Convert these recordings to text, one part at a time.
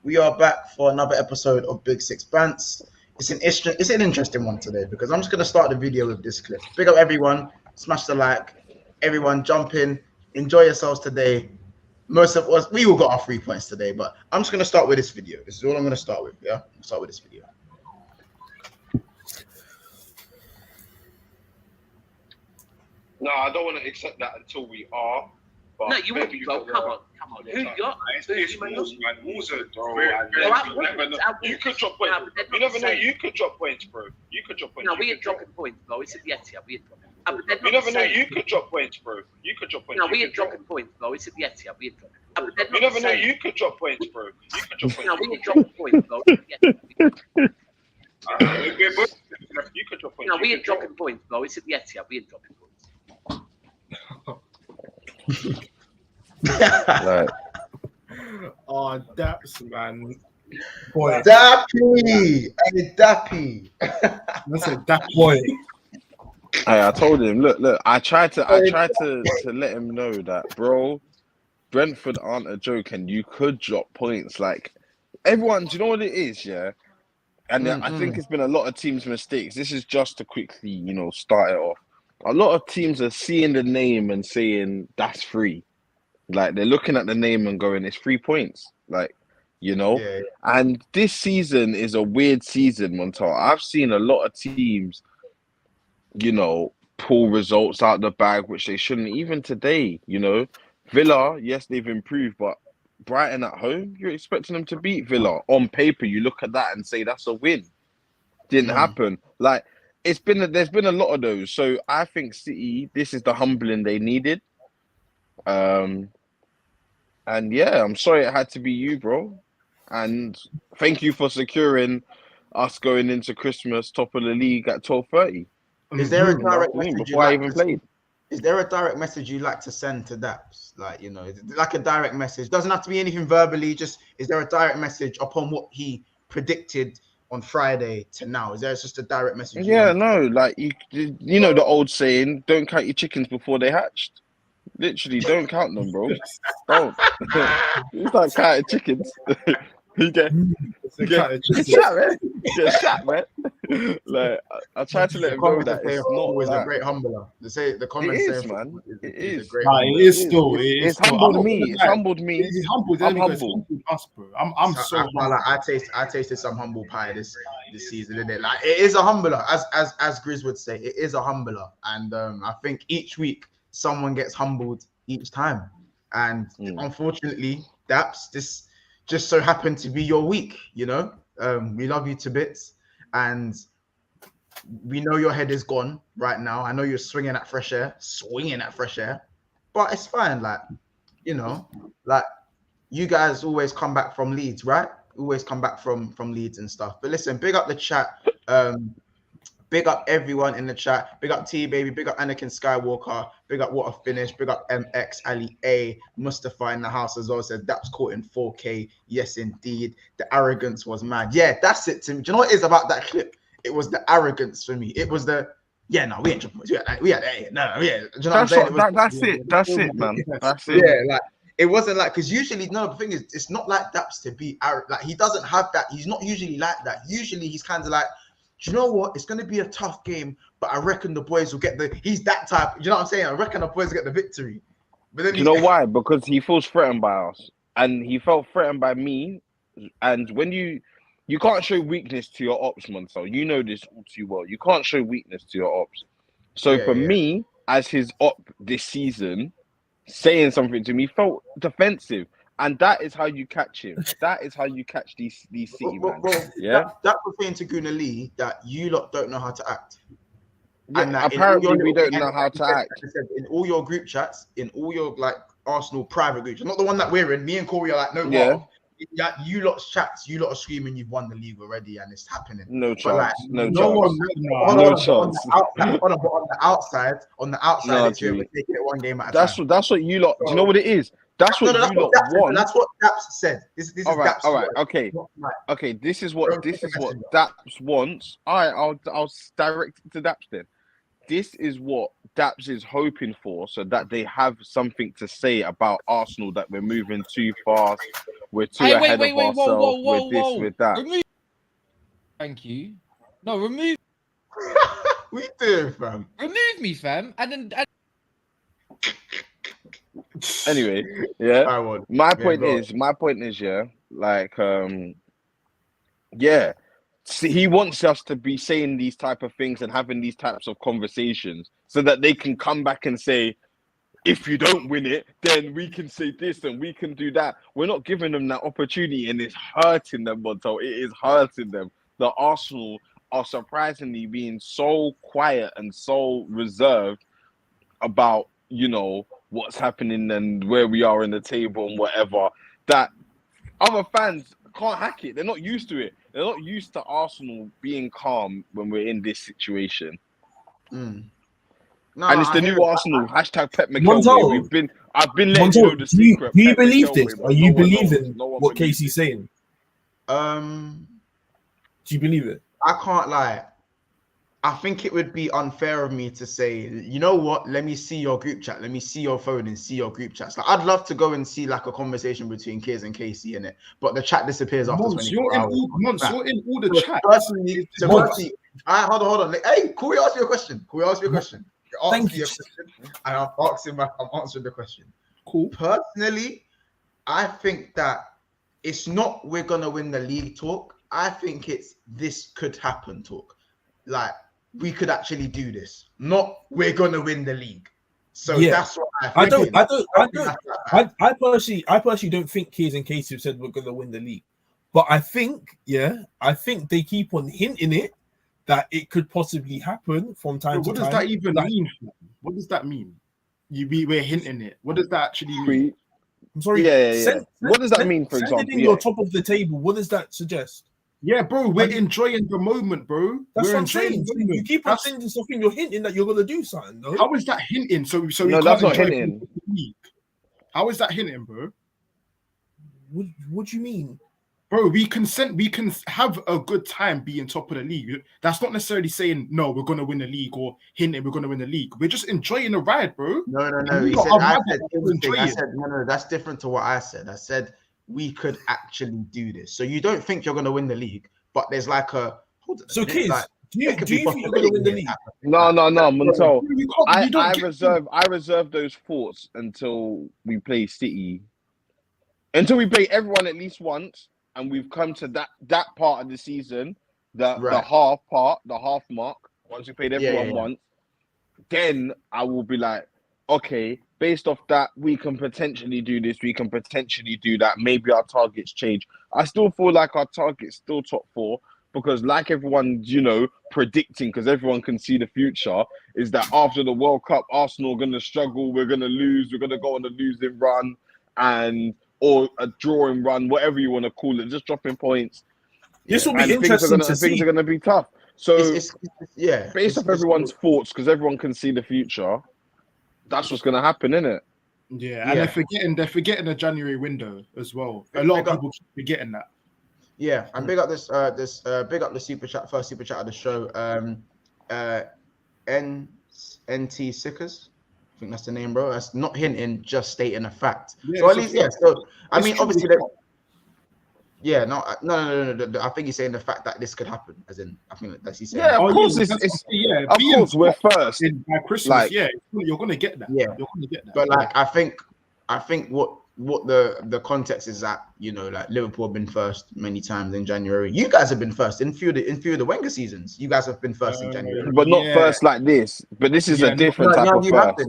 We are back for another episode of Big Six Bants. It's an interesting one today because I'm just gonna start the video with this clip. Big up everyone, smash the like, everyone jump in, enjoy yourselves today. Most of us, we all got our 3 points today, but I'm just gonna start with this video. This is all I'm gonna start with. Yeah, I'll start with this video. No, I don't want to accept that until we are. But no, you wouldn't go. Come on. Who got? It's Wolves, man. Wolves are you could drop points. You never know. You could drop points, bro. You could drop points. No, we ain't dropping points, bro. It's at the Etihad. We ain't dropping. You never know. You could drop points, bro. You could drop points. No, we ain't dropping points, bro. It's at the Etihad. We ain't dropping. You never know. You could drop points, bro. You could drop points. No, we ain't dropping points, bro. You could drop points. No, we ain't dropping points, bro. It's at the Etihad. We ain't dropping points. Like, oh, Daps, man. Boy. Dappy! Hey, Dappy! That's a Dap boy. hey, I told him, look. I tried to let him know that, bro. Brentford aren't a joke, and you could drop points. Like everyone, do you know what it is? Yeah, and I think it's been a lot of teams' mistakes. This is just to quickly, start it off. A lot of teams are seeing the name and saying that's free. Like they're looking at the name and going, it's 3 points. Like, Yeah. And this season is a weird season, Montal. I've seen a lot of teams, pull results out the bag, which they shouldn't. Even today, Villa, yes, they've improved, but Brighton at home, you're expecting them to beat Villa. On paper, you look at that and say that's a win. Didn't happen. Like, there's been a lot of those. So I think City, this is the humbling they needed. And yeah, I'm sorry it had to be you, bro. And thank you for securing us going into Christmas top of the league at 12:30. Is there a direct message before I even played? Is there a direct message you like to send to Daps? Like, is it like a direct message? Doesn't have to be anything verbally. Just is there a direct message upon what he predicted on Friday to now? Is there just a direct message? Yeah, no, like you know the old saying, don't count your chickens before they hatched. Literally, don't count them, bro. Don't. It's like counting chickens. You get shot, man. Get shot, man. Like I tried to let him know that it's not always that. A great humbler. They say the comments It is, say man. It is. It is still. It's humbled me. It's humbled me. It's humbled. I'm humbled. Us, bro. I'm so humbled. Like, I tasted some humble pie this season, isn't it? Like it is a humbler, as Grizz would say, it is a humbler, and I think each week someone gets humbled each time, and unfortunately, Daps, this just so happened to be your week. We love you to bits, and we know your head is gone right now. I know you're swinging at fresh air, but it's fine. Like, like you guys always come back from Leeds, right? Always come back from Leeds and stuff. But listen, big up the chat. Big up everyone in the chat. Big up T Baby. Big up Anakin Skywalker. Big up What a Finish. Big up MX Ali A. Mustafa in the house as well said Daps caught in 4K. Yes, indeed. The arrogance was mad. Yeah, that's it to me. Do you know what it is about that clip? It was the arrogance for me. It was the we ain't jumping. Do you know what I'm saying? That's it, man. That's it. Yeah, like it wasn't like because usually the thing is it's not like Daps to be arrogant. Like he doesn't have that. He's not usually like that. Usually he's kind of like, do you know what? It's going to be a tough game, but I reckon the boys will get he's that type. Do you know what I'm saying? I reckon the boys will get the victory. But then you know why? Because he feels threatened by us, and he felt threatened by me. And when you can't show weakness to your ops, Montel. You know this all too well. You can't show weakness to your ops. So for me, as his op this season, saying something to me felt defensive. And that is how you catch him. That is how you catch these City man. Yeah. That was saying to Guna Lee that you lot don't know how to act. Yeah, and apparently we don't know how to act. In all your group chats, in all your like Arsenal private groups, not the one that we're in. Me and Corey are like, no, you lot's chats, you lot are screaming you've won the league already, and it's happening. No chance. Like, no chance. On the outside, it's we're taking it one game at a time. That's what you lot. Do you know what it is? That's what you lot want. That's what Daps said. This is Daps. All right. Okay. This is what Daps wants. All right. I'll direct it to Daps then. This is what Daps is hoping for, so that they have something to say about Arsenal, that we're moving too fast, we're too Hey, ahead wait, of whoa, ourselves. whoa, With this, whoa. with that. Remove. Thank you. No, remove We do, fam. me, fam. And then Anyway, yeah. I would. My Yeah, point go on. is, yeah, like, yeah. See, he wants us to be saying these type of things and having these types of conversations so that they can come back and say, if you don't win it, then we can say this and we can do that. We're not giving them that opportunity, and it's hurting them, Monto. It is hurting them. The Arsenal are surprisingly being so quiet and so reserved about, you know, what's happening and where we are in the table and whatever, that other fans can't hack it. They're not used to it. They're not used to Arsenal being calm when we're in this situation. Mm. No, And it's the I hear new it. Arsenal. Hashtag Pep Montel. McElway. I've been letting you know the secret. Do you Pep believe McElway, this? but Are you no one believing knows. No one what believes Casey's it. saying? Do you believe it? I can't lie. I think it would be unfair of me to say, you know what? Let me see your group chat. Let me see your phone and see your group chats. Like, I'd love to go and see like a conversation between Kiz and Casey in it, but the chat disappears after Months, 24 hours. you're in all the So chats. personally, Months. hold on. Like, hey, can we ask you a question? You're asking Thank me you. a question, and I'm asking back. I'm answering the question. Cool. Personally, I think that it's not we're gonna win the league talk. I think it's this could happen talk. Like, we could actually do this. Not we're gonna win the league. So Yeah. that's what I think. I personally don't think Keys and Casey have said we're gonna win the league. But I think they keep on hinting it that it could possibly happen from time to time. What does that even mean? What does that mean? We're hinting it. What does that actually mean? I'm sorry. Yeah. What does that mean, for example? You're top of the table. What does that suggest? Yeah, bro, we're enjoying the moment, bro. That's we're what I'm saying. the moment. You keep on sending stuff in, you're hinting that you're gonna do something, though. How is that hinting? So No, we that's can't not enjoy hinting. the league. How is that hinting, bro? What do you mean? Bro, we can have a good time being top of the league. That's not necessarily saying no, we're gonna win the league or hinting we're gonna win the league. We're just enjoying the ride, bro. No. He said, no, that's different to what I said. I said we could actually do this. So you don't think you're gonna win the league, but there's like a so Kiz, like, do you think you're gonna win the league? No, Montel. You I reserve those thoughts until we play City. Until we play everyone at least once, and we've come to that part of the season, the half mark. Once we played everyone once, then I will be like, okay, based off that, we can potentially do this, we can potentially do that. Maybe our targets change. I still feel like our target's still top 4 because, like everyone's, predicting, because everyone can see the future, is that after the World Cup, Arsenal are going to struggle, we're going to lose, we're going to go on a losing run, or a drawing run, whatever you want to call it, just dropping points. This will be interesting to see. Things are going to be tough. So, based off everyone's thoughts, because everyone can see the future, that's what's going to happen, isn't it? Yeah, and they're forgetting the January window as well. A lot of people keep forgetting that. Yeah, and big up big up the super chat, first super chat of the show. NT Sickers. I think that's the name, bro. That's not hinting, just stating a fact. Yeah, so at least, So I mean, true, obviously, no. I think he's saying the fact that this could happen, as in, I think that's he's saying. Yeah, of course, of course, we're first. By Christmas, you're gonna get that. Yeah, you're gonna get that. But like, I think what the context is that, like Liverpool have been first many times in January. You guys have been first in few of the Wenger seasons. You guys have been first in January, but not first like this. But this is a different type of first.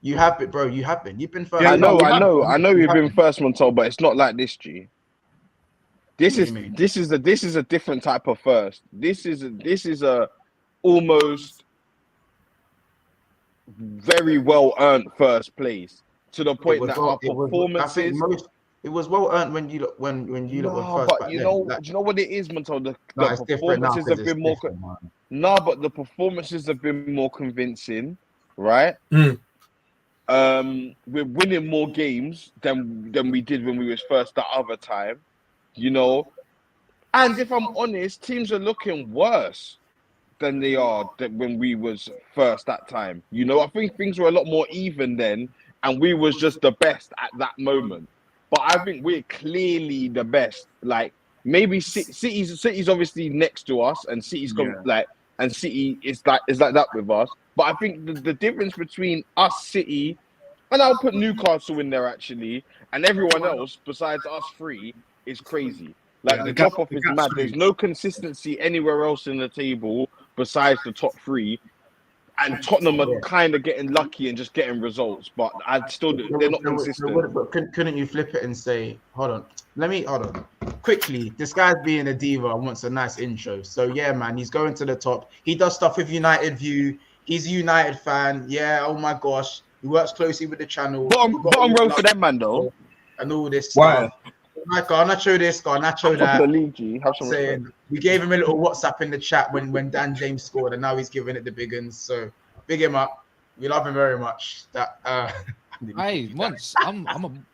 You have been, bro. You have been. You've been first. Yeah, I know. You've been first, Montel, but it's not like this, G. This is a different type of first. This is a almost very well earned first place, to the point that our performances. It was well earned when you look were first. But do you know what it is, Montel? The performances have been more. But the performances have been more convincing, right? We're winning more games than we did when we was first that other time, And if I'm honest, teams are looking worse than they are when we was first that time. I think things were a lot more even then, and we was just the best at that moment. but I think we're clearly the best. Like maybe City's obviously next to us, and City's and City is like that with us. But I think the difference between us, City, and I'll put Newcastle in there actually, and everyone else besides us three is crazy. Like the drop off is mad. There's no consistency anywhere else in the table besides the top three. And Tottenham are kind of getting lucky and just getting results, but they're not consistent. But couldn't you flip it and say, hold on, quickly, this guy's being a diva and wants a nice intro. So yeah, man, he's going to the top. He does stuff with United View. He's a United fan. Yeah, oh my gosh. He works closely with the channel. Bottom row for them, man, though. And all this stuff. Like, Garnacho this, Garnacho that. The league, G. Saying we gave him a little WhatsApp in the chat when Dan James scored, and now he's giving it the big uns. So big him up. We love him very much. Hey,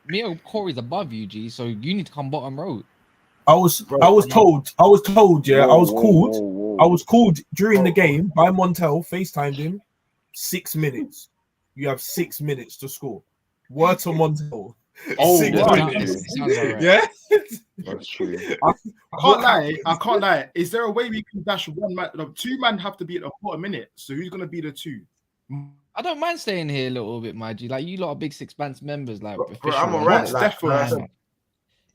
me and Corey's above you, G. So you need to come bottom row. I was told. Yeah, I was called. I was called during the game by Montel. FaceTimed him. 6 minutes. You have 6 minutes to score. Word to Montel. Yeah, that's true. I can't lie. Is there a way we can dash one man? No, two men have to be at the bottom minute. So who's gonna be the two? I don't mind staying here a little bit, my G. Like you lot are big Six Bands members. Like bro, I'm alright. Like, definitely.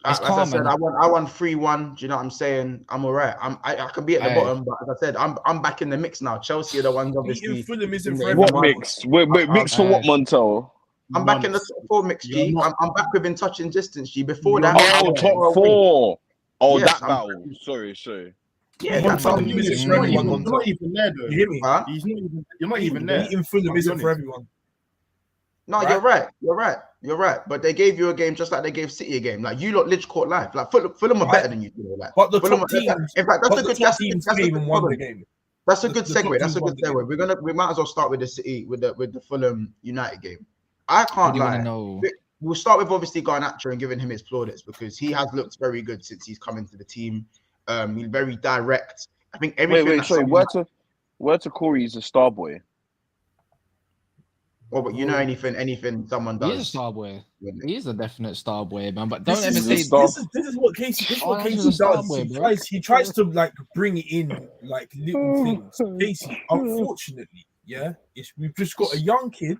It's like calm, I said, man. I won 3-1. Do you know what I'm saying? I'm alright. I can be at the bottom, but as I said, I'm back in the mix now. Chelsea are the ones obviously. Fulham isn't for What everyone. mix? Wait, mix for what, Montel? I'm back in the top 4 mix, G. I'm back within touching distance, G. Before that, top 4. Oh, yes, that battle. Sorry. Yeah, You're that's not how even there, though. You hear me? Huh? You're not even there. Beating Fulham isn't for everyone. No, Right? You're right. But they gave you a game just like they gave City a game. Like you lot Lidge caught live. Like Fulham are better than you. Like, But the Fulham top are- teams, in fact, that's a good. That's a even good won the problem. game. That's a good The top segue. That's a teams good won the segue. We might as well start with the City with the Fulham United game. I What can't do you want lie. to know? We'll start with obviously Garnacho and giving him his plaudits because he has looked very good since he's come into the team. He's very direct. I think everything. Wait, sorry. Word to Corey is a star boy. Oh, but you know anything someone does. He is a star boy. When- He is a definite star boy, man. But don't This ever is, say this is what Casey. This is what Oh, that's Casey a star does. boy, He bro. tries to like bring in like little things. Casey, unfortunately, we've just got a young kid,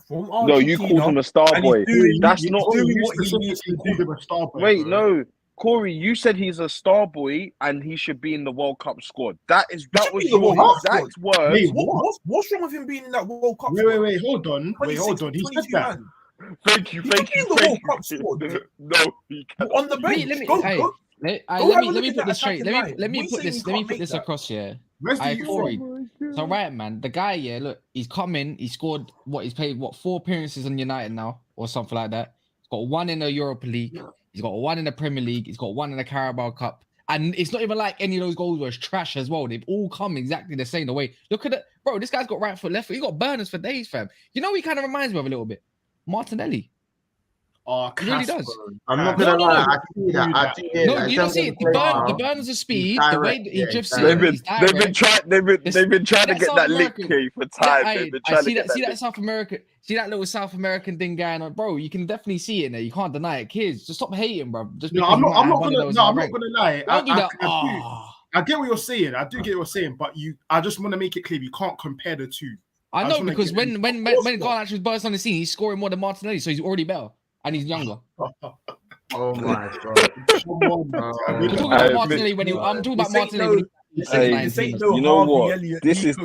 from Argentina. No, you called him a star and he's boy. doing- That's he's not. doing You what he needs to specifically do. called him a star boy, Wait, bro. no, Corey, you said he's a star boy and he should be in the World Cup squad. That was should be in the your World Cup exact word. Wait, What's wrong with him being in that World Cup? Wait, hold on. He 26, said 22 that. man. Thank you. He could be in the World Cup squad. No, he can't. On the bench. Let me Go, hey, go. let have a me look put at that this straight. attacking line. Let me We put say this. we Let me can't put make this that. across here. Where's the youth Corey. from? So right, man, the guy, look, he's come in. He scored he's played 4 appearances on United now, or something like that. He's got 1 in the Europa League. He's got 1 in the Premier League. He's got 1 in the Carabao Cup. And it's not even like any of those goals were trash as well. They've all come exactly the same way. Look at it, bro. This guy's got right foot, left foot. He got burners for days, fam. You know, he kind of reminds me of a little bit Martinelli. Oh, He really does. I'm not No, gonna no, lie. no. I see that. I do hear No, that. you don't see it. The burners of speed, the way that he direct, drifts yeah, in, he's direct. They've been trying to That get South that link American- key for time. I They've been trying to see get that. See that that South American. See that little South American thing going on, bro. You can definitely see it in there. You can't deny it. Kids, just stop hating, bro. Just No, because I'm you not might have gonna. one of No, those I'm in not rank. gonna lie. Don't do that. I get what you're saying. I do get what you're saying, but I just want to make it clear you can't compare the two. I I know just wanna because get- when Garnacho was burst on the scene, he's scoring more than Martinelli, so he's already better and he's younger. Oh my god. I'm talking about Martinelli when I'm talking about Martinelli when he was Hey, 19. you know what? This is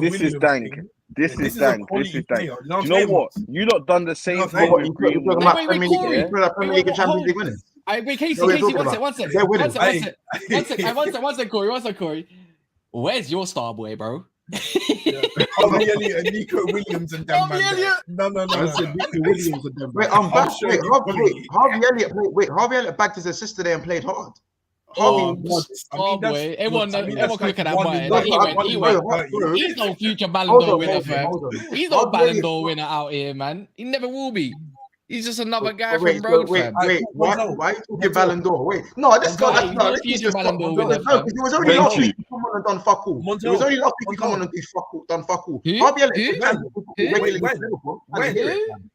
dank. This is dank. This is dank. You know what? You lot done the same thing with Greenwood. Wait, Corey. Premier League and Champions League winners. Wait, Casey, No, we're Casey, talking one sec, They're winning. one sec, Corey. Where's your star boy, bro? Harvey Elliott and Nico Williams and them Harvey man. Elliott. No. I said Nico Williams and them. Wait, I'm back. sure Wait, you Harvey Elliott backed his assist today and played hard. Oh, Harvey, boy. Everyone can look at that one boy. in- He one went. in- He's no future Ballon Hold d'Or on, winner, hold on, fam. hold on. He's no Harvey Ballon Elliott- d'Or winner out here, man. He never will be. He's just another guy Wait, from Road, wait, fam. wait. Why are you talking Ballon d'Or? Wait, no, this Montel, guy. he's No, no this future is Ballon d'Or no, winner, because it was only Thank last you. week he come on and done fuck all. It was only last week he come on and done fuck all. Who? Harvey Elliott Who? regularly When? Liverpool. When? I didn't hear it, man.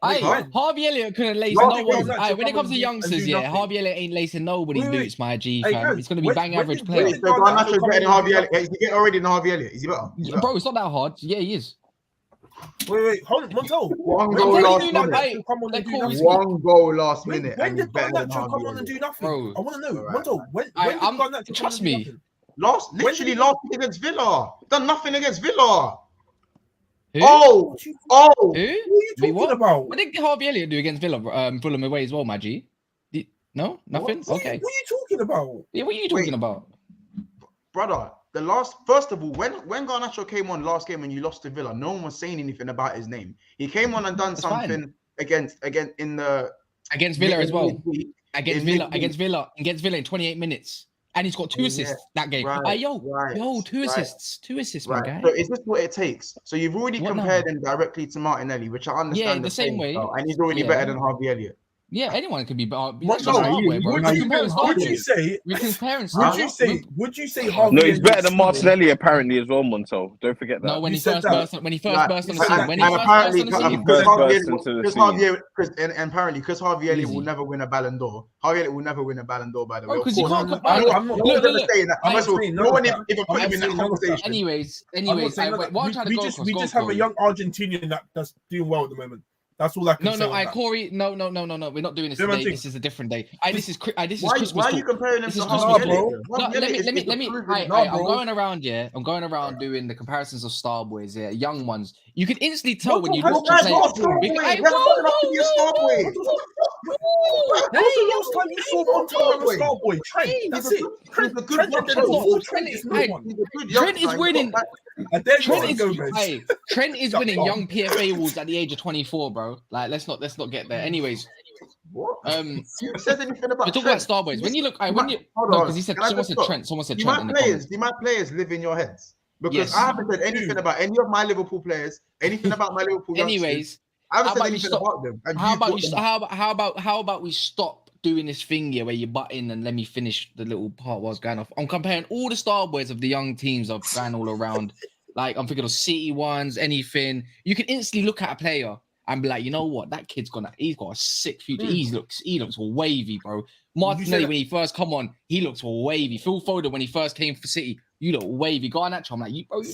Harvey Elliott couldn't lace No, no one. because- When it comes to youngsters, yeah, nothing. Harvey Elliott ain't lacing nobody's Wait, wait. boots, my G, Hey, fam. guys, It's gonna be when- bang when average did- player. when So Garnacho's better than Harvey Elliott. Is he getting already than Harvey Elliott? Is he better? Bro, it's not that hard. Yeah, he is. Wait, hold on, Montel. One When goal did last Garnacho minute. come on and do nothing? One goal last When minute. did and he's better than Garnacho Harvey come on and Elliott. do nothing? Bro. I want to know, Alright. Montel. When did I'm- Garnacho trust come on and do me. nothing? Literally last week against Villa. Done nothing against Villa. Who? Oh, What you Who? are you Wait, talking what? about? What did Harvey Elliott do against Villa? Fulham away as well, my G. No, nothing. What Okay. are you talking about? Yeah, what are you talking Wait. about? brother, first of all, when Garnacho came on last game and you lost to Villa, no one was saying anything about his name. He came on and done That's something against in the Against Villa as well. midweek. Against Villa in 28 minutes. And he's got 2 assists that game. right, Two right. assists. 2 assists, my guy. Right. So is this what it takes? So you've already What compared him directly to Martinelli, which I understand. Yeah, the same way. Style, and he's already Yeah. better than Harvey Elliott. Yeah, anyone can be better. What- That's just no, hard way, bro. would We're you- comparing would Starboy. you say? We're comparing Would Starboy. you say? Would you say Harvey? No, he's better Elliott- than Martinelli apparently as well, Montel. Don't forget that. No, when You he said first that. burst on the scene. When he and first apparently, burst on the scene. First Harvey burst Elliott, into the because scene. Harvey Elliott, and apparently because Harvey Elliott will Easy. never win a Ballon d'Or. Harvey Elliott will never win a Ballon d'Or, by the way. Oh, Of 'cause you course. can't No, compare. I'm not- No one's ever Look, saying that. I'm Unless not saying no none one of that. even put him in that saying none of that. conversation. Anyways, I'm not saying what that. I'm trying to go We just have a young Argentinian that's doing well at the moment. That's all I can say. No, on that. Corey. No. We're not doing this Different today. thing. This is a different day. This is Christmas Why are you talk. comparing him This to is Harvey Christmas Elliott? talk. though? No, Harvey let Elliott me. is the proven- No, I'm bro. going around. Yeah, I'm going around doing the comparisons of star boys. Yeah, young ones. You can instantly tell when you That's look That's to not a play. star boy. Hey, That's whoa, not enough to be a star boy. When was the last time you saw Montel as a star boy? Trent. That's it. Trent He's a good Trent young Trent is no Hey, one. He's a good Trent youngster. is winning. I dare you Trent to is, go, man. hey, Trent is Shut winning up. young PFA awards at the age of 24, bro. Like, let's not get there. Anyways, What? um, Who says anything about we're talking Trent? about star boys. When you look, You when might- you hold no, on. because he said Can I someone just said stop? Trent. Someone said Do Trent in the comments. my players live in your heads? Because Yes. I haven't said anything about any of my Liverpool players, anything about my Liverpool youngsters. Anyways, I haven't how said about you anything stop- about them. And how about brought you? them up. How about we stop doing this thing here where you butt in and let me finish the little part while I was going off. I'm comparing all the star boys of the young teams I've going all around. Like I'm thinking of City ones, anything. You can instantly look at a player and be like, you know what, that kid's he's got a sick future. He looks wavy, bro. Martinelli when he first come on, he looks wavy. Phil Foden when he first came for City, you look wavy. Garnacho, I'm like, you look wavy.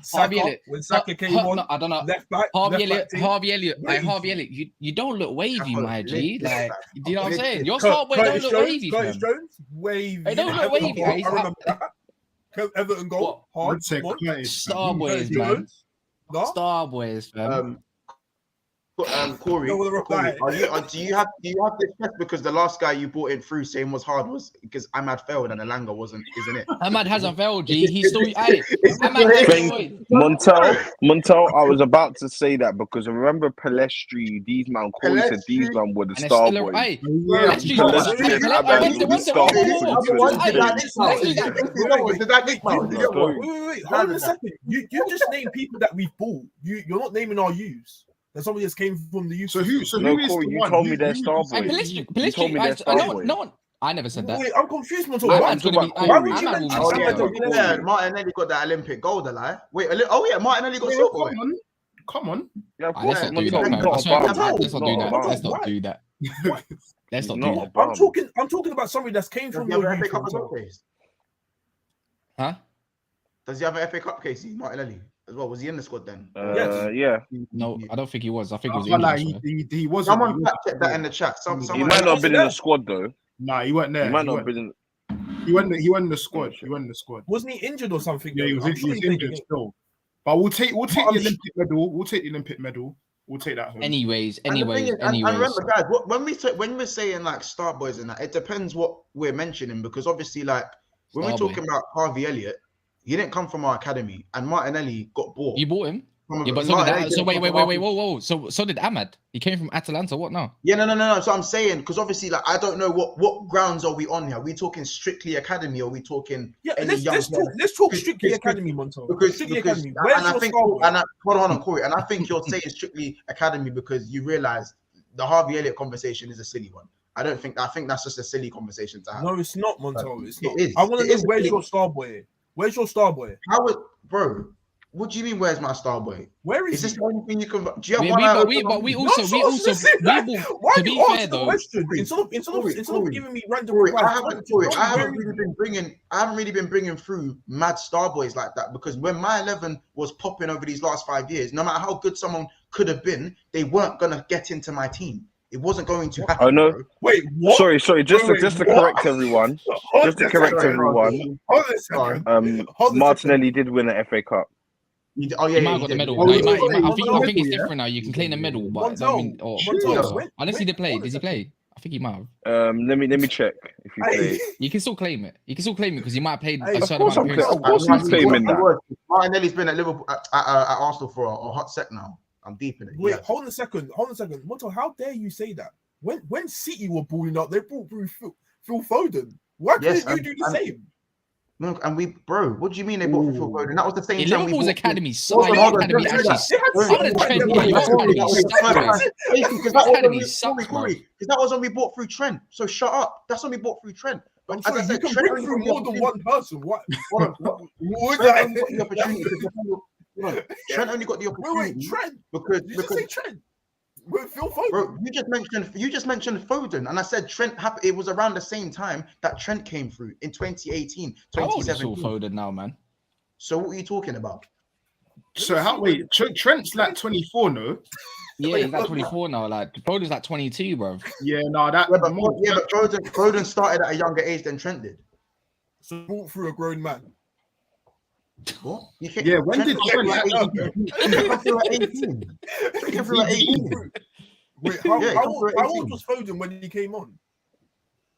Saka, when Saka came on, I don't know. left back, Harvey left back Elliott, team. Harvey Elliott, you don't look wavy, That's my what G. it Like, is. do you know what I'm saying? Your Cur- star boy don't Curtis look Jones, wavy, Curtis fam. Jones, wavy. They don't look Everton wavy, goal, guys. I remember that. Everton goal, I hard. would say one. Curtis. Star boys, Curtis man. Jones, no? Star boys, fam. Corey, No, with a reply. do you have this test because the last guy you brought in through saying was hard was because Ahmad failed and Elanga wasn't, isn't it? Ahmad hasn't failed, G. He's still. Hey, Ahmad Montel, I was about to say that because I remember Palestri, these man, Corey said these man were the And it's star still a. boys. Hey, Yeah. Palestri- Palestri hey, and Palestri- Ahmad hey, were the star boys. Wait, hold on a second. You just named people that we've bought. You're not naming our youths. There's somebody just came from the youth. So who? So No, who is Corey, the you one? told me Who- they're who- star Hey, boys. Palestri. You told me they're No star one. boys. No one. I never said that. Wait, I'm confused, Montel. Ahmad's Why gonna be. Why why Hey, would you Ahmad will mention be Oh star yeah, Ahmad boy. over Martinelli got that Olympic gold, lie. Wait, Martinelli got Yeah, silver. come on. Come on. Yeah, of Ah, course, let's not do Montel, that, he's man. not I a swear, bum. let's not do that. Not a Let's bum. not do that. Let's not He's do not a that. bum. I'm talking about somebody that's came Does from he have your an FA youth. Cup as Montel. well, case? Huh? Does he have an FA Cup, Casey? Martinelli as well. Was he in the squad then? Yeah. No, I don't think he was. I think it was I can't lie, English. he wasn't. Someone fact check that in the chat. He Someone might not have been in the squad though. Nah, he wasn't there. He might not have been in. He went in the squad. He went in the squad. Wasn't he injured or something? Yeah, he though? was, I'm he sure was he played injured again. still. But we'll take the I'm Olympic medal. We'll take the Olympic medal. We'll take that home. Anyways. And remember, guys, when we're saying like start boys and that, it depends what we're mentioning because obviously, like when we're Star boy. talking about Harvey Elliott, he didn't come from our academy, and Martinelli got bought. You bought him? from Yeah, but so did that. So wait, whoa. So did Ahmad. He came from Atalanta. What now? Yeah, no. So I'm saying because obviously, like I don't know what grounds are we on here. Are we talking strictly academy, or are we talking Yeah, any young let's players? talk Because- strictly because- academy, Montel. Because Strictly academy. and Where's I your think star boy? hold on, Corey, and I think you're saying strictly academy because you realize the Harvey Elliott conversation is a silly one. I think that's just a silly conversation to have. No, it's not, Montel. It's not. It is. I want It to know is. where's your star boy. Where's your star boy? How would bro? What do you mean? Where's my star boy? Where Is is this he? the only thing you can? Do you have We, one we, eye but, we, open but on we me? also, we also, Why we will, why to are be you fair asking the though, question? Instead of Corey, giving me random Corey, replies, I haven't really been bringing through mad star boys like that, because when my 11 was popping over these last 5 years, no matter how good someone could have been, they weren't gonna get into my team. It wasn't going to happen. Oh no! Bro. Wait, what? Sorry. Just Wait, to what? correct everyone. Just to correct Sorry, everyone. Hold on a second. Hold on a Martinelli did win an FA Cup. Oh you yeah, might have he got the did. medal. Oh, No, wait, you might. wait, I wait, think wait, it's yeah? different now. You can claim the medal, but I Montel, mean, or Montel, unless he did play. hold on Did a he play? I think he might have. Let me check if you play. You can still claim it. You can still claim it because you might have played Hey, a of certain course amount of I'm appearances. Of course he's claiming that. Martinelli's been at Liverpool at Arsenal for a hot sec now. I'm deep in it. Wait, Yeah. hold on a second. Montel, how dare you say that? When City were balling up, they brought through Phil Foden. Why Yes, couldn't you do the same? No, and what do you mean they bought for Phil Foden? That was the same In time we Liverpool's bought. academy, Hold on, your hold on, academy don't say actually. that. They had I'm gonna City Trent. right Your there. academy sucks, bro. Because that was when we bought through Trent. So shut up. That's when we bought through Trent. I'm But as sorry, I you said, can Trent bring only through got the more than one person. What? Hold on, What was Trent that? only got the opportunity. Hold on. Trent only got the opportunity. Wait, Trent. Because You just say Trent. With Phil Foden. bro, you just mentioned Foden, and I said Trent. It was around the same time that Trent came through in 2018, How old is Phil 2017. Foden now, man? So what are you talking about? So how? Wait, Trent's like 24, no? Yeah, he's like 24 now. Like Foden's like 22, bro. Yeah, no, that. Yeah, but Foden started at a younger age than Trent did. So brought through a grown man. What? Yeah, when did Trent? Trent through at 18? Trent came through at 18. Wait, Yeah, how come old through at 18. was Foden when he came on?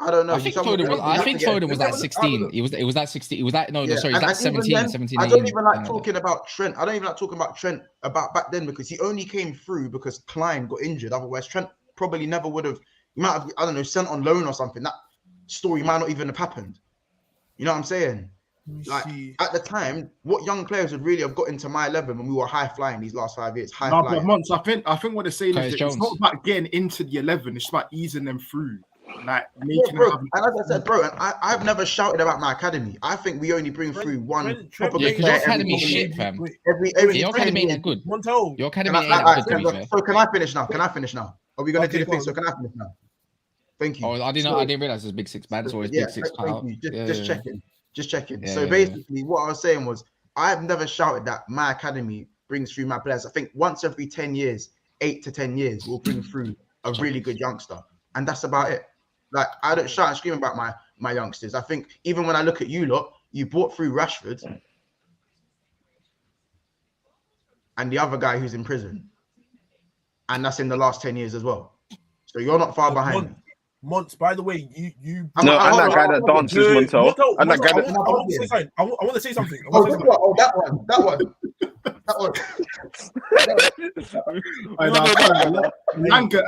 I don't know. I think Foden was like 16. It was that 16. It was that no, Yeah, sorry, it's and that 17, then, 17. I 18, don't even like something talking about Trent. I don't even like talking about Trent about back then, because he only came through because Klein got injured. Otherwise, Trent probably never would have. He might have, I don't know, sent on loan or something. That story might not even have happened. You know what I'm saying? Like at the time, what young players would really have got into my 11 when we were high flying these last 5 years? High No, flying. but Monts, I think what they're saying Curtis is that it's Jones. not about getting into the 11. It's about easing them through, like Yeah, making bro. them And have. as I said, bro, and I've never shouted about my academy. I think we only bring through one proper Yeah, good because your player every academy couple shit, years. fam. Every Your 10 academy ain't years. that good. Montel. Your Can academy I, ain't that good, to be fair. so can I finish now? Can I finish now? Are we going to do the thing? So can I finish now? Thank you. Oh, I didn't realize it's Big Six bands or it's Big Six cut out. Just checking. Yeah, So basically, what I was saying was, I've never shouted that my academy brings through my players. I think once every 10 years, 8 to 10 years, we'll bring through a really good youngster, and that's about it. Like, I don't shout and scream about my youngsters. I think even when I look at you lot, you brought through Rashford and the other guy who's in prison, and that's in the last 10 years as well. So you're not far behind. Months, by the way, you. No, and that guy that dances, Montel. And that guy that. I want to say something. I want to say something. That one.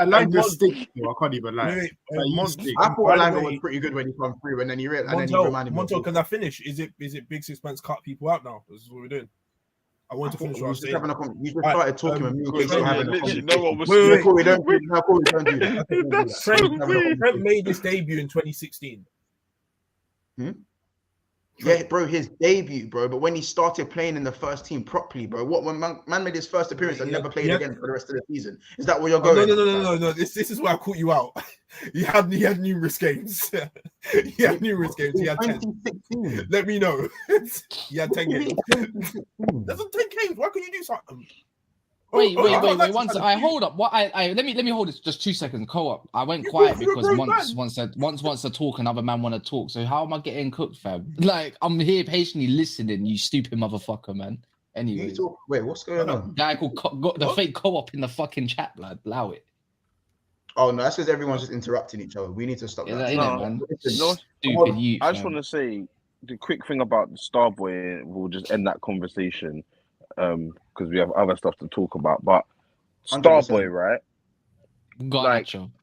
Alanga stink. I can't even lie. I thought Alanga was pretty good when he come through, and then he reminded me. Montel, can I finish? Is it Big Six Bands cut people out now? This is what we're doing. I want to finish what I was saying. You just started talking with me in case you're having a conversation. Wait, don't do that. Trent made his debut in 2016. Yeah, bro, his debut, bro. But when he started playing in the first team properly, bro, when man made his first appearance and never played again for the rest of the season? Is that where you're going? No. This is where I caught you out. He had numerous games. He had 10. Let me know. He had 10 games. That's 10 games. Why couldn't you do something? Wait. Once I hold up. What I let me hold this just 2 seconds. Co-op. I went quiet because once wants to talk, another man want to talk. So how am I getting cooked, fam? Like, I'm here patiently listening. You stupid motherfucker, man. Anyway, wait, what's going on? Guy called got the fake co-op in the fucking chat, lad. Allow it. Oh no, that's because everyone's just interrupting each other. We need to stop that. Man. Stupid youth. I just want to say the quick thing about the Starboy. We'll just end that conversation. Because we have other stuff to talk about, but 100%. Starboy, right?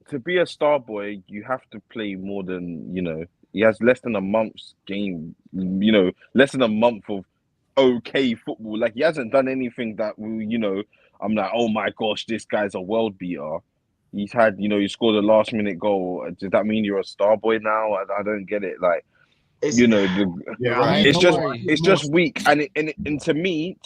To be a Starboy, you have to play more than, he has less than a month's game, less than a month of okay football. Like, he hasn't done anything that, I'm like, oh my gosh, this guy's a world beater. He's had, he scored a last minute goal. Does that mean you're a Starboy now? I don't get it. Like, It's, you know, Yeah, it's just weak, and to me,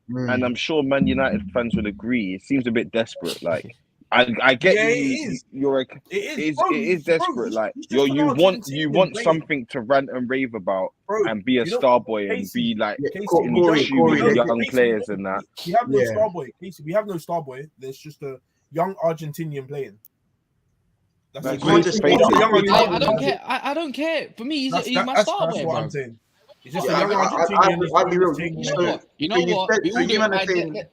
and I'm sure Man United fans would agree, it seems a bit desperate. Like, I get Yeah, it you, is. you're Bro, it is desperate. Like, he's just an you want Argentinian playing. something to rant and rave about, Bro, and be a you know star what, boy and Casey, be like Casey, Corey, young Casey, players and that. We have no Yeah. star boy, Casey. We have no star boy. There's just a young Argentinian playing. That's You it. can't just face He's it. a young I don't Argentinian. care. I don't care. For me, he's my That's star boy, what bro. I'm saying. He's just Yeah, a young I'll Argentinian. be real. taking You So- know what? You know so you what? said- We so all you do man are it. saying-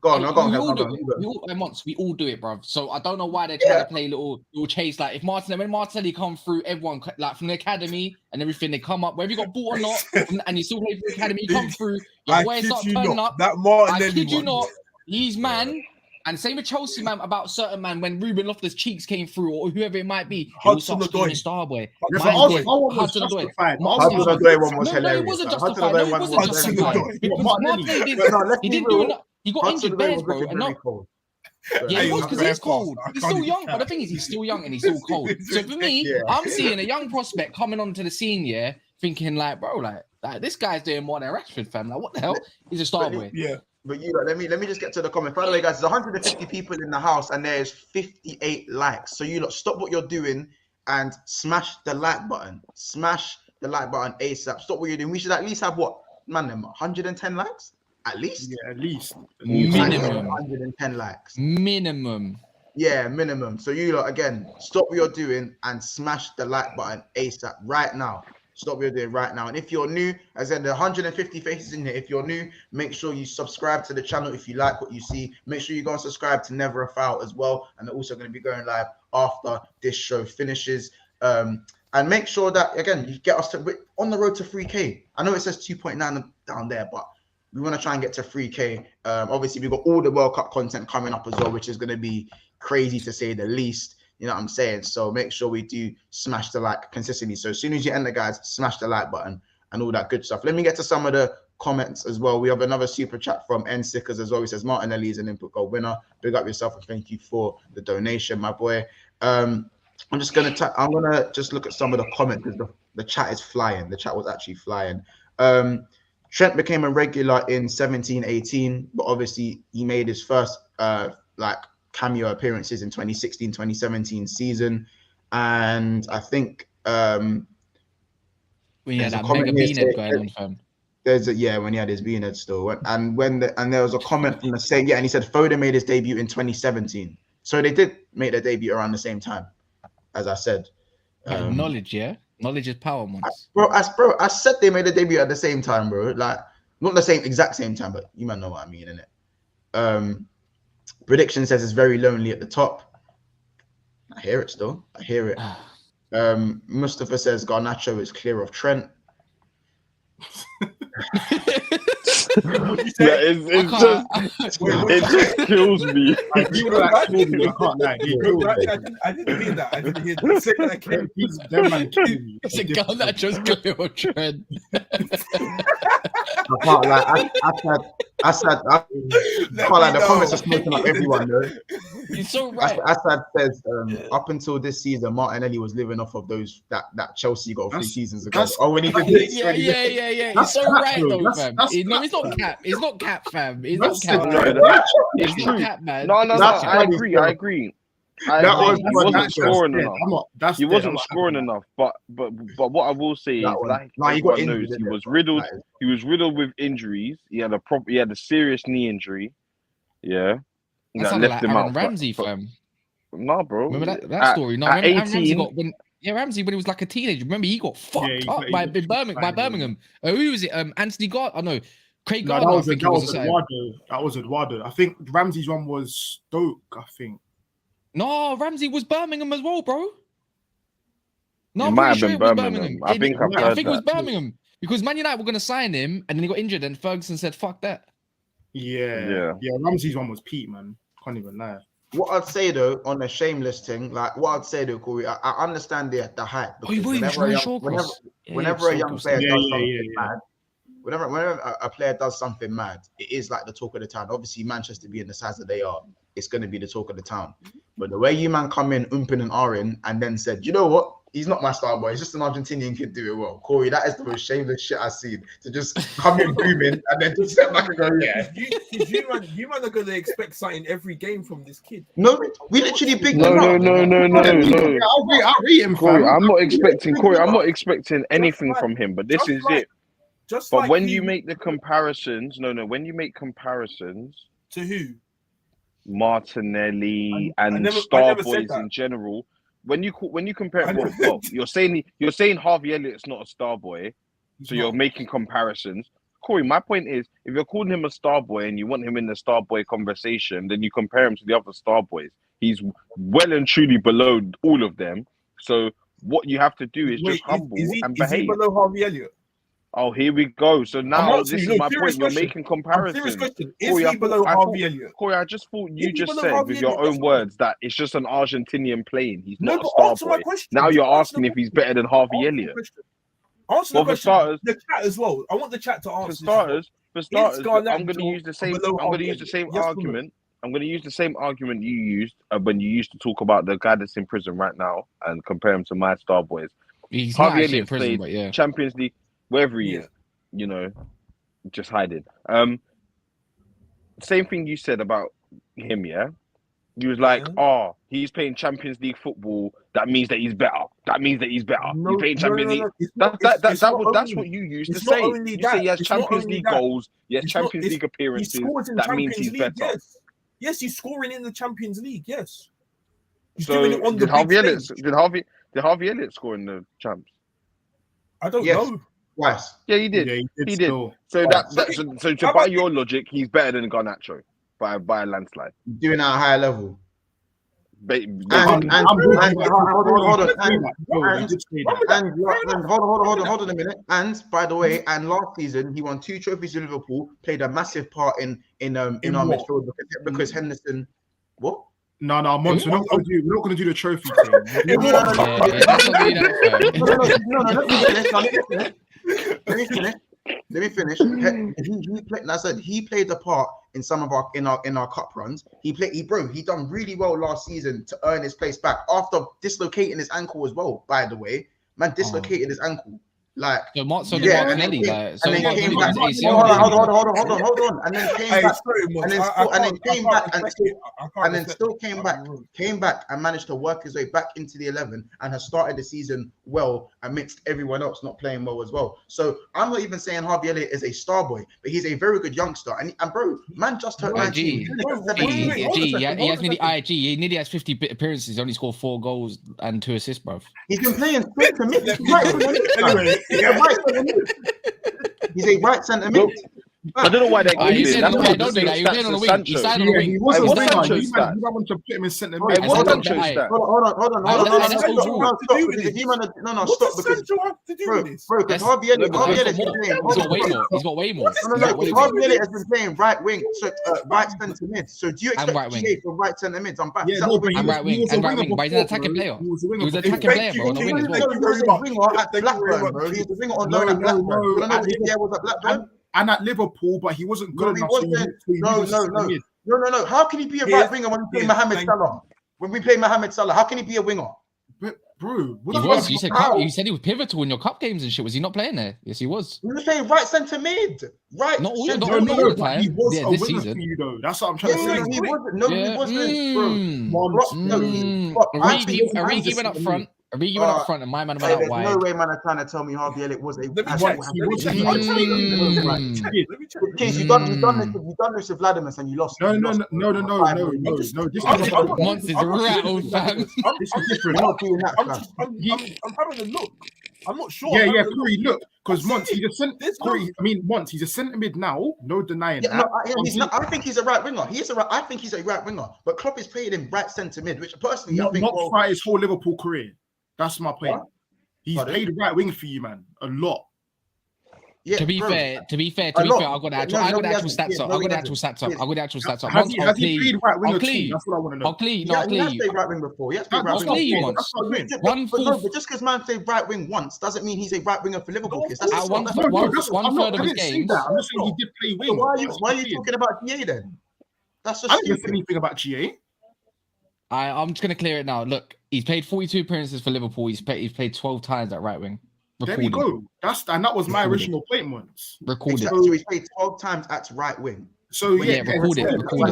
Go on, We go all on. do it. We all, we all do it, bro. So I don't know why they're trying to play little chase. Like if when Martinelli come through, everyone like from the academy and everything, they come up. Whether you got bought or not, and you still play for the academy, you come through. Your I boys kid start you turning not. up. That I Martinelli kid you one. not. He's man. And same with Chelsea, man, about certain man when Ruben Loftus Cheeks came through or whoever it might be. Hudson Screaming Odoi. Starboy. Yeah, Hudson but Odoi. our one was Hudson-Odoi. justified. Hudson Odoi one was No, it hilarious. wasn't Hudson justified. Odoi No, it one wasn't was Hudson justified. Odoi. Because Martinelli didn't. But no, let's He be didn't do real. enough. He got Hudson injured Odoi bears, was bro. looking And very not, cold. yeah, he Hey, was I'm because very he's cold. fast. I He's can't still even young, but the count. thing is, he's still young and he's still cold. So for me, Yeah. I'm seeing a young prospect coming onto the scene, yeah, thinking like, bro, like this guy's doing more than Rashford, fam. Like, what the hell? He's a star boy. Yeah. But let me just get to the comment. By the way, guys, there's 150 people in the house and there's 58 likes. So you lot stop what you're doing and smash the like button. Smash the like button ASAP. Stop what you're doing. We should at least have what, man, 110 likes? At least? Yeah, at least. Minimum. 110 likes. Minimum. Yeah, minimum. So you lot, again, stop what you're doing and smash the like button ASAP right now. Stop what you're doing right now. And if you're new, as in the 150 faces in here, if you're new, make sure you subscribe to the channel if you like what you see. Make sure you go and subscribe to Never a Foul as well. And they're also going to be going live after this show finishes. And make sure that, again, you get us to, we're on the road to 3K. I know it says 2.9 down there, but we want to try and get to 3K. Obviously, we've got all the World Cup content coming up as well, which is going to be crazy to say the least. You know what I'm saying? So make sure we do smash the like consistently. So as soon as you enter, guys, smash the like button and all that good stuff. Let me get to some of the comments as well. We have another super chat from N Sickers as well. He says Martinelli is an input goal winner. Big up yourself and thank you for the donation, my boy. I'm gonna just look at some of the comments because the chat is flying. The chat was actually flying. Trent became a regular in 17-18, but obviously he made his first cameo appearances in 2016-2017 season, and I think When he had that mega beanhead going on, fam. when he had his beanhead still, and there was a comment from the same, and he said Foden made his debut in 2017, so they did make their debut around the same time, as I said. Knowledge, yeah, knowledge is power, man. Bro, I said they made a debut at the same time, bro. Like not the exact same time, but you might know what I mean, innit? Prediction says it's very lonely at the top. I hear it still. I hear it. Mustafa says Garnacho is clear of Trent. It just kills me. I can't lie. I didn't hear that. I didn't hear that. Say that again. Them man killing me. It's a gun that just clear of Trent. I can't lie. I said the comments are smoking up everyone though. You're so right. Assad says up until this season, Martinelli was living off of that Chelsea got 3 seasons ago. When he did this, Yeah. You're so right though, fam. No, it's not cap. It's not cap, fam. It's not cap. It's not cap, man. No. I agree. He wasn't scoring enough. He wasn't scoring enough. But what I will say is, like everyone knows, he was riddled. He was riddled with injuries. He had a serious knee injury. Yeah, That sounded like Aaron Ramsey, fam. Nah, bro. Remember that story? No, at remember 18, Ramsey when he was like a teenager. Remember he got fucked up by Birmingham. Who was it? Anthony Gardner? Oh no, Craig Gardner. That was Eduardo. I think Ramsey's one was Stoke. I think. No, Ramsey was Birmingham as well, bro. No, It I'm might pretty have sure been it was Birmingham. Birmingham. I think it was Birmingham because Man United were going to sign him and then he got injured and Ferguson said, "Fuck that." Yeah. Ramsey's one was Pete, man. Can't even lie. What I'd say though, on the shameless thing, Corey, I understand the hype. Whenever a young player does something mad, whenever a player does something mad, it is like the talk of the town. Obviously, Manchester being the size that they are, it's going to be the talk of the town. But the way you man come in, umping and ahhing, and then said, you know what? He's not my star boy. He's just an Argentinian kid do it well. Corey, that is the most shameless shit I've seen. To just come in booming and then just step back and go, yeah. You man are gonna expect something every game from this kid. No, we literally big No. I'll rate him, Corey, fam. I'm not expecting anything from him, but this is it. Just But like when you make the comparisons, when you make comparisons, to who? Martinelli I and never star said boys that. in general, when you compare, I never well, you're saying Harvey Elliott's not a star boy, so you're making comparisons. Corey, my point is, if you're calling him a star boy and you want him in the star boy conversation, then you compare him to the other star boys. He's well and truly below all of them. So what you have to do is just humble and behave. Is he below Harvey Elliott? Oh, here we go. So now asking this you, is my serious point. You're question. making comparisons. Serious question. Is Corey, he below Harvey Elliott? Corey, I just thought you Is he just below said Harvey with your Elliott? own That's words that it's just an Argentinian playing. He's No, not a but star answer my boy. question. Now Just you're answer asking the if he's better than Harvey Elliott. Answer the Well, for question. starters, The chat as well. I want the chat to answer. For starters, Garnacho I'm going to use the same. below I'm going to Harvey use the same Elliott? Yes or no? argument. I'm going to use the same argument you used when you used to talk about the guy that's in prison right now and compare him to my star boys. He's not Harvey actually in Elliott prison, played but yeah. Champions League, wherever he Yeah. is, you know, just hiding. Same thing you said about him, yeah? You was like, oh, he's playing Champions League football. That means that he's better. That means that he's better. He's playing Champions League. That's what you used to say. You say he has Champions League goals. He has Champions League appearances. That means he's better. Yes, he's scoring in the Champions League. Yes. He's So doing it on the big stage. did Harvey Elliott score in the champs? I don't Yes. know. Twice. Yeah, he did. Yeah, He did. still. So so How by about your logic, he's better than Garnacho by a landslide. Doing at a higher level. I'm Hold on. You did say that. And hold on a minute. And by the way, and last season he won 2 trophies in Liverpool, played a massive part in our what? midfield because Henderson. What? No, Mons, we're not going to do the trophy thing. That's not really that fair. Let me finish. He played a part in some of our cup runs. He done really well last season to earn his place back after dislocating his ankle as well. By the way, man dislocated his ankle. Like So Martinelli, like, and then came back. Martinelli's Hold ACL. on, and then came back and managed to work his way back into the 11 and has started the season well amidst everyone else not playing well as well. So I'm not even saying Harvey Elliott is a star boy, but he's a very good youngster. And bro, man just turned 19. He nearly has 50 appearances. He's only scored 4 goals and 2 assists, bro. He's been playing centre mid. He's a right centre mid. I don't know why they're You giving. said That's on not the the same wing. He was stats on the as wing. He Sancho. started on the wing. He was a What's winger. Sancho's You stats? want to put him in centre Hold mid. on. What's Sancho's stats? Hold on. Bro, because Harvey Elliott He's got way more. Harvey Elliott has been playing right wing, so right centre mid. So do you expect right wing. GA from right centre mids? I'm back. Yeah, no, but And right wing, but he's an attacking player. He was a He was winger. an attacking player, bro, on the wing as well. He was a winger at Blackburn, bro. He was a winger on loan at Blackburn. You know what GA was at Blackburn? And at Liverpool, but he wasn't good enough. No. How can he be a right winger when we play Mohamed Salah? When we play Mohamed Salah, how can he be a winger? Bro, You said he was pivotal in your cup games and shit. Was he not playing there? Yes, he was. We were playing right centre mid. Right. Not all No, the but time. he was Yeah, a this winner season. for you, though. That's what I'm trying to say. He wasn't. No, he wasn't, bro. Origi went up front. Origi went up front and my man went out There's wide. no way, man, are trying to tell me Harvey Elliott was a. Let me check. Kings, you've done this with Vladimir and you lost. No. This This Monsters rattled, fam. is different. You're not doing that, fam. I'm having a look. I'm not sure. Yeah, Corey, look, because Mons, he's a centre mid now. No denying that. I think he's a right winger. I think he's a right winger. But Klopp is playing him right centre mid, which personally I think not throughout his whole Liverpool career. That's my point. What? He's played right wing for you, man, a lot. Yeah, To be fair, I've got the actual stats up. Has he played right winger I'll too? clear. That's what I want to know. I'll clear He has played right wing before. He has played right I'll wing. clear you once. But just because man played right wing once doesn't mean he's a right winger for Liverpool. That's At one that's third of his I didn't say games. that. I'm just saying he did play wing. why are you talking about GA then? That's just I didn't say stupid. anything about GA. I'm just gonna clear it now. Look, He's played 42 appearances for Liverpool. He's played 12 times at right wing. There we go. That was my original point once. Recorded. Exactly. So he's played 12 times at right wing. So yeah, recorded. But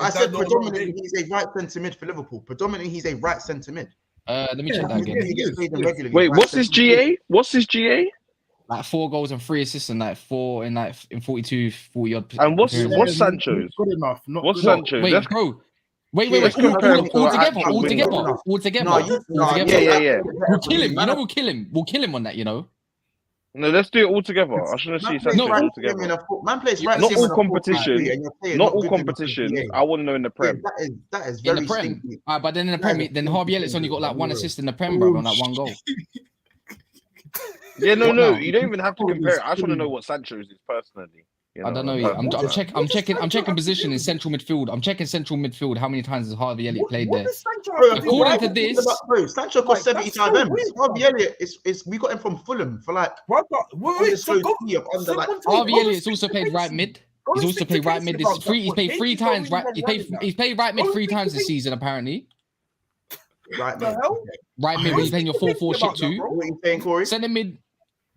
I said predominantly he's a right centre mid for Liverpool. Predominantly he's a right centre mid. Let me check that again. He gets played regularly. Wait, what's his GA? What's his GA? Like 4 goals and 3 assists and like 4 in 42, 40 odd. And what's Sancho's? Good enough. What's Sancho's? Wait, bro. Wait. Let's compare him to All actual together. Yeah. We'll kill him. You know, we'll kill him on that. You know. No, let's do it all together. I shouldn't see Sancho all together. Man plays right. Not all competitions. Not all competitions. I want to know in the Prem. That is very in the Prem. stinky. But then in the Prem, then Harvey Elliott's only got like 1 assist in the Prem, bro, on that 1 goal. Yeah, no. You don't even have to compare it. I just want to know what Sancho's is personally. You know, I don't know. I'm checking position in central midfield. I'm checking central midfield. How many times has Harvey Elliott played there? According to this, Sancho cost 75 M. Harvey Elliott is we got him from Fulham for like. Harvey Elliott's also played right mid. He's also played right mid. He's played 3 times. Right, he's played right mid 3 times this season apparently. Right mid. Right mid. When you're playing your 4-4 shit too. What are you saying, Corey? Centre mid.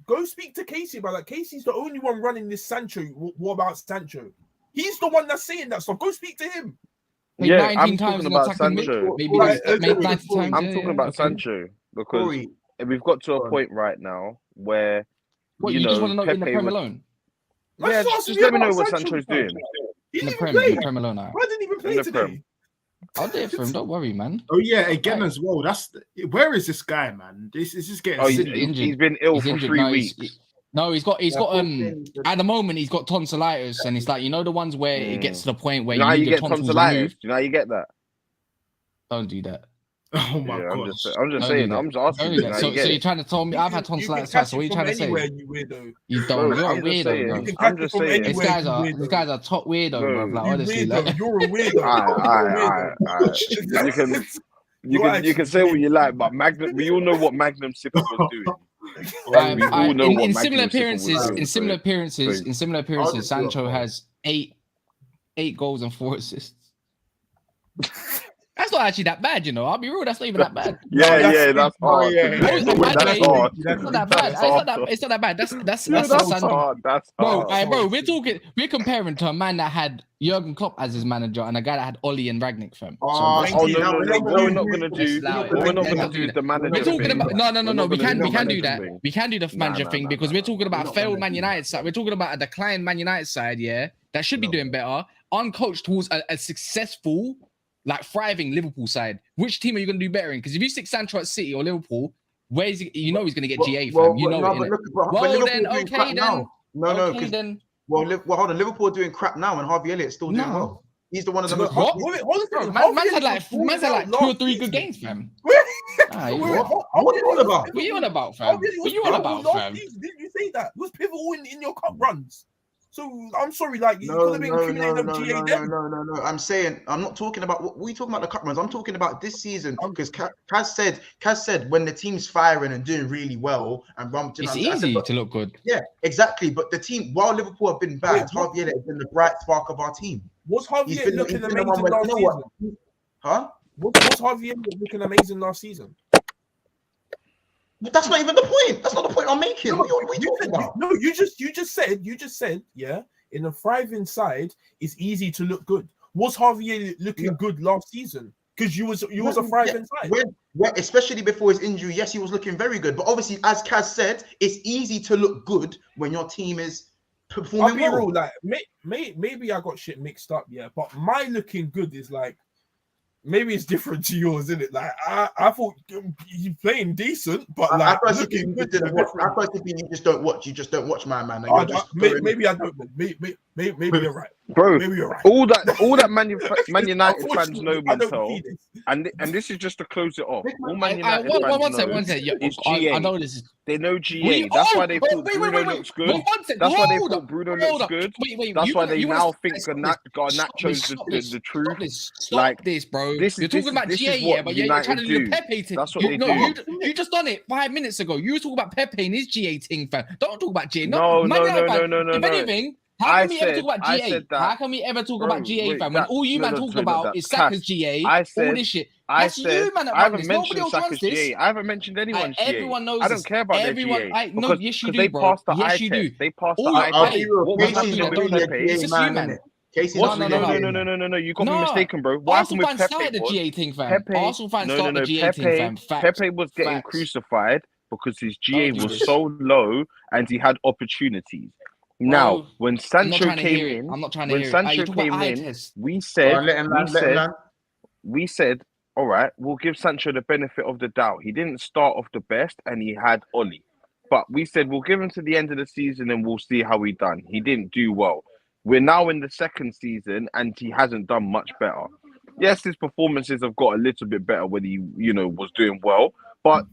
Go speak to Casey about that. Casey's the only one running this Sancho. What about Sancho? He's the one that's saying that stuff. Go speak to him. Yeah, I'm talking about Sancho. I'm talking about Sancho because we've got to a point right now where you just want to know in the Prem alone. Yeah, just let me know what Sancho's doing. In the Prem alone. I didn't even play today. I'll do it for him. Don't worry, man. Oh yeah, again as well. Where is this guy, man? This is just getting. He's been ill for 3 weeks. He's got at the moment he's got tonsillitis, and it's like the ones where it gets to the point where you need your tonsils removed. You know how you get that? Don't do that. Oh my god! I'm just saying. I'm just asking. So you're trying to tell me I've had tonsillitis twice. So what are you trying to say? You weirdo. You don't. You're a weirdo, bro. I'm just saying. These guys are top weirdo, bro. Like honestly, you're a weirdo. You can say what you like, but Magnum. We all know what Magnum Sipper was doing. In similar appearances, Sancho has 8 goals and 4 assists. That's not actually that bad, I'll be real. That's not even that bad. That's hard. That's hard. It's not that bad. It's not that bad. That's hard. That's hard. Bro, we're comparing to a man that had Jurgen Klopp as his manager and a guy that had Oli and Rangnick, fam. No. We're not gonna do the manager. We're talking about no. We can do that. We can do the manager thing because we're talking about a failed Man United side. We're talking about a declined Man United side, that should be doing better. Uncoached towards a successful, like thriving Liverpool side. Which team are you going to do better in? Because if you stick Sancho at City or Liverpool, where's he? He's going to get GA, fam. Hold on. Liverpool are doing crap now, and Harvey Elliott's still doing well. He's the one of the most. Man's had like 2 or 3 good games, fam. What are you on about? What are you on about, fam? What are you on about, fam? Did you say that? Was pivotal in your cup runs? So I'm sorry, like you could have been accumulating GA then. No. I'm saying I'm not talking about what we talking about the cup runs. I'm talking about this season because Kaz said when the team's firing and doing really well and it's easy to look good. Yeah, exactly. But the team, while Liverpool have been bad, Harvey Elliott has been the bright spark of our team. Was Harvey Elliott looking amazing last season? Huh? Was Harvey Elliott looking amazing last season? But that's not even the point. That's not the point I'm making. What are you talking about? No, you just said, yeah, in a thriving side, it's easy to look good. Was Harvey Elliott looking good last season? Because you was a thriving side. Especially before his injury, yes, he was looking very good. But obviously, as Kaz said, it's easy to look good when your team is performing well. Real, like maybe I got shit mixed up, yeah. But my looking good is like, maybe it's different to yours, isn't it? Like I thought you playing decent, but like I looking good. I personally you just don't watch. You just don't watch my man. Maybe I don't. Maybe you're right, bro. Maybe you're right. All that Man United fans know themselves, and this is just to close it off. All Man United fans know is GA. I know this is. They know GA. That's why they thought Bruno looks good. That's why they thought Bruno looks good. That's why they now think Nacho's the truth. Stop this, bro. You're talking about GA, but you're trying to do the Pepe thing. That's what they do. You just done it 5 minutes ago. You were talking about Pepe and his GA thing, fam. Don't talk about GA. No. If anything, How can we ever said- talk about I GA? said that- How can we ever talk Bro, about GA, wait, fam? When that- all you no, man no, talk sorry, no, about that- is Saka's Cass, GA, I all said- this shit. I That's said you, man. That I run haven't this. Nobody mentioned else runs Saka's this. GA. I haven't mentioned anyone's GA. Everyone knows I don't this. care about Everyone, their GA. no, yes, you they do, bro. passed the Yes, eye you test. do. They passed the All- eye I'll test. be real. What was Casey's Casey's do happening that, not with don't really a do Pepe? it. GA It's just you, man, man. innit? Casey's No, not no, really no, a GA no. man. No. You got me No. mistaken, bro. What Arsenal happened with fans Pepe started the was GA thing, fam. Pepe. Arsenal fans started the GA thing, fam. Facts. Pepe was getting Facts. crucified because his GA Don't do was this. so low and he had opportunities. Now, Bro, when I'm not Sancho trying to hear came it. in, I'm not trying to when hear it. You Sancho talk about came eye in, test. we Go said, on, let him land. we said, all right, we'll give Sancho the benefit of the doubt. He didn't start off the best and he had Oli. But we said we'll give him to the end of the season and we'll see how he done. He didn't do well. We're now in the second season and he hasn't done much better. Yes, his performances have got a little bit better when he, was doing well, but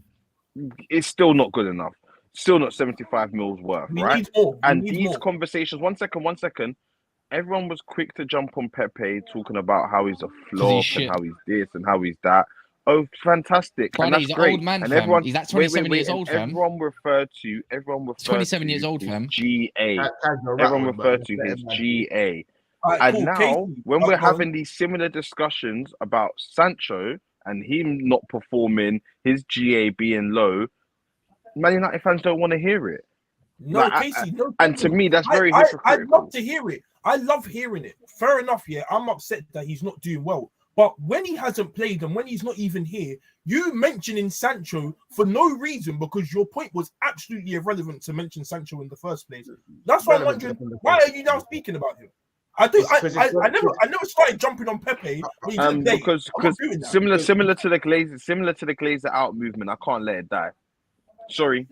it's still not good enough. Still not 75 mils worth, We right? need more. We And need these more. conversations, one second. Everyone was quick to jump on Pepe, talking about how he's a he's flop and shit. how he's this and how he's that. Oh, fantastic! Brother, and that's he's an great. old man, and fam. everyone, He's like 27 years and old, fam. Everyone referred to 27 years old, his fam. GA. You're right, Everyone bro, referred but to let his him land. GA. All right, And cool. now, Casey, when we're go on. having these similar discussions about Sancho and him not performing, his GA being low, Man United fans don't want to hear it. No, Like, Casey, no. And to me, that's very I'd hypocritical. love to hear it. I love hearing it. Fair enough, yeah. I'm upset that he's not doing well. But when he hasn't played and when he's not even here, you mentioning Sancho for no reason because your point was absolutely irrelevant to mention Sancho in the first place. That's why I'm wondering, why are you now speaking about him? I never started jumping on Pepe when he didn't play. Because I'm not doing that. similar to the Glazer out movement, I can't let it die. Sorry,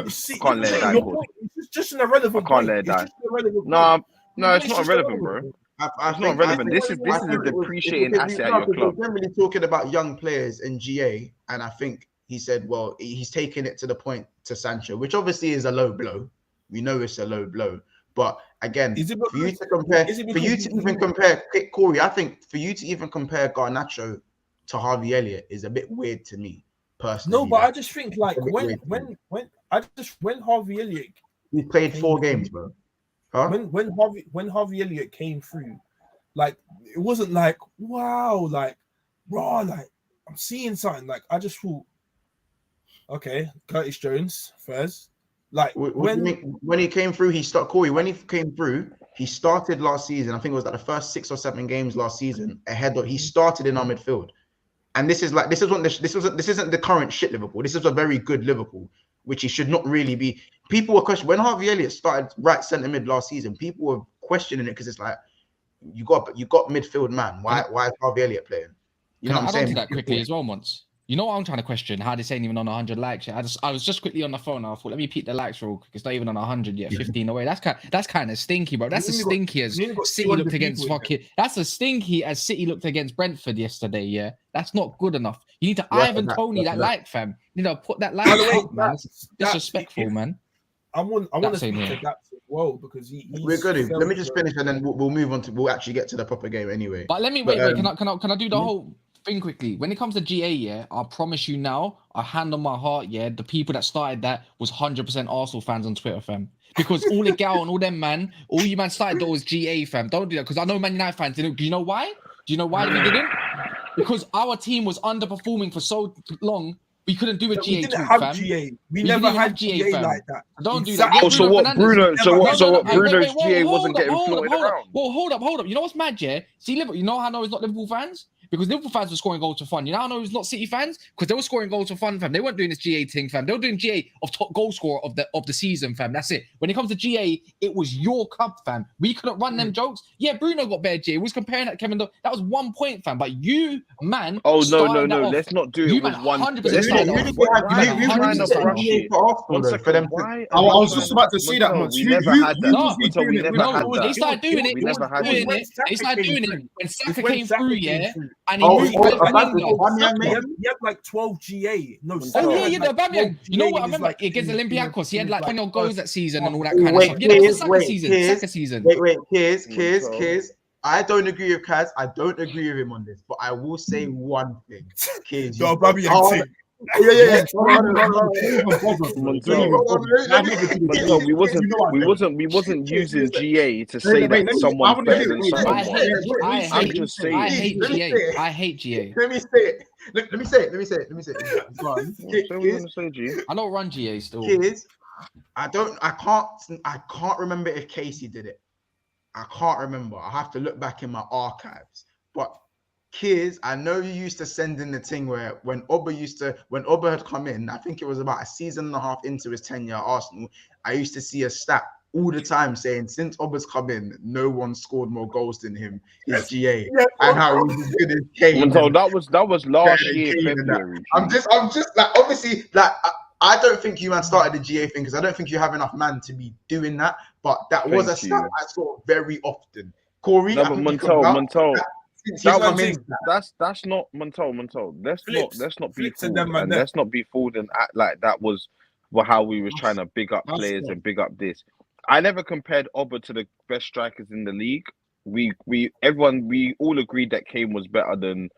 See, can't let it die, your Gordon. point is just an irrelevant I can't point. let it It's die. just an irrelevant No, point. no, it's not just irrelevant, bro. irrelevant. It's not relevant. This is a depreciating asset at your club. We're generally talking about young players in GA, and I think he said, well, he's taking it to the point to Sancho, which obviously is a low blow. We know it's a low blow, but again, Is it for you because- to compare, is it for you because to even compare Corey, I think for you to even compare Garnacho to Harvey Elliott is a bit weird to me personally. No, but Like, I just think like a bit weird to me. when Harvey Elliott he played 4 games, bro. Huh? when Harvey Elliott came through, like it wasn't like wow, like raw, like I'm seeing something. Like I just thought, okay, Curtis Jones, Fez. Like What do you mean? When he came through, when he came through, he started last season. I think it was like the first 6 or 7 games last season he started in our midfield. And this isn't the current shit Liverpool. This is a very good Liverpool, which he should not really be. People were questioning when Harvey Elliott started right centre mid last season. People were questioning it because it's like you got midfield man. Why is Harvey Elliott playing? You know what I'm saying? Add on to that quickly as well, once. You know what I'm trying to question? How this ain't even on 100 likes yet. I was just quickly on the phone. I thought, let me peek the likes real quick. It's not even on 100 yet. 15 away. That's kind of stinky, bro. That's as stinky as City looked against fucking. That's as stinky as City looked against Brentford yesterday. Yeah, that's not good enough. You need to Ivan Toney that like, fam. You know, put that like up, man. It's disrespectful, man. I want to speak to that as well because we're good. Let me just finish and then we'll move on to. We'll actually get to the proper game anyway. But let me wait. Can I do the whole thing quickly? When it comes to GA, yeah, I promise you now, I hand on my heart, yeah, the people that started that was 100% Arsenal fans on Twitter, fam. Because all the gal and all them man, all you man started that was GA, fam. Don't do that because I know Man United fans didn't. Do you know why? Do you know why we didn't? Because our team was underperforming for so long. We couldn't do a GA. We didn't talk, have fam. GA. We never had GA fam. like that. Don't do Exactly. that. Oh, so what, Bruno? So what? Bruno's GA wasn't getting hold floated around. Well, hold up. You know what's mad, yeah? See, Liverpool. You know how I know it's not Liverpool fans? Because Liverpool fans were scoring goals for fun. You know how I know it's not City fans? Because they were scoring goals for fun, fam. They weren't doing this GA thing, fam. They were doing GA of top goal scorer of the season, fam. That's it. When it comes to GA, it was your club, fam. We couldn't run them jokes. Yeah, Bruno got better GA. We was comparing that to Kevin. That was 1 point, fam. But you, man. Oh no. Let's not do it with one. Let's not. I was just about to say that much. We never had that. They started doing it. We never had it. They started doing it when Saka came through, yeah. And he he had like 12 GA. No, the Aubameyang. You know what? I remember against Olympiacos, he had like 20 goals that season and all that kind of stuff. Yeah, that was Saka season. Wait, Kiers. I don't agree with Kaz. I don't agree with him on this, but I will say one thing. Kiers, Yeah. We wasn't using GA to say that someone's better than someone. I hate GA. I hate GA. Let me say it. Let me say it. I don't run GA still. Kids, I can't remember if Casey did it. I can't remember. I have to look back in my archives. But kids, I know you used to send in the thing where when Oba had come in, I think it was about a season and a half into his tenure at Arsenal, I used to see a stat all the time saying since Oba's come in, no one scored more goals than him. His GA and how he's as good as Kane. So that was last year February. I'm just like, obviously, like I don't think you man started the GA thing because I don't think you have enough man to be doing that. But that was a stat I saw very often. Corey, no, but Montel. That's not Montel. Let's not be fooled, and let's not be fooled and act like that was how we was trying to big up players and big up this. I never compared Oba to the best strikers in the league. We all agreed that Kane was better than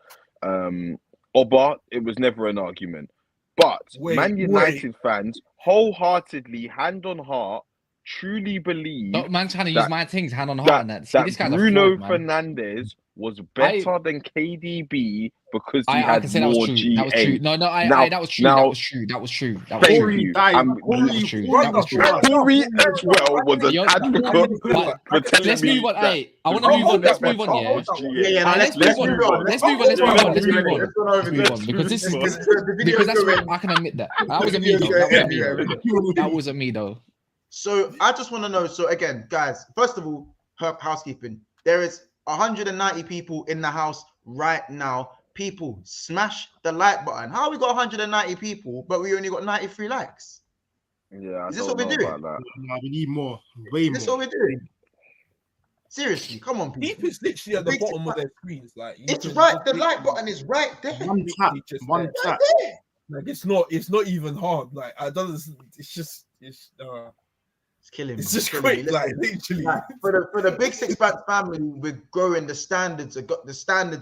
Oba. It was never an argument. But Man United fans wholeheartedly, hand on heart, truly believe man's trying to use my things, hand on heart, and that. See, this guy's Bruno Fernandes was better than KDB because he had more GA. That was true. No, that was true. That was true. That was true. That was true. That was true. Corey as well was an advocate for telling Let's move on. Hey, I want to move on. Let's move on. Let's move on. Let's move on. Because that's what I can admit that. That wasn't me though. That wasn't me though. So I just want to know. So again, guys, first of all, housekeeping. There is 190 people in the house right now. People, smash the like button. How we got 190 people, but we only got 93 likes? Yeah, is this what we're doing? No, we need more. Way more. Is this what we're doing? Seriously, come on, people. People is literally at the bottom of their screens. Like it's right. The like button is right there. One tap. Like it's not even hard. Like I don't. It's killing me. It's just quick, like literally. Like, for the big six pack family, we're growing. The standards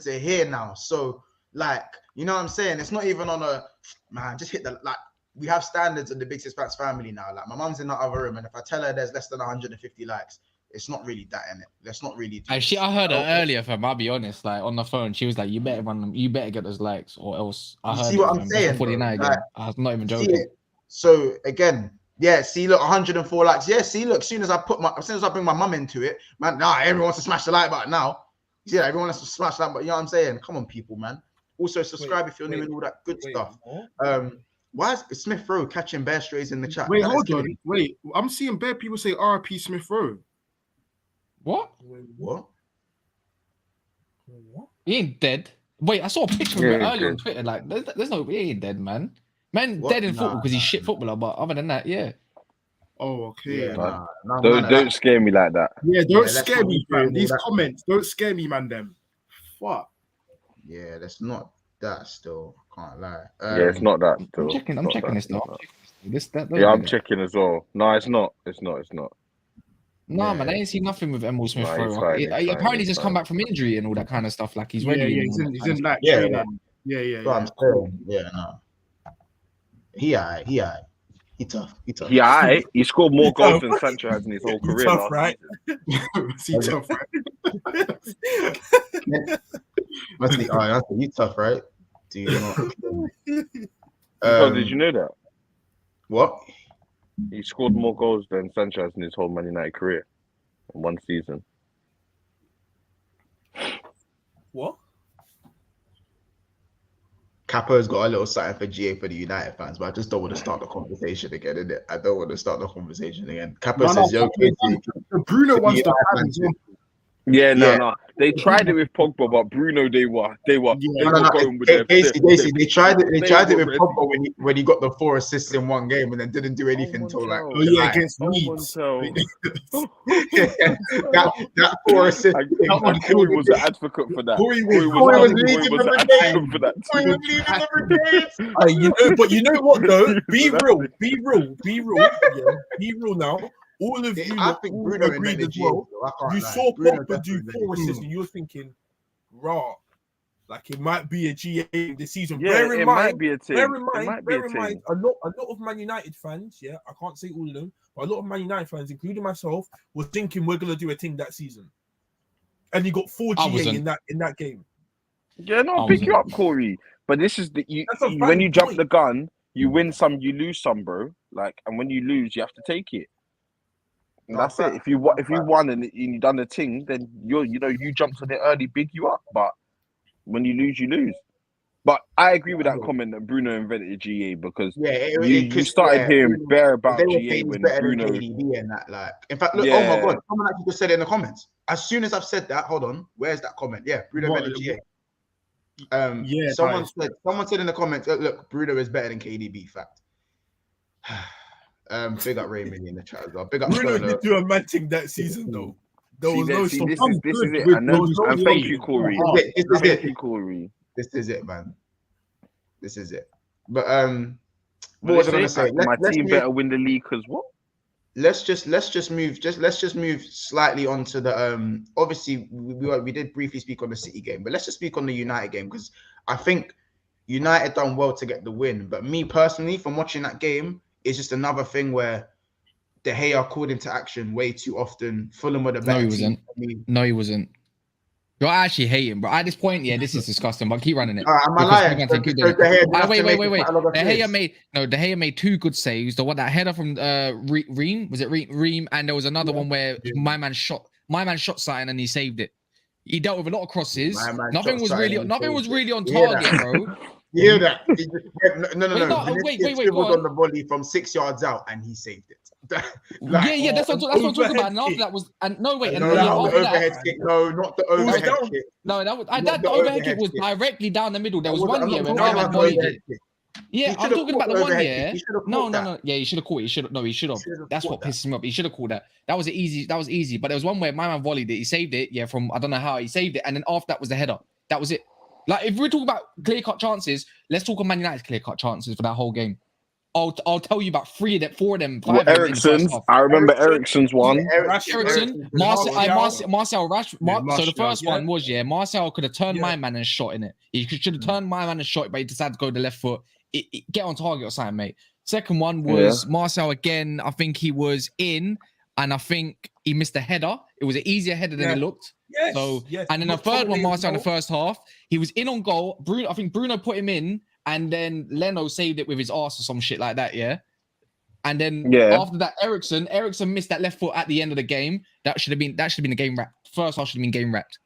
are here now. So like, you know what I'm saying? It's not even on a man. Just hit the like. We have standards in the big six packs family now. Like my mom's in the other room, and if I tell her there's less than 150 likes, it's not really that in it. Let's not really. I heard her earlier, fam. I'll be honest. Like on the phone, she was like, "You better get those likes, or else." I heard. See what I'm saying? 49 again. I'm not even joking. So again. Yeah, see, look, 104 likes. Yeah, see, look, as soon as I bring my mum into it, man, everyone wants to smash the like button now. See, everyone wants to smash that, but you know what I'm saying? Come on, people, man. Also, subscribe if you're new and all that good stuff. Why is Smith Rowe catching bear strays in the chat? Wait, hold on. Wait, I'm seeing bare people say RP Smith Rowe. What? What? He ain't dead. Wait, I saw a picture of him earlier on Twitter. Like, there's no, he ain't dead, man. Man, dead in football because he's shit footballer, but other than that, yeah. Oh, okay. Yeah, don't scare me like that. Yeah, don't scare me, man. These comments, don't scare me, man. Them. What? Yeah, that's not that. Still, can't lie. Yeah, it's not that. Still. I'm checking this now. I'm checking as well. No, it's not. It's not. No, man, I ain't seen nothing with Emil Smith Rowe. Apparently, he's just come back from injury and all that kind of stuff. Like he's ready. Yeah, he's in that. Yeah. I'm saying, no. He tough. He alright. He scored more goals than Sancho has in his whole career. Tough, right? He tough, right? You tough, right? Do you not? Did you know that? What? He scored more goals than Sancho has in his whole Man United career in one season. What? Capo's got a little something for GA for the United fans, but I just don't want to start the conversation again, innit? I don't want to start the conversation again. Capo says, "Yo, Bruno wants to fans." Yeah, no. They tried it with Pogba, but Bruno, they were going with their Casey, they tried it with Pogba when he got the 4 assists in one game and then didn't do anything until like against Leeds. that 4 assists. Corey was an advocate for that. Corey was leading the brigades. But you know what though? Be real. Yeah, be real now. All of you I think Bruno agreed as well. You saw Pogba do 4 assists and you were thinking, raw. Like it might be a GA this season. Yeah, bear in it mind, might be a thing. bear in It mind, might be bear a in mind, thing. a lot of Man United fans, yeah, I can't say all of them, but a lot of Man United fans, including myself, were thinking we're gonna do a thing that season. And you got 4 I GA wasn't. in that game. Yeah, no, I pick you wasn't. up, Corey. But this is the That's a when you valid jump point. the gun, you win some, you lose some, bro. Like, and when you lose, you have to take it. And No, that's it. fact, If you won and you done the thing, then you jumped on it early, big you up. But when you lose, you lose. But I agree with that comment that Bruno invented GA because Yeah, you started hearing bare they about were GA saying he's when better Bruno. than KDB and that. Like, in fact, look, oh my Yeah. god, someone actually just said it in the comments. As soon as I've said that, hold on, where's that comment? Yeah, Bruno What- better than GA. Yeah, someone guys. said in the comments, look, Bruno is better than KDB. Fact. Big up Raymond in the chat as well. Big up Bruno Sterling. did do a mad thing that season though. There See, was no see, stop. this I'm is good it. with And, there was no thank way. you, Corey. This is Thank it. you, Corey. This is it, man. This is it. But What what was I they gonna say? say? My Let's team move. better win the league because what? Let's just move slightly onto the obviously we did briefly speak on the City game, but let's just speak on the United game because I think United done well to get the win. But me personally, from watching that game, it's just another thing where De Gea called into action way too often. Fulham were the better No, he team. wasn't. No, he wasn't. You're actually hating, bro. At this point, yeah, this is disgusting. But keep running it. Am I Because lying? we're gonna keep So doing De Gea it. did have Wait. to make De a Gea made 2 good saves. The one that header from Ream, was it Ream? And there was another one where my man shot something and he saved it. He dealt with a lot of crosses. Nothing was really on target, bro. You hear that? No. Wait, Vinicius go was on. on the volley from 6 yards out and he saved it. Yeah, that's what I'm talking about. And after that was the overhead kick. No, not the overhead kick. No, that was Not the overhead kick was directly down the middle. There was one year when my man volleyed it. Yeah, I'm talking about the one year. No. Yeah, he should have caught it. He should have. That's what pisses me off. He should have caught that. That was easy. But there was one where my man volleyed it. He saved it. Yeah, from I don't know how he saved it. And then after that was the header. That was it. Like if we're talking about clear-cut chances, let's talk about Man United's clear-cut chances for that whole game. I'll tell you about 4 of them, 5 of them. Ericsson's. I remember Ericsson's one. Ericsson, Marcel Rashford. So the first one was Marcel could have turned my man and shot in it. He should have turned my man and shot, but he decided to go the left foot. Get on target or something, mate. Second one was Marcel again. I think he was in, and I think he missed a header. It was an easier header than it looked. Yes, so, yes. And then the third one, Marcel in the first half, he was in on goal. I think Bruno put him in, and then Leno saved it with his arse or some shit like that. Yeah. And then after that, Ericsson missed that left foot at the end of the game. That should have been a game wrapped. First half should have been game wrapped.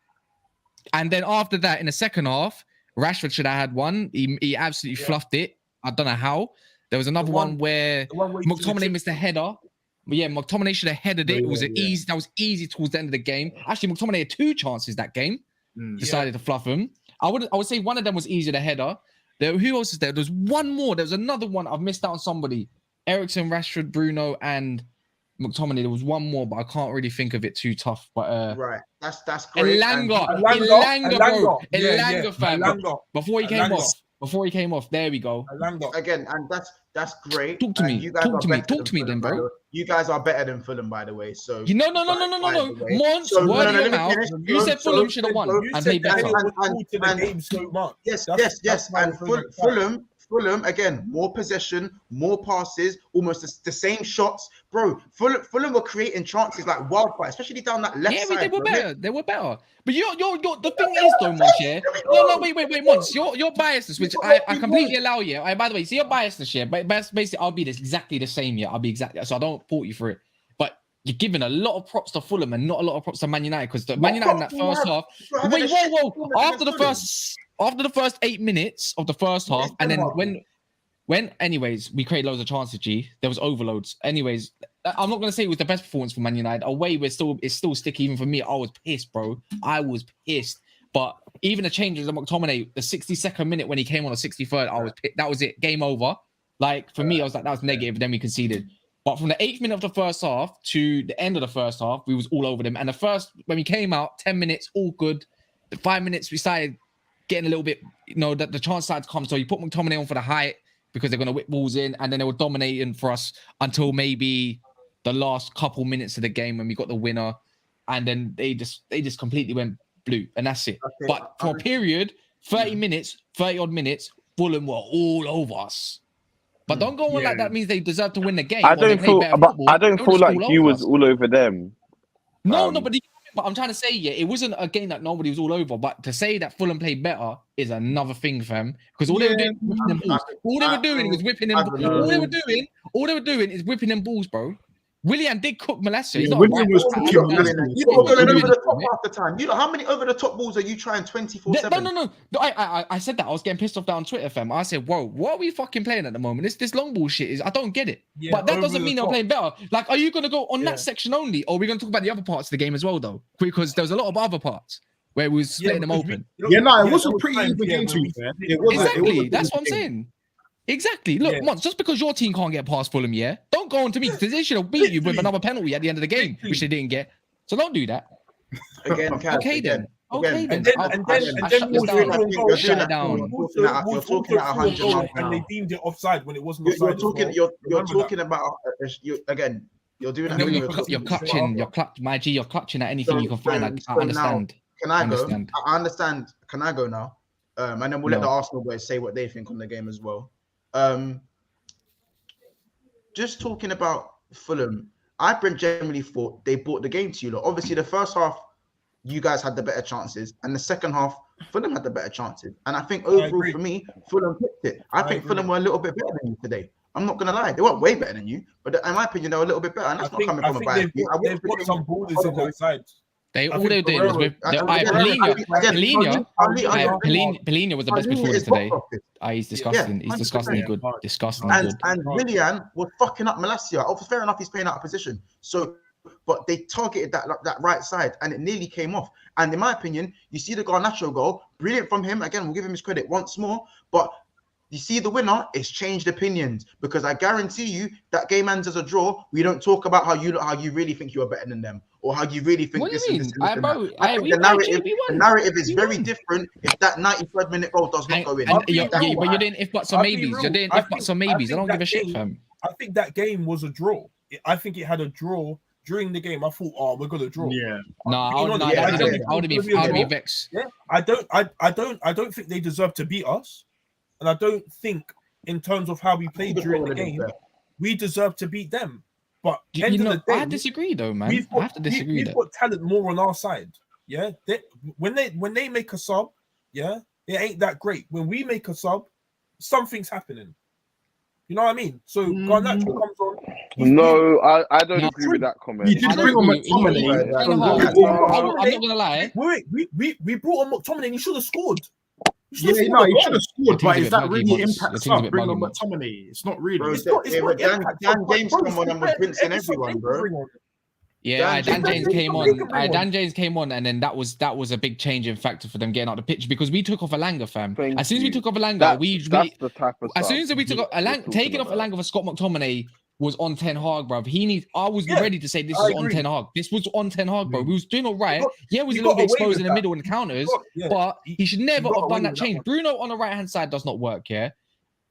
And then after that, in the second half, Rashford should have had one. He absolutely fluffed it. I don't know how. There was another one where McTominay missed a header. But yeah, McTominay should have headed it. It was easy. That was easy towards the end of the game. Actually, McTominay had 2 chances that game. Decided to fluff him. I would say one of them was easier to header. Who else is there? There's one more. There was another one. I've missed out on somebody. Ericsson, Rashford, Bruno, and McTominay. There was one more, but I can't really think of it too tough. But right, that's great. Elanga, fam. Before he came off. There we go. Again, and that's great. Talk to me. Talk to me then, bro. You guys are better than Fulham, by the way. So no. Mons, word in your mouth. You said Fulham should have won and played better. Yes. And Fulham again, more possession, more passes, almost the same shots, bro. Fulham were creating chances like wildfire, especially down that left side. Yeah, they were better. But you're the thing is though, Mons, yeah. No, wait, Mons, your biasness, which I completely allow you. By the way, see your biasness, yeah. But basically, I'll be exactly the same, yeah. I'll be exactly so I don't fault you for it. But you're giving a lot of props to Fulham and not a lot of props to Man United because Man United in that first half. Wait, whoa! After the first 8 minutes of the first half, and then when anyways, we created loads of chances, G. There was overloads. Anyways, I'm not gonna say it was the best performance for Man United. Away, it's still sticky even for me. I was pissed, bro. I was pissed. But even the changes of McTominay, the 62nd minute when he came on the 63rd, I was pissed. That was it. Game over. Like for me, I was like, that was negative. Then we conceded. But from the 8th minute of the first half to the end of the first half, we was all over them. And when we came out, 10 minutes, all good. The 5 minutes, we started getting a little bit, the chance started to come. So you put McTominay on for the height because they're going to whip balls in, and then they were dominating for us until maybe the last couple minutes of the game when we got the winner, and then they just completely went blue, and that's it. Okay. But for a period, 30 odd minutes, Fulham were all over us. But don't go on like that means they deserve to win the game. I or they don't play feel, better but football. I don't They were feel just like all you over was us. all over them. No, but I'm trying to say, yeah, it wasn't a game that nobody was all over. But to say that Fulham played better is another thing, fam. Because all they were doing was whipping them balls. All they were doing was whipping them. All they were doing is whipping them balls, bro. Willian did cook Malacia. He's not Willian right. was You cooking lot Malacia. doing it. You lot going over the top half the time. You lot, how many over the top balls are you trying 24/7? No. I said that. I was getting pissed off that on Twitter, fam. I said, whoa, what are we fucking playing at the moment? This long ball shit is, I don't get it. Yeah, but that over doesn't the mean they're top. playing better. Like, are you going to go on that section only? Or are we going to talk about the other parts of the game as well, though? Because there was a lot of other parts where we was splitting them open. It wasn't pretty even game to be fair. Exactly. That's what I'm saying. Exactly. Look, Mons, just because your team can't get past Fulham, don't go on to me because they should have beat you with another penalty at the end of the game, which they didn't get. So don't do that. Again, Kaz, Okay then. Okay then. And then You're talking at 100 miles an and hour. they deemed it offside when it wasn't You're offside. talking. You're talking about. Again, you're doing And that. then You're you're clutching at anything you can find. I understand. Can I go? Understand. I understand. Can I go now? And then we'll let the Arsenal boys say what they think on the game as well. Just talking about Fulham, I generally thought they brought the game to you lot. Obviously, the first half, you guys had the better chances, and the second half, Fulham had the better chances. And I think overall, for me, Fulham picked it. I think Fulham were a little bit better than you today. I'm not gonna lie, they weren't way better than you, but in my opinion, they were a little bit better. And that's not coming from a bias. They've got some ballers in that side. All they did was with Polina was the best midfielder today. He's disgusting. He's disgustingly good. Disgustingly good. And Willian was fucking up Malacia. Oh, fair enough, he's playing out of position. So, but they targeted that right side, and it nearly came off. And in my opinion, you see the Garnacho goal, brilliant from him. Again, we'll give him his credit once more. But you see the winner, it's changed opinions, because I guarantee you that game ends as a draw. We don't talk about how you really think you are better than them, or how you really think What this do you is mean? this and that. I think the narrative is very different if that 93rd minute goal does not go in. But you're doing if buts or maybes. You're doing if buts or maybes. I don't give a shit, fam. I think that game was a draw. I think it had a draw during the game. I thought, we're gonna draw. Yeah. No, I would be vexed. Yeah, I don't think they deserve to beat us, and I don't think in terms of how we played during the game, we deserve to beat them. But I disagree though, man. I have to disagree. We've got talent more on our side. Yeah, when they make a sub, it ain't that great. When we make a sub, something's happening. You know what I mean? So Garnacho comes on. No, I don't agree with that comment. You did bring on McTominay. I'm not gonna lie. We brought on McTominay and he should have scored. He should have scored, but is that really impact stuff? Bring on buggy, McTominay. It's not really. Dan James come on and was rinsing everyone, bro. Yeah, Dan James came on. Dan James came on, and then that was a big changing factor for them getting out the pitch, because we took off Alanga, fam. As soon as we took off Alanga, that's the type of as soon as we took off Alanga, taking off Alanga for Scott McTominay was on Ten Hag, bruv. I was ready to say this is on Ten Hag. This was on Ten Hag, bro. We was doing all right. We was a little bit exposed in the middle in the counters, but he should never have done that change. Bruno on the right hand side does not work,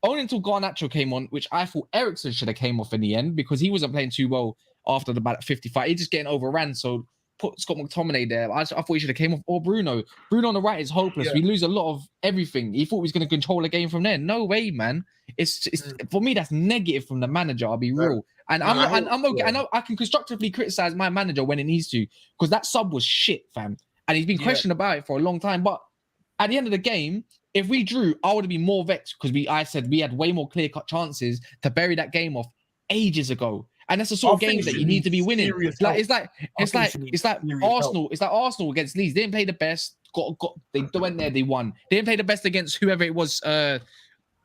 only until Garnacho came on, which I thought Eriksen should have came off in the end, because he wasn't playing too well after about 55. He's just getting overran. So put Scott McTominay there. I thought he should have came off, or Bruno. Bruno on the right is hopeless. We lose a lot of everything. He thought he was going to control the game from there. No way, man. It's for me, that's negative from the manager. I'll be real. And I'm okay. I know I can constructively criticize my manager when it needs to, because that sub was shit, fam. And he's been questioned about it for a long time. But at the end of the game, if we drew, I would have been more vexed, because I said we had way more clear-cut chances to bury that game off ages ago. And that's the sort of games that you need to be winning. It's like Arsenal. It's like Arsenal against Leeds. They didn't play the best. They went there. They won. They didn't play the best against whoever it was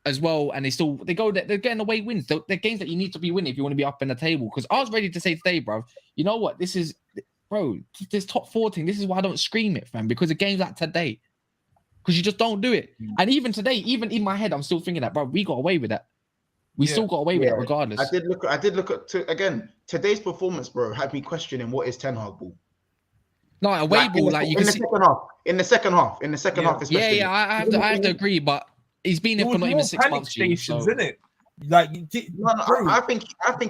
as well. And they go there. They're getting away wins. They're games that you need to be winning if you want to be up in the table. Because I was ready to say today, bro. You know what? This top 14. This is why I don't scream it, fam. Because of games like today, because you just don't do it. And even today, even in my head, I'm still thinking that, bro. We got away with that. We still got away with it regardless. I did look at again, today's performance, bro, had me questioning what is Ten Hag ball. No, away ball, like you can see in the second half, especially. I have to agree, but he's been there for not even 6 months. Stations, isn't it? Like, No, bro, I think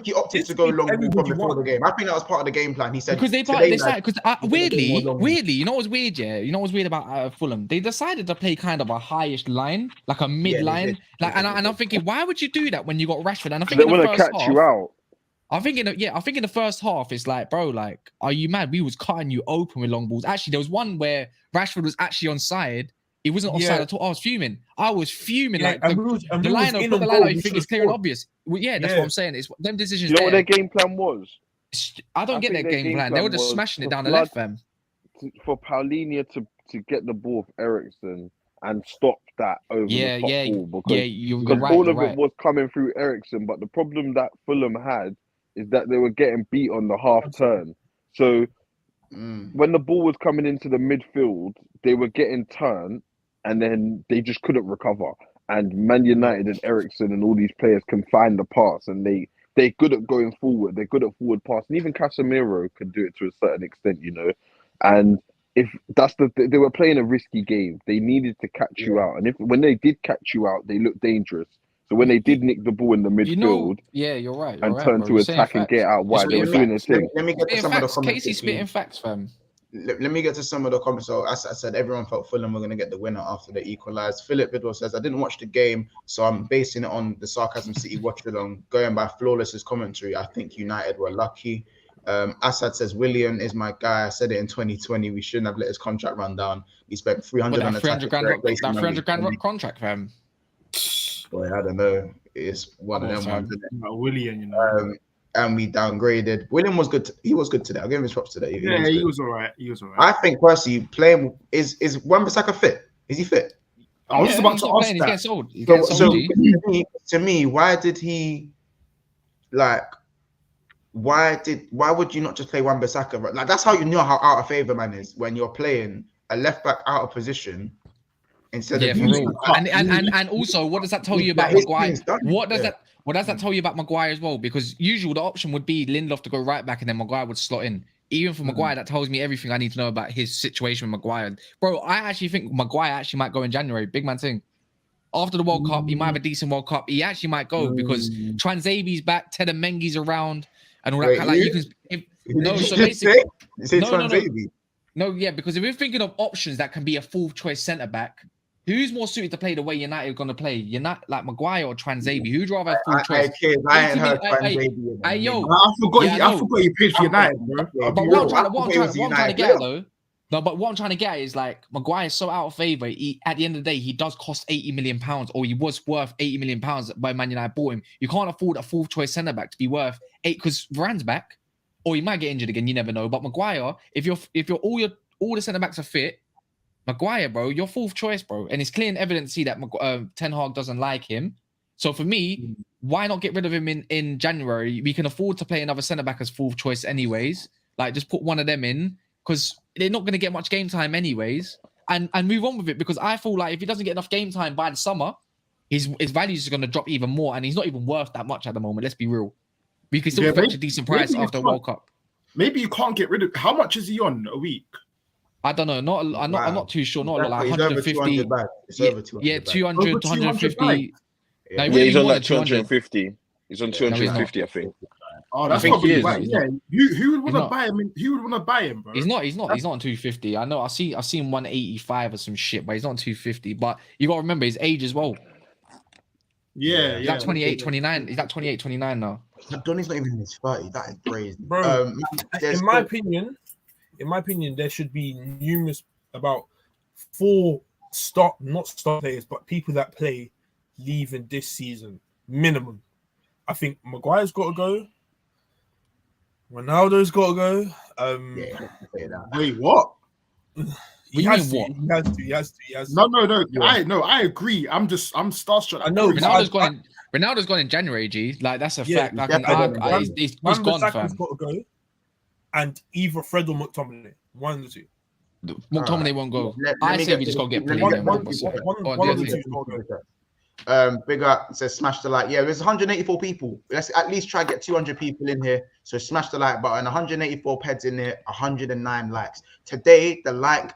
he opted this to go week, long ball everybody from before won. the game. I think that was part of the game plan. He said Because they today, decided, because we're gonna go more long. weirdly, you know what's weird, yeah? You know what's weird about Fulham? They decided to play kind of a highish line, like a mid they line. did. Like, and I'm thinking, why would you do that when you got Rashford? And I think They in the want to first catch half, you out. I think in the first half, it's like, bro, like, are you mad? We was cutting you open with long balls. Actually, there was one where Rashford was actually onside. He wasn't offside Yeah. at all. I was fuming. Yeah, Like and we was the line up, in put the on line goal. up. You We think should it's have clear and scored. obvious. Well, yeah, that's Yeah. what I'm saying. It's them Do decisions. you know what there. their game plan was? I don't I get think their game plan. They were just was smashing it to down the flood- left, fam. For Paulinho to get the ball with Eriksen and stop that over Yeah, the top yeah, ball because yeah. You're because right. all You're of right. it was coming through Eriksen. But the problem that Fulham had is that they were getting beat on the half turn. So when the ball was coming into the midfield, they were getting turned, and then they just couldn't recover. And Man United and Eriksen and all these players can find the pass, and they're good at going forward. They're good at forward pass, and even Casemiro can do it to a certain extent, you know. And if that's they were playing a risky game. They needed to catch you out, and when they did catch you out, they looked dangerous. So when they did nick the ball in the midfield, Yeah, you're right. and turn to attack and get out wide, they were doing a thing. Let me get to some of the comments. Casey spitting facts, fam. Let me get to some of the comments. So as I said, everyone felt Fulham were going to get the winner after they equalised. Philip Bidwell says, I didn't watch the game, so I'm basing it on the Sarcasm City watch along. Going by Flawless's commentary, I think United were lucky. Assad says, William is my guy. I said it in 2020. We shouldn't have let his contract run down. He spent 300 on that 300 grand, that 300 grand contract, fam. Boy, I don't know. It's one of them ones, isn't it? William, you know. And we downgraded. William was good. He was good today. I'll give him his props today. He was all right. He was all right. I think personally, playing is Wan-Bissaka fit? Is he fit? I was just about to ask He's that. getting sold. He's getting sold. To me, why did he like? Why would you not just play Wan-Bissaka? Like that's how you know how out of favor man is when you're playing a left back out of position instead of for real. And also, what does that tell you about Maguire? What does that tell you about Maguire as well? Because usually the option would be Lindelof to go right back and then Maguire would slot in. Even for Maguire, that tells me everything I need to know about his situation with Maguire. Bro, I actually think Maguire actually might go in January. Big man thing. After the World Cup, he might have a decent World Cup. He actually might go because Transabi's back, Ted and Mengi's around, and all that. Like you can. So basically, because if we're thinking of options that can be a full choice centre back, who's more suited to play the way United are going to play? United, like Maguire or Transabi? Who'd rather have full choice? I ain't heard Transabi. I forgot you paid for United, bro. But what I'm trying to get at though. No, but what I'm trying to get at is like Maguire's so out of favour. At the end of the day, he does cost £80 million, or he was worth £80 million by Man United bought him. You can't afford a full choice centre back to be worth $8 because Varane's back, or he might get injured again. You never know. But Maguire, if you're all the centre backs are fit, Maguire, bro, you're fourth choice, bro, and it's clear and evident to see that Ten Hag doesn't like him. So for me, why not get rid of him in January? We can afford to play another centre back as fourth choice, anyways. Like just put one of them in because they're not going to get much game time anyways, and move on with it. Because I feel like if he doesn't get enough game time by the summer, his values are going to drop even more, and he's not even worth that much at the moment. Let's be real. We can still fetch a decent price after the World Cup. Maybe you can't get rid of. How much is he on a week? I don't know. I'm not too sure. Not a lot. Like He's 150. Over 200 yeah, 200, 250. Yeah, he's on like 250. He's on 250, I think. Oh, that's probably right. Yeah, who would want to buy him? Who would want to buy him, bro? He's not on 250. I know. I've seen 185 or some shit, but he's not on 250. But you got to remember his age as well. Yeah, he's like 28, 29. He's like 28, 29 now. Donny's not even in his 30. That is crazy, bro. In my opinion, there should be numerous about 4 not star players, but people that play leaving this season minimum. I think Maguire's got to go. Ronaldo's got to go. Wait, what? He has to. No. I agree. I'm starstruck. I know. Ronaldo's gone in January, G. Like that's a fact. He's gone, fam. Got to go. And either Fred or McTominay. One of the two. McTominay won't go. I say we just got to get Pelé. One of the two will go. Big up says smash the like. Yeah, there's 184 people. Let's at least try to get 200 people in here. So smash the like button. 184 peds in here. 109 likes. Today the like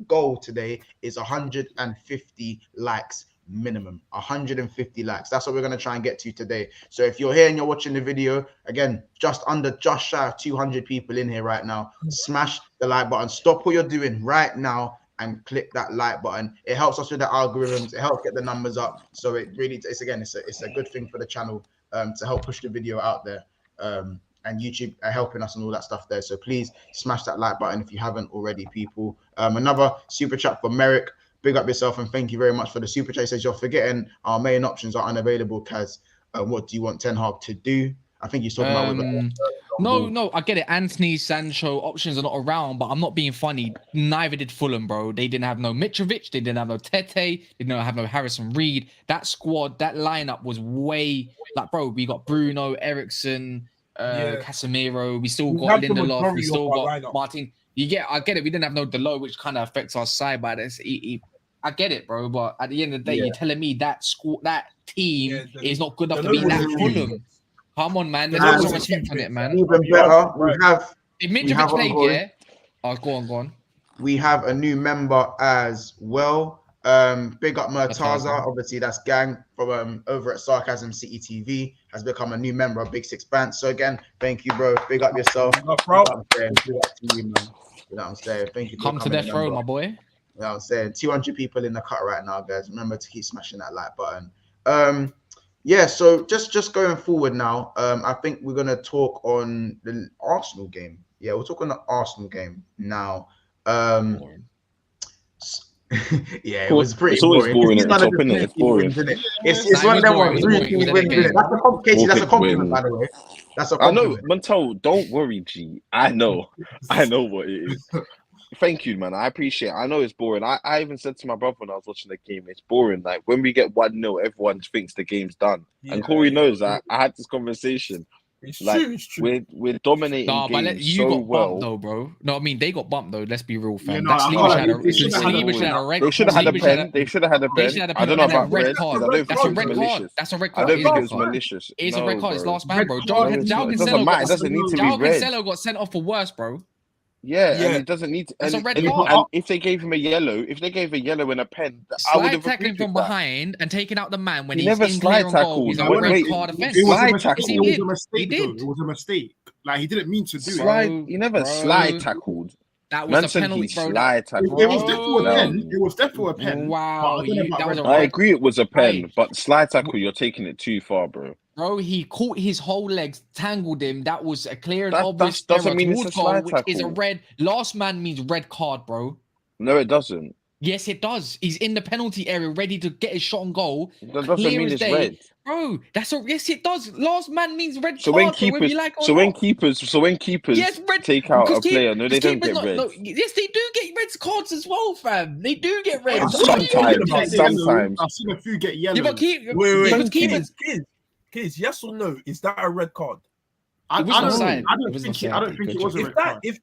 goal today is 150 likes. minimum 150 likes. That's what we're going to try and get to today. So if you're here and you're watching the video, again, just shy of 200 people in here right now. Smash the like button. Stop what you're doing right now and click that like button. It helps us with the algorithms. It helps get the numbers up. So it really, it's a good thing for the channel to help push the video out there. And YouTube are helping us and all that stuff there. So please smash that like button if you haven't already, people. Another super chat for Merrick. Big up yourself and thank you very much for the super chat. He says you're forgetting our main options are unavailable. Kaz, what do you want Ten Hag to do? I think he's talking about. No, I get it. Anthony, Sancho, options are not around, but I'm not being funny. Neither did Fulham, bro. They didn't have no Mitrovic. They didn't have no Tete. They didn't have no Harrison Reed. That squad, that lineup was way like, bro. We got Bruno, Ericsson, Casemiro. We still got Lindelof. We still got Martin. I get it. We didn't have no Delo, which kind of affects our side, but I get it, bro. But at the end of the day, you're telling me that team is not good enough to be that Fulham. Come on, man. There's no respect on it, man. Even better, we have. If Mitrovic played, yeah. Oh, go on. We have a new member as well. Big up Murtaza. Obviously, that's gang from over at Sarcasm City TV. Has become a new member of Big Six Band. So again, thank you, bro. Big up yourself. Big up, bro. Big up to you, man. You know what I'm saying? Thank you. Come to death row, my boy. You know what I'm saying? 200 people in the cut right now, guys. Remember to keep smashing that like button. Yeah, so just going forward now, I think we're going to talk on the Arsenal game. Yeah, we'll talk on the Arsenal game now. Yeah, it was pretty boring. It's boring. It's one of them ones. That's a compliment, by the way. That's a compliment. I know, Montel, don't worry, G. I know what it is. Thank you, man. I appreciate it. I know it's boring. I even said to my brother when I was watching the game, it's boring. Like when we get 1-0, everyone thinks the game's done. And Corey knows that. I had this conversation. It's true. We're dominating games you so got well. bumped though, bro. No, I mean they got bumped though. Let's be real, fam. Yeah, They should have had a red. They should have had a pen. They should have had a pen. I don't know about red. That's a red card. That's a red card. I don't think it was malicious. It's a red card. It's last man, bro. It doesn't need to be red. Cancelo got sent off for worse, bro. Yeah, and it doesn't need to. And if they gave him a yellow, and a pen, I would have tackling from behind and taking out the man when he's never in slide clear tackle. He's a red card offense. It was a mistake. It was a mistake. Like he didn't mean to do it. He never slide tackled. That was a penalty, bro. It was definitely a pen. Wow, I agree. It was a pen, but slide tackle, you're taking it too far, bro. Bro, he caught his whole legs, tangled him. That was a clear and obvious doesn't mean it's a slide which tackle. Is a red. Last man means red card, bro. No, it doesn't. Yes, it does. He's in the penalty area, ready to get his shot on goal. That doesn't mean it's red, bro. Yes, it does. Last man means red card. So when keepers take out a player, no, they don't get red. No, yes, they do get red cards as well, fam. They do get red. Sometimes. I've seen a few get yellow. Kids, yes or no? Is that a red card? I don't think it was a red card. If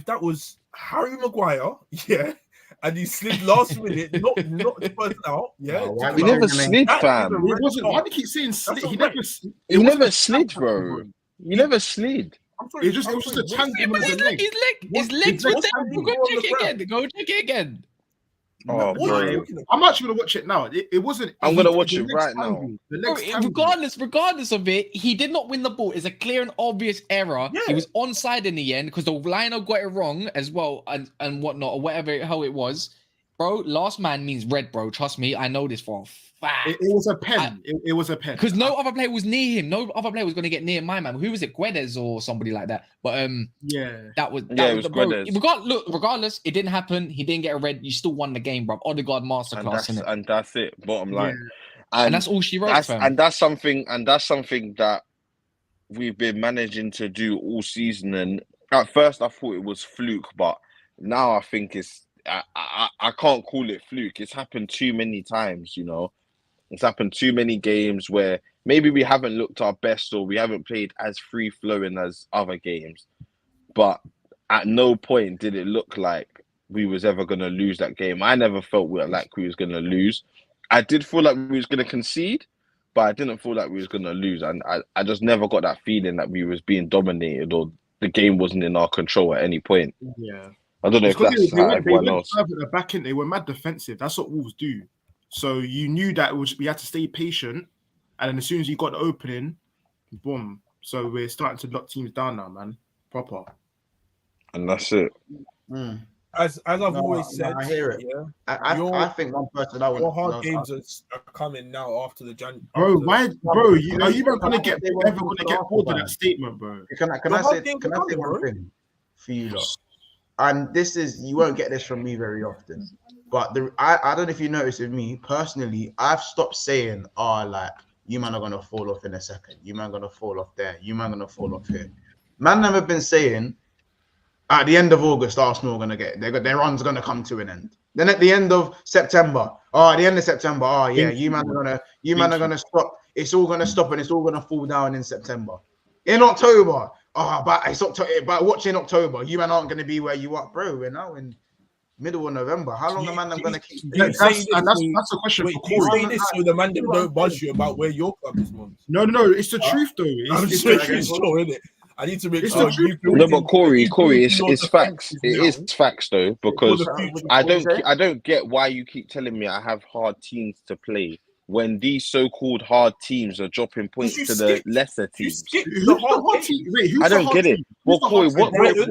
that was Harry Maguire, and he slid last minute, not the person out, he never slid, fam. It wasn't. Why do you keep saying slid? He never slid, bro. He never slid. I'm sorry. It was just a tangle. His legs were there. Go check it again. Oh, bro. I'm actually gonna watch it now. It wasn't. I'm gonna watch it right now. Regardless of it, he did not win the ball. It's a clear and obvious error. Yeah. He was onside in the end because the liner got it wrong as well and whatnot or whatever how it was. Bro, last man means red, bro. Trust me, I know this for a fact. It was a pen. It was a pen. Because no other player was near him. No other player was going to get near my man. Who was it? Guedes or somebody like that. But that was Guedes. Regardless, it didn't happen. He didn't get a red. You still won the game, bro. Odegaard masterclass. And that's it. Bottom line. And that's all she wrote. And that's something that we've been managing to do all season. And at first, I thought it was fluke, but now I think it's. I can't call it fluke. It's happened too many times, you know. It's happened too many games where maybe we haven't looked our best or we haven't played as free-flowing as other games. But at no point did it look like we was ever going to lose that game. I never felt like we was going to lose. I did feel like we was going to concede, but I didn't feel like we was going to lose. And I just never got that feeling that we was being dominated or the game wasn't in our control at any point. Yeah. I don't know if that's how everyone else. At the back end, they were mad defensive. That's what Wolves do. So you knew that we had to stay patient, and then as soon as you got the opening, boom. So we're starting to lock teams down now, man. Proper. And that's it. As I've always said, I hear it. Yeah, I think one person that your hard games are coming now after the January. Bro, why, bro? Are you ever gonna get bored of that statement, bro? Can I say one thing for you lot? And this is, you won't get this from me very often, but I don't know if you notice with me personally, I've stopped saying, like, you man are gonna fall off in a second, you man gonna fall off there, you man gonna fall off here. Man never been saying at the end of August, Arsenal are gonna get their run's gonna come to an end. Then at the end of September, you man are gonna stop. It's all gonna stop and it's all gonna fall down in September. In October, but watching October, you man aren't gonna be where you are, bro. We're now in middle of November. How long am I gonna keep? That's a question for Corey. You say this so the man don't buzz you about where your club is, man. No, it's the truth though. It's the truth, isn't it? I need to make sure you feel. No, but Corey, it's facts. It is facts though, because I don't get why you keep telling me I have hard teams to play when these so-called hard teams are dropping points to the lesser teams. I don't get it. Well, Corey, what point are you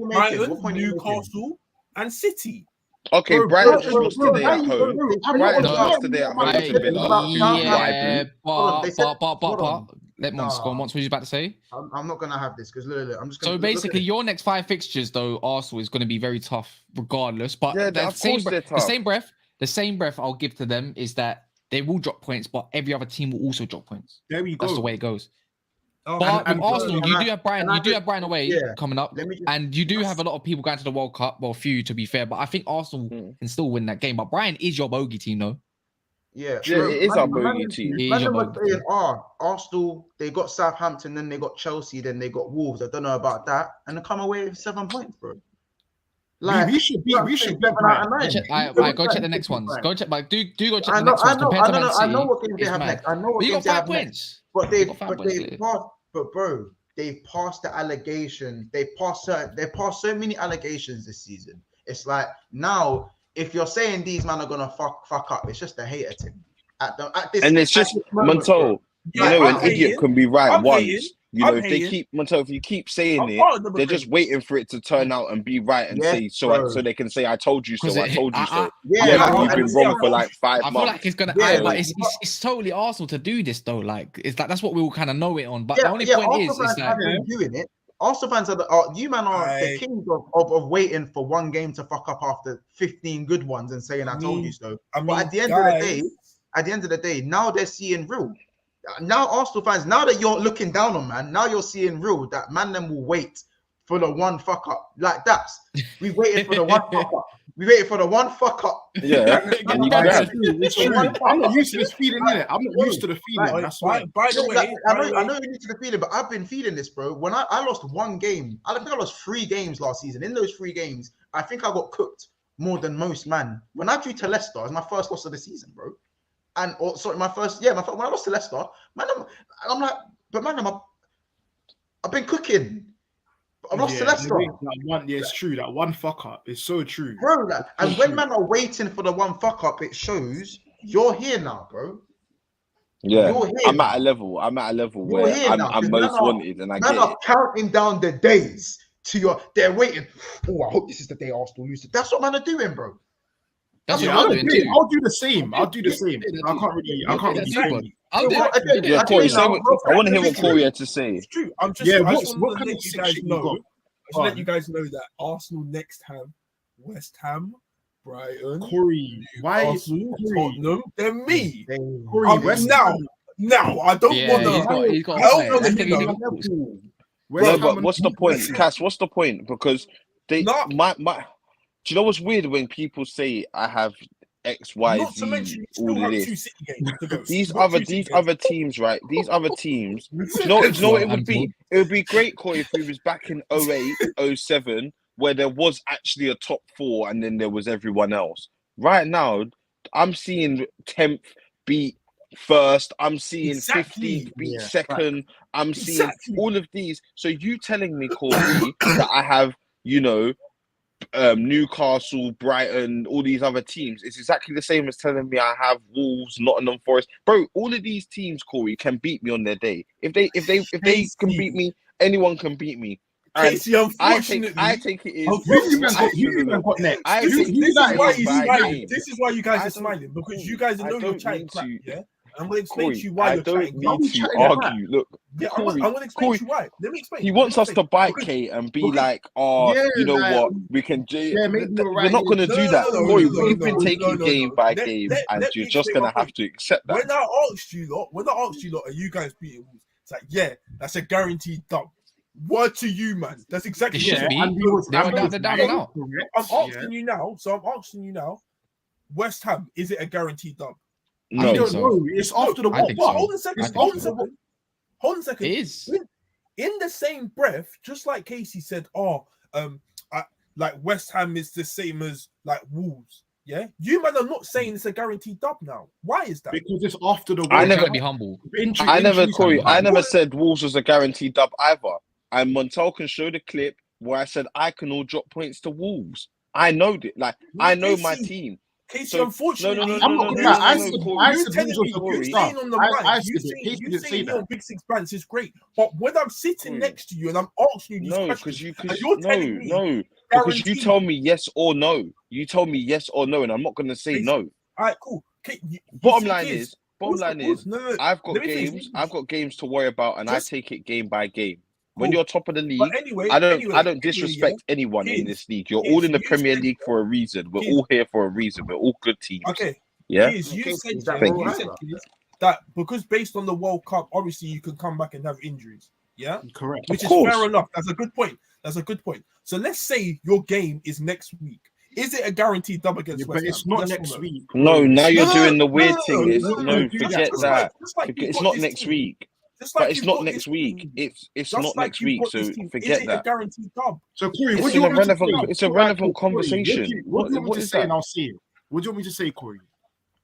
making? What point are you making? Newcastle and City. Okay, Brighton just lost today at home. Brighton just lost today at home to Villa. Yeah, but let Mons go on. What was you about to say? I'm not gonna have this because I'm just So gonna. basically, your next 5 fixtures, though, Arsenal is going to be very tough, regardless. But Yeah, the of course they're tough. the same breath I'll give to them is that they will drop points, but every other team will also drop points. There we go. That's the way it goes. Oh, But and with Arsenal, you do have Brian. You do have Brian away Yeah. coming up, and you do have a lot of people going to the World Cup. Well, few to be fair, but I think Arsenal can still win that game. But Brian is your bogey team, though. Yeah, it is our bogey team. Arsenal, they got Southampton, then they got Chelsea, then they got Wolves. I don't know about that, and they come away with 7 points, bro. Like we should be. Go check the next ones. Go check, like do go check the next ones. I know what games they have next. I know what games they have next. But they've passed the allegation. They passed so many allegations this season. It's like now, if you're saying these men are gonna fuck up, it's just a hater thing. And it's just Montel. You know, an idiot can be right once. You know, if you keep saying it, they're just waiting for it to turn out and be right and say so they can say I told you so. I told you so. You've been wrong for like 5 months. I feel like it's gonna, but it's totally Arsenal to do this though. Like it's like that's what we all kind of know it on. But the only point is, it's like doing it. Arsenal fans are you man are the kings of waiting for one game to fuck up after 15 good ones and saying I told you so. But at the end of the day, now they're seeing real. Now Arsenal fans, now that you're looking down on man, now you're seeing real that man them will wait for the one fuck up. Like we waited for the one fuck up. We waited for the one fuck up. Yeah. I'm not used to this feeling, innit? I'm not used to the feeling. That's why. By the way, I know you're used to the feeling, but I've been feeling this, bro. When I lost one game, I think I lost 3 games last season. In those 3 games, I think I got cooked more than most, man. When I drew to Leicester, it was my first loss of the season, bro. And when I lost to Leicester, man, I'm like, but man, I've been cooking. I've lost to Leicester. It's true. That one fuck up is so true, bro. And when man are waiting for the one fuck up, it shows you're here now, bro. Yeah, I'm at a level where I'm most wanted, and I get it. Counting down the days to they're waiting. Oh, I hope this is the day Arsenal lose it. That's what man are doing, bro. I'll do the same. I can't really. Yeah, Corey, I want to hear what Corey had to say. It's true. I just want to let you guys know that Arsenal next have West Ham, Brighton, Corey, Arsenal, Tottenham, then me. Corey, now I don't want to. But what's the point, Cass? What's the point? Because they do you know what's weird when people say I have X, Y, Z, all of this? These other teams, right? These other teams. Do you know what it would be? It would be great, Corey, if we was back in 08, 07, where there was actually a top 4 and then there was everyone else. Right now, I'm seeing 10th beat first. I'm seeing 15th beat second. I'm seeing all of these. So you telling me, Corey, that I have, Newcastle, Brighton, all these other teams. It's exactly the same as telling me I have Wolves, Nottingham Forest. Bro, all of these teams, Corey, can beat me on their day. If they can beat me, anyone can beat me. And Casey, unfortunately, I take it is. Who you got next? This is why you guys are smiling, because you guys know you're chatting crap, yeah? I'm going to explain to you why you're chatting crap. I don't need to argue. Look, yeah, I'm going to explain to you why. Let me explain. He wants us to bite Kate and be like, oh, you know what? We can do. We're not going to do that. Corey, we've been taking game by game, and you're just going to have to accept that. When I asked you lot, are you guys beating Wolves? It's like, yeah, that's a guaranteed dub. Word to you, man. That's exactly what I'm asking you now. So I'm asking you now. West Ham, is it a guaranteed dub? No, I don't know. It's after the what? Hold on a second. It is. In the same breath, just like Casey said, like West Ham is the same as like Wolves. Yeah, you man are not saying it's a guaranteed dub now. Why is that? Because it's after the. I never be humble. I never said Wolves was a guaranteed dub either. And Montel can show the clip where I said I can all drop points to Wolves. I know that. Like I know my team. Casey, unfortunately, I'm not gonna lie. I said you're saying on the mic, you saying on Big Six Brands is great, but when I'm sitting next to you and I'm asking you these questions, because you tell me yes or no. You tell me yes or no, and I'm not gonna say no. All right, cool. Bottom line is, I've got games to worry about, and I take it game by game. When you're top of the league, I don't disrespect anyone in this league. You're all in the Premier League for a reason. We're all here for a reason. We're all good teams. Okay. Yeah. You said that because based on the World Cup, obviously you can come back and have injuries. Yeah. Correct. Which is fair enough. That's a good point. So let's say your game is next week. Is it a guaranteed dub against West Ham? But it's not next week. No, now you're doing the weird thing. Forget that. It's not next week. But it's not next week. It's not next week. So forget that. So Corey, it's a relevant conversation. What do you want me to say? And I'll see it. What do you want me to say, Corey?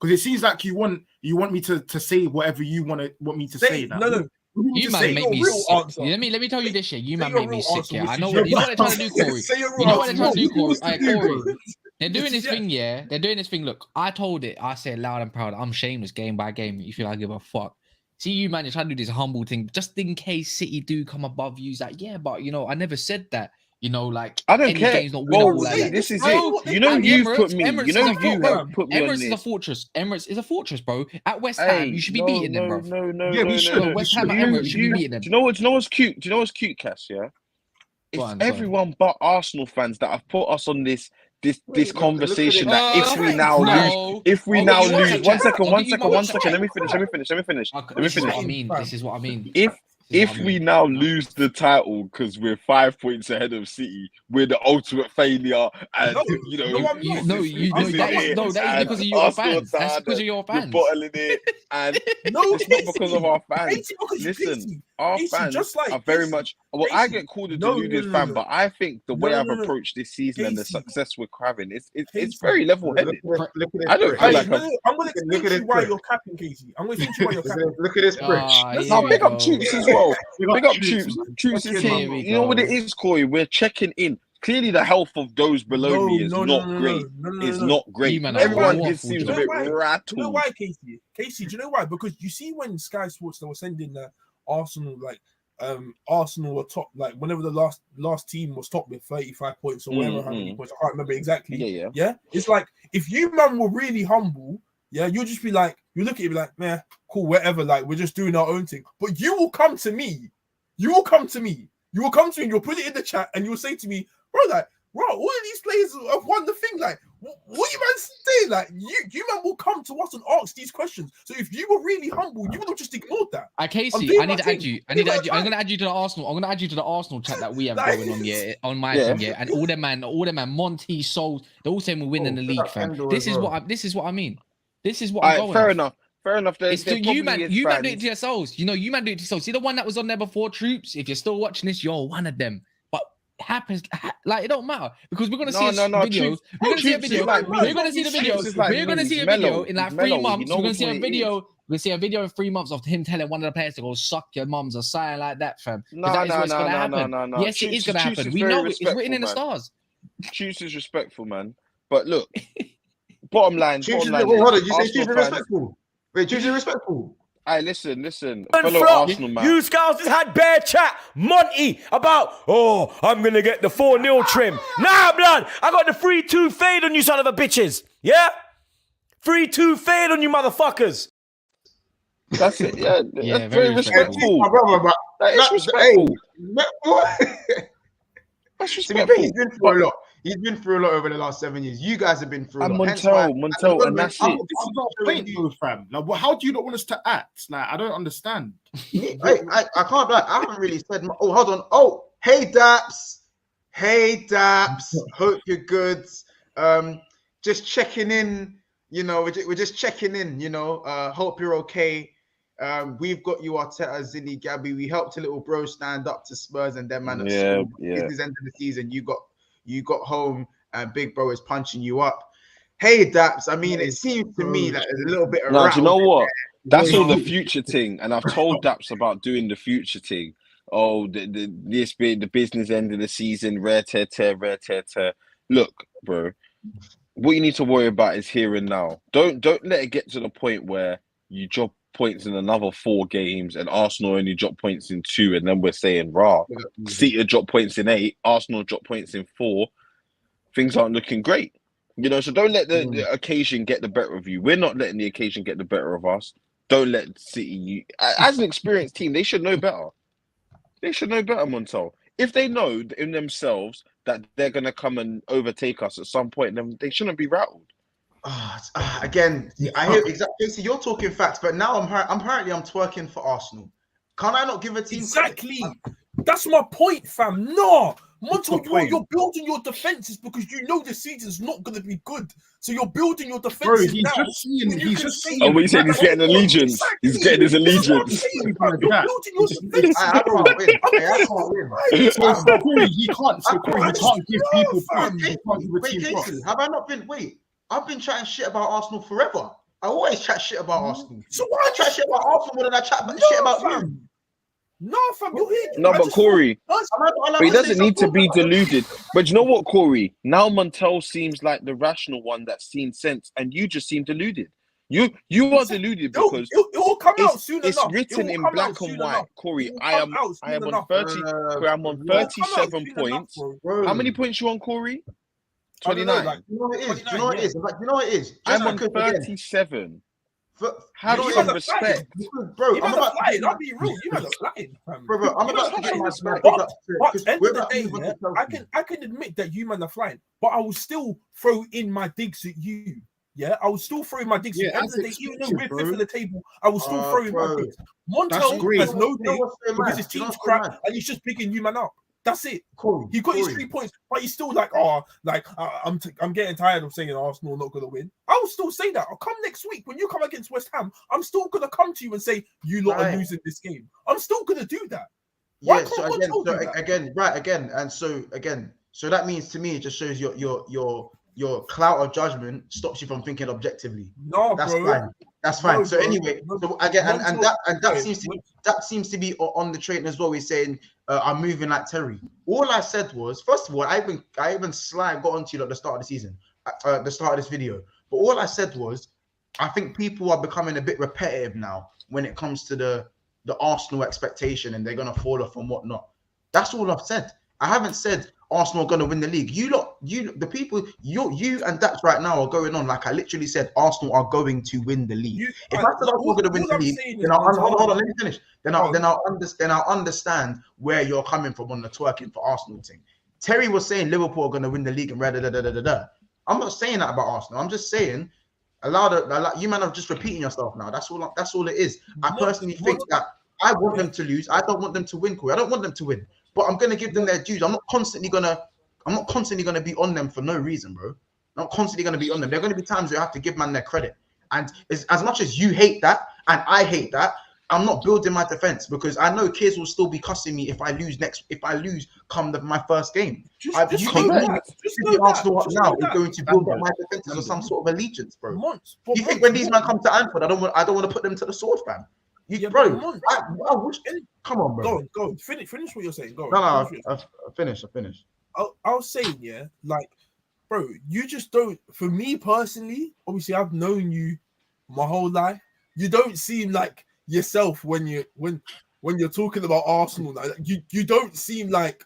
Because it seems like you want me to say whatever you want me to say. Now. No. You man make me sick. Let me tell you this shit. You man make me sick. Yeah, I know. You know what they're trying to do, Corey. You know what they're trying to do, Corey. Corey. They're doing this thing, yeah. They're doing this thing. Look, I told it. I said loud and proud. I'm shameless, game by game. You feel I give a fuck. See you, man, you're trying to do this humble thing just in case City do come above you. It's like, yeah, but I never said that. Like I don't care. Game's not winnable like that. This is it. You put me. Emirates you put me Emirates on is this. a fortress. Emirates is a fortress, bro. At West Ham, you should be beating them, bro. No. Yeah, we should. West Ham at Emirates should be beating them. Do you know what's cute? Do you know what's cute, Cass? Yeah. It's everyone but Arsenal fans that have put us on this conversation that if we now lose, one second, let me finish. This is what I mean. If we now lose the title because we're 5 points ahead of City, we're the ultimate failure, and that is because of your fans. That's because of your fans. We're bottling it, and it's not because of our fans. Listen, our fans are very much. Well, I get called a deluded fan, but I think the way I've approached this season and the success we're having, it's very level-headed. I don't feel like I'm going to explain to you why you're capping, Casey. I'm going to explain to you why you're capping. Look at this bridge. Now pick up Troops as well. Big up Troops. Troops is here. You know what it is, Corey? We're checking in. Clearly, the health of those below me is not great. It's not great. Everyone just seems a bit rattled. Do you know why, Casey? Casey, do you know why? Because you see when Sky Sports they were sending that Arsenal Arsenal were top, like whenever the last team was top with 35 points or whatever, how many points, I can't remember exactly. Yeah. It's like if you man were really humble, you'll just be like, you look at it, be like, man, cool, whatever, like we're just doing our own thing. But you will come to me, and you'll put it in the chat, and you'll say to me, bro, all of these players have won the thing. Like, what you man saying? Like, you man will come to us and ask these questions. So if you were really humble, you would have just ignored that. Casey, I need to add you. I'm gonna add you to the Arsenal. I'm gonna add you to the Arsenal chat that we have going on. On my thing. And all them man, Monty, Souls, they're all saying we're winning the league, fam. This is what I mean. This is what I'm going. Fair enough. You man do it to yourselves. You man do it to yourselves. See the one that was on there before, Troops. If you're still watching this, you're one of them. But happens like it don't matter because we're gonna see a video. We're gonna see a video. We're gonna see the video. We're gonna see a video in like 3 months. We're gonna see a video. We're gonna see a video in 3 months of him telling one of the players to go suck your mums or something like that, fam. No. Yes, it is gonna happen. We know it. It's written in the stars. Choose is respectful, man. But look, bottom line. Wait, Is, hold on. You say Arsenal choose fans- respectful. Wait, choose respectful. Hey, listen. And Fellow from Arsenal man. you scouts just had bare chat, Monty, about, I'm going to get the 4-0 trim. Nah, blood, I got the 3-2 fade on you son of a bitches. Yeah? 3-2 fade on you motherfuckers. That's it. Yeah, Yeah, that's very very respectful. respectful. My brother, but That is respectful. That's to be fair, respectful. he's been through a lot. He's been through a lot over the last 7 years. You guys have been through a And lot. Hence why- Montel, and that's I'm- it. This is not a point, though, fam. Like, how do you not want us to act? Like, I don't understand. I can't lie. I haven't really said. Oh, hold on. Oh, hey Daps. Hey Daps. Hope you're good. Just checking in. You know, we're just checking in. You know, hope you're okay. We've got you, Arteta, Zinni, Gabby. We helped a little bro stand up to Spurs and them man. Yeah. Business end of the season. You got home and Big Bro is punching you up. Hey Daps. I mean, it seems to me like there's a little bit of. Now, do you know what? That's Yeah. all the future thing, and I've told Daps about doing the future thing. Oh, the business end of the season, rare tear. Look, bro, what you need to worry about is here and now. Don't let it get to the point where you drop points in another 4 games and Arsenal only drop points in 2, and then we're saying, rah, City drop points in 8, Arsenal drop points in 4. Things aren't looking great. You know, so don't let the occasion get the better of you. We're not letting the occasion get the better of us. Don't let City, as an experienced team, they should know better. They should know better, Montel. If they know in themselves that they're going to come and overtake us at some point, then they shouldn't be rattled. Again, I hear exactly. So you're talking facts, but now I'm twerking for Arsenal. Can I not give a team Exactly. That's my point, fam. No. Montel, point? you're building your defenses because you know the season's not going to be good. So you're building your Bro, defenses he's now. just seeing. when you He's can just say- seeing. Oh, what you saying? He's getting allegiance. Exactly. He's getting his That's what I'm allegiance. saying, fam. You're That. building your defenses I now. can't win. I can't win. So Corey, he can't. So Corey, he can't give people fam. props. He can't give a Wait, team Casey, props. have I not been? Wait, I've been chatting shit about Arsenal forever. I always chat shit about Arsenal. So why I chat shit about Arsenal more than I chat shit about you. No, fam, you're here. No, but Corey, but he doesn't need to be deluded. deluded. But you know what, Corey? Now Montel seems like the rational one that's seen sense, and you just seem deluded. You are deluded because it will come out soon it's enough. written in black and white. Corey, I am on 30. Corey, I'm on 37 points. How many points you on, Corey? 29. You know what it is? You know what it is? Like, you know what it is? Just I'm on because, again, 37. for- Have you know some what it is? respect. Because, bro, You I'm man are about to flying. get I'll be real. You man are flying, fam. bro, I'm You about man to are get my flying. big up to it, But 'cause end we're of the about to day, move on yeah, to Chelsea. I can admit that you man are flying, but I will still throw in my digs at you. Yeah, I will still throw in my digs. Yeah, at the end of the day, that's even though we're expected, fifth bro. in the table, I will still throw in my Bro. digs. That's Montel great. has no You know dig what's so because mad? his You know team's what's so crap mad? and he's just picking you man up. That's it. Corey, He got his Corey. 3 points, but he's still like, I'm getting tired of saying Arsenal not gonna win. I will still say that. I'll come next week when you come against West Ham. I'm still gonna come to you and say you lot are Right. losing this game. I'm still gonna do that. Why Yeah, can't so Montel do that? again, so that means to me it just shows your clout of judgment stops you from thinking objectively. No, That's bro. fine. That's fine. No, so bro. anyway, No, so again, and that Wait, seems to be on the train as well. He's saying I'm moving like Terry. All I said was, first of all, I even got onto you at the start of the season, the start of this video. But all I said was, I think people are becoming a bit repetitive now when it comes to the Arsenal expectation, and they're gonna fall off and whatnot. That's all I've said. I haven't said Arsenal are gonna win the league. You and Dax right now are going on like I literally said Arsenal are going to win the league. If I said Arsenal are going to win the league, then hold on, let me finish. Then I'll understand where you're coming from on the twerking for Arsenal thing. Terry was saying Liverpool are going to win the league and I'm not saying that about Arsenal. I'm just saying you man are just repeating yourself now. That's all it is. I personally think that I want them to lose. I don't want them to win, Corey. I don't want them to win. But I'm gonna give them their dues. I'm not constantly gonna be on them for no reason, bro. I'm not constantly gonna be on them. There are gonna be times where I have to give man their credit. And as much as you hate that and I hate that, I'm not building my defense because I know kids will still be cussing me if I lose come my first game. Arsenal up now is going to build up my defenses or some sort of allegiance, bro. You think when these men come to Anfield, I don't want to put them to the sword, fam. I wish. Come on, bro. Go. Finish what you're saying. Go. No, I finished. I was saying, yeah, like, bro, you just don't. For me personally, obviously, I've known you my whole life. You don't seem like yourself when you're talking about Arsenal. Like, you don't seem like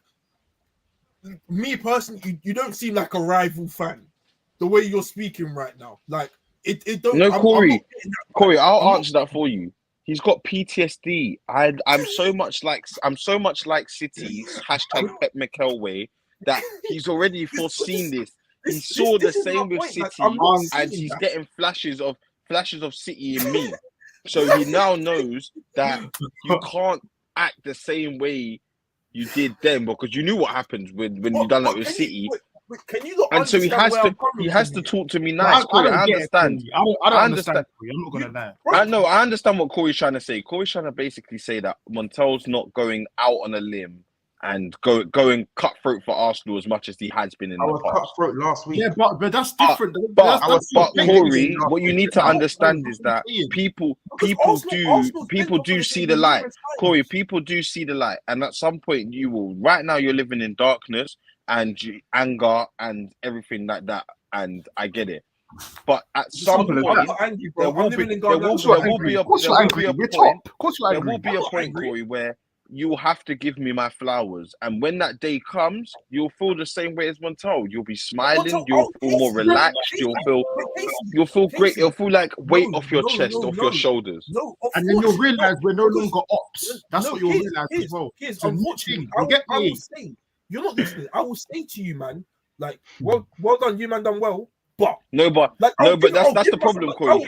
me personally. You don't seem like a rival fan. The way you're speaking right now, like it don't. No, I'm Corey, not getting that Corey, vibe. I'll I'm not- answer that for you. He's got PTSD. I'm so much like City hashtag Pep McElway that he's already foreseen this. He saw the this is my same with point. Like, City, I'm not and saying he's that. getting flashes of City in me. So he now knows that you can't act the same way you did then, because you knew what happened when you done that with City. Can you not And so he understand has where to I'm coming he has from to here? talk to me But nice. Corey, I don't get it, understand. Corey. I don't I understand. understand. Corey. I'm not gonna lie. I know, I understand what Corey's trying to say. Corey's trying to basically say that Montel's not going out on a limb and going cutthroat for Arsenal as much as he has been in I the was past. cutthroat last week. Yeah, but that's different. But that's Corey, what you need to understand is that people Arsenal's been do dominant see in the light. numerous times. Corey, people do see the light, and at some point you will. Right now, you're living in darkness and anger and everything like that, and I get it. But at some simple as point, I'm not angry, bro. there will I'm be living in there Ghana. will be a Of course there you're will angry. be a We're point. top. Of course you're There angry. will be I'm a not point, angry. Corey, where you'll have to give me my flowers, and when that day comes, you'll feel the same way as Montel. You'll be smiling. You'll feel more relaxed. You'll feel great. It'll feel like weight off your chest, off your shoulders. No, of And then you'll course realize we're no because- longer ops. That's no, what you'll kids, realize as kids, well. kids, It's a new unfortunately, thing. You get I will me? say, you're not listening. I will say to you, man, like, well done, you man done well, but No, but like, no, I'll but give- that's I'll the give problem, myself- Corey.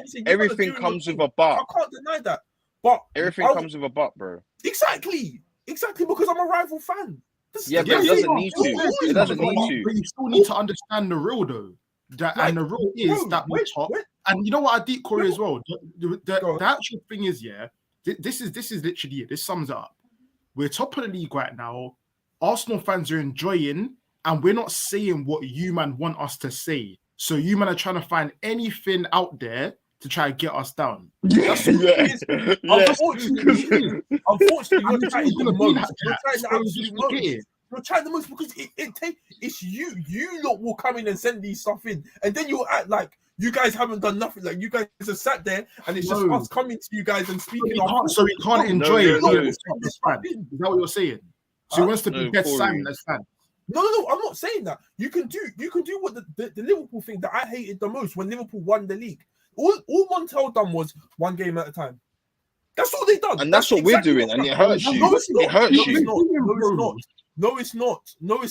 see, you man are Everything doing your comes with thing. a but. I can't deny that, but Everything comes with a but, bro. exactly because I'm a rival fan. Yeah, but it doesn't need to. It doesn't need to. But you still need to understand the real though. And the real is that we're top. And you know what I did, Corey, as well. The actual thing is, yeah, this is literally it. This sums it up. We're top of the league right now. Arsenal fans are enjoying, and we're not saying what you man want us to say. So you man are trying to find anything out there to try and get us down. That's Unfortunately, you're trying the most. You're trying the So absolute just most. forget it. You're trying the most because it's you. You lot will come in and send these stuff in, and then you'll act like you guys haven't done nothing. Like you guys have sat there, and it's just us coming to you guys and speaking. So we can't enjoy it. no. Is that what you're saying? So he wants to be dead silent as fan. No, I'm not saying that. You can do what the Liverpool thing that I hated the most when Liverpool won the league. All Montel done was one game at a time. That's all they done. And that's what we're doing, and it hurts you. It hurts you. No, it's not. What are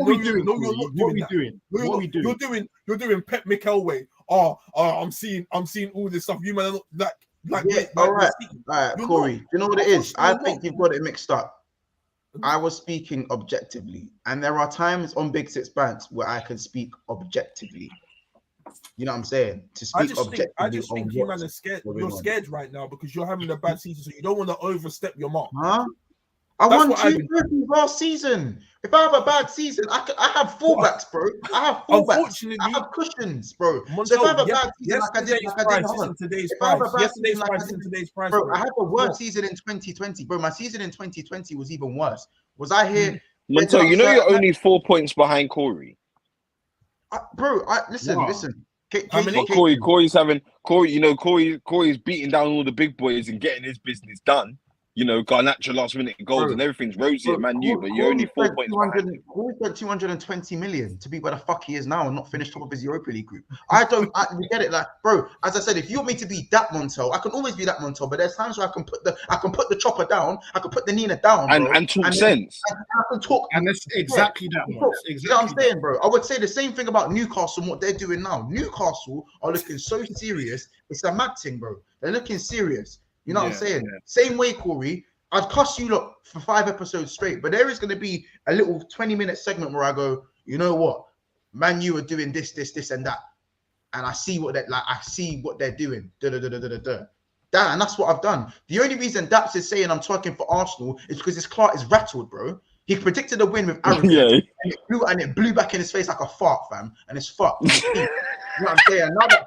we doing? What are we doing? You're doing Pep McElway. I'm seeing all this stuff. You man, All right, Corey. You know what it is? I think you've got it mixed up. I was speaking objectively, and there are times on Big Six Bands where I can speak objectively. You know what I'm saying? To speak objectively. I just think you man are scared. You're scared right now because you're having a bad season, so you don't want to overstep your mark. Huh? I won 2 trophies last season. If I have a bad season, I have fullbacks, bro. I have fullbacks. I have cushions, bro. So if I have a bad season, like I did today's price, bro, I had the worst season in 2020, bro. My season in 2020 was even worse. Was I here? Montel, you know you're only 4 points behind Corey. Listen. Corey's beating down all the big boys and getting his business done. You know, Garnacho last minute goals and everything's rosy at Man U, but you're only 4 points behind. Corey spent 220 million to be where the fuck he is now and not finish top of his Europa League group. We get it, like, bro. As I said, if you want me to be that Montel, I can always be that Montel. But there's times where I can put the chopper down, I can put the Nina down, bro, and talk sense. I can talk, and that's exactly that. You know what I'm saying, bro? I would say the same thing about Newcastle and what they're doing now. Newcastle are looking so serious. It's a mad thing, bro. They're looking serious. You know what I'm saying? Yeah. Same way, Corey. I'd cuss you lot for 5 episodes straight, but there is going to be a little 20-minute segment where I go, you know what, Man U are doing this, and that, and I see what they're doing. And that's what I've done. The only reason Daps is saying I'm talking for Arsenal is because his clout is rattled, bro. He predicted a win with arrogance, and it blew back in his face like a fart, fam, and it's fucked. You know what I'm saying? Now the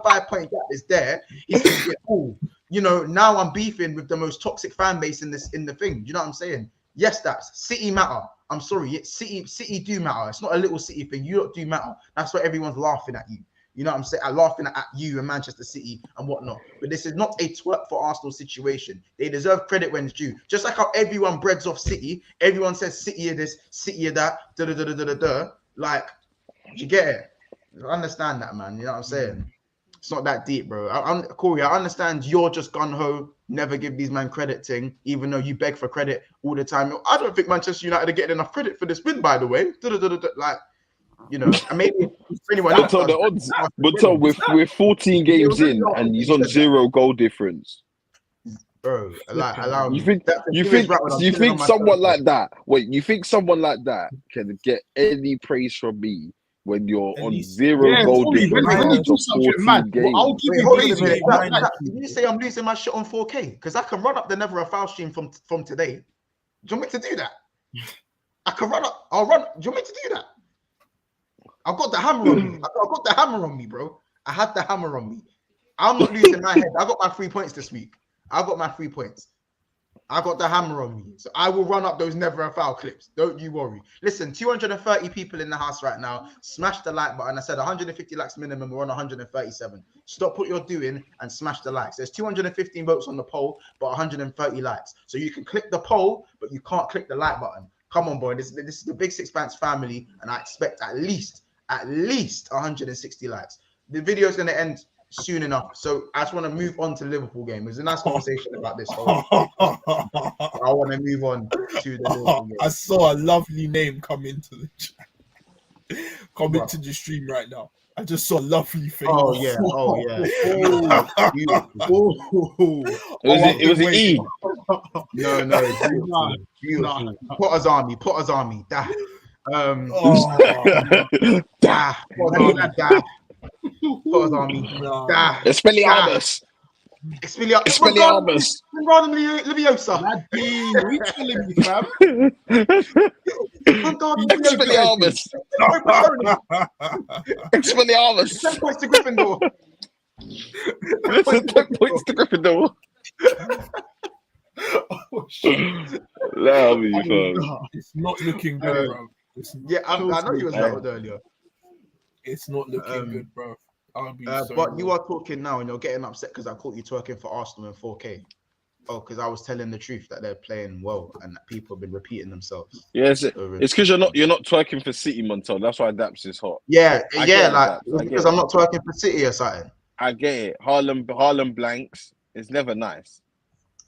5-point gap is there. He's thinking, oh, you know, now I'm beefing with the most toxic fan base in the thing. You know what I'm saying? Yes, that's City matter. I'm sorry, City do matter. It's not a little City thing. You lot do matter. That's why everyone's laughing at you. You know what I'm saying? I'm laughing at you and Manchester City and whatnot. But this is not a twerk for Arsenal situation. They deserve credit when it's due. Just like how everyone breads off City, everyone says City of this, City of that, Like, you get it? I understand that, man. You know what I'm saying? It's not that deep, bro. Corey, I understand you're just gun-ho, never give these man credit thing, even though you beg for credit all the time. I don't think Manchester United are getting enough credit for this win, by the way. Like, you know, and maybe for anyone else. But the odds, but we're 14 games in and he's on 0 goal difference. Bro, allow me. You think someone like that? Wait, you think someone like that can get any praise from me when you're on 0 goal difference? When you do something mad, I'll give you praise. Did you say I'm losing my shit on 4K? Because I can run up the Never a Foul stream from today. Do you want me to do that? I can run up. I'll run. Do you want me to do that? I've got the hammer on me. I've got the hammer on me, bro. I had the hammer on me. I'm not losing my head. I got my 3 points this week. I got my 3 points. I got the hammer on me. So I will run up those Never a Foul clips. Don't you worry. Listen, 230 people in the house right now. Smash the like button. I said 150 likes minimum. We're on 137. Stop what you're doing and smash the likes. There's 215 votes on the poll, but 130 likes. So you can click the poll, but you can't click the like button. Come on, boy. This is the Big Six Pants family, and I expect at least 160 likes. The video is going to end soon enough, so I just want to move on to the Liverpool game. It was a nice conversation about this. I want to move on to the Liverpool game. I saw a lovely name come into the chat. Come into the stream right now. I just saw a lovely face. Oh yeah. It was an E. No, beautiful. Potter's Army. Da. Potter's Army. Da. Expelliarmus. Randomly Leviosa. What are you telling me, fam? Expelliarmus. Expelliarmus. 10 points to Gryffindor. 10 points to Gryffindor. Oh, shit. That'll be fun. It's not looking good, bro. I know you was rattled earlier. It's not looking good, bro. But you are talking now and you're getting upset because I caught you twerking for Arsenal in 4K. Oh, because I was telling the truth that they're playing well and that people have been repeating themselves. Yes, it's because you're not twerking for City, Montel. That's why Daps is hot. Because I'm not twerking for City or something. I get it. Harlem blanks. It's never nice.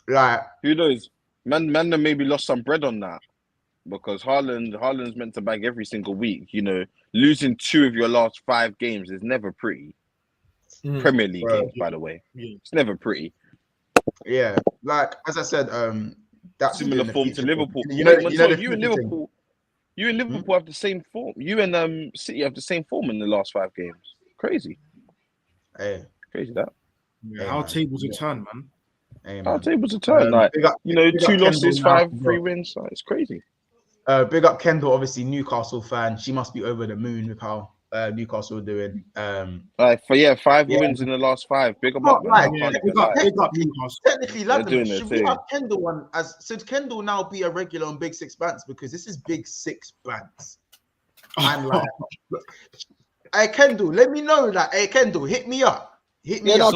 Like, who knows? Man, maybe lost some bread on that because Haaland's meant to bag every single week. You know, losing 2 of your last 5 games is never pretty. Premier League games, by the way, it's never pretty. Yeah, like as I said, that's similar form to Liverpool. You and Liverpool have the same form. You and City have the same form in the last 5 games. Crazy. Hey, crazy that. Yeah, our tables are turned, man. Hey, our tables are turned. Like 2 losses, 3 wins. Like, it's crazy. Big up Kendall, obviously Newcastle fan. She must be over the moon with how Newcastle are doing. 5 wins in the last 5. Big up, technically, London. Should we have Kendall on should Kendall now be a regular on Big Six Bands because this is Big Six Bands? And like, hey Kendall, let me know that. Hey Kendall, hit me up. Kendall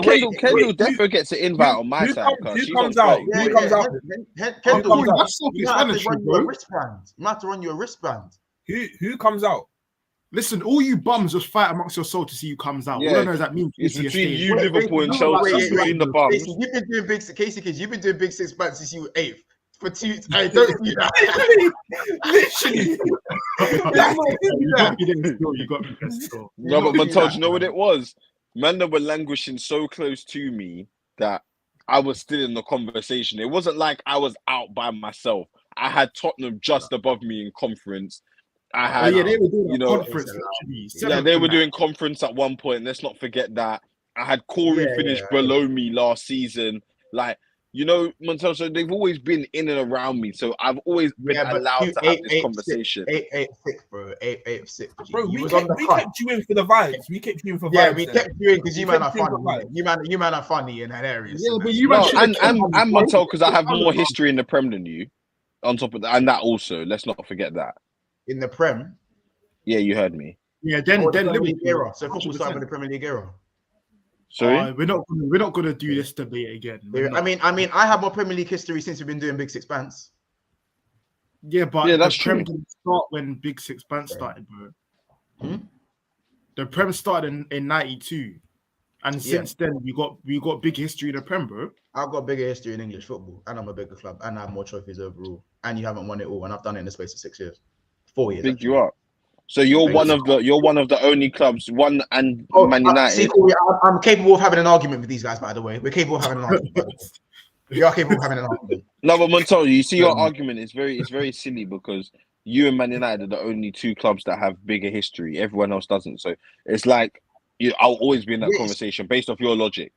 definitely gets an invite on my side. Who comes out? Kendall, you have to run your wristband. You have to run your wristband. Who comes out? Listen, all you bums just fight amongst yourselves to see who comes out. What does that mean? It's between you, Liverpool, and Chelsea. Between the bums. You've been doing You've been doing Big Six Bands since you were 8th. For 2, I don't do that. Literally. You got me. No, but Montage, you know what it was? Man, they were languishing so close to me that I was still in the conversation. It wasn't like I was out by myself. I had Tottenham just above me in conference. I had, they were doing conference. They were doing conference at one point. Let's not forget that. I had Corey finish below me last season. Like, you know, Montel, so they've always been in and around me. So I've always been allowed to have this conversation. 8-6, bro. 8-6. Bro, we kept you in for the vibes. We kept you in for vibes. Yeah, we kept you in because you man are funny. You man are funny in that area. Yeah, but you man and Montel, because I have more history in the Prem than you. On top of that, and that also, let's not forget that. in the Prem. Yeah, you heard me. Yeah, Or then the Premier Liverpool. League era. So football 100%. started with the Premier League era. Sorry? We're not gonna do this debate again. We're I not. mean, I have more Premier League history since we've been doing Big Six Bands. Yeah, but Yeah, that's the Prem true. didn't start when Big Six Band started, bro. Hmm? The Prem started in '92, and Yeah. since then we got big history in the Prem, bro. I've got bigger history in English football, and I'm a bigger club, and I have more trophies overall. And you haven't won it all, and I've done it in the space of 6 years, 4 years. Big actually. you up. So you're Thank one you. of the only clubs, one and Oh, Man see, United. Corey, I'm capable of having an argument with these guys. By the way, we're capable of having an argument. By the way. We are capable of having an argument. No, but Montel, you see your Um, argument is very silly because you and Man United are the only two clubs that have bigger history. Everyone else doesn't. So it's like I'll always be in that Yes. conversation based off your logic.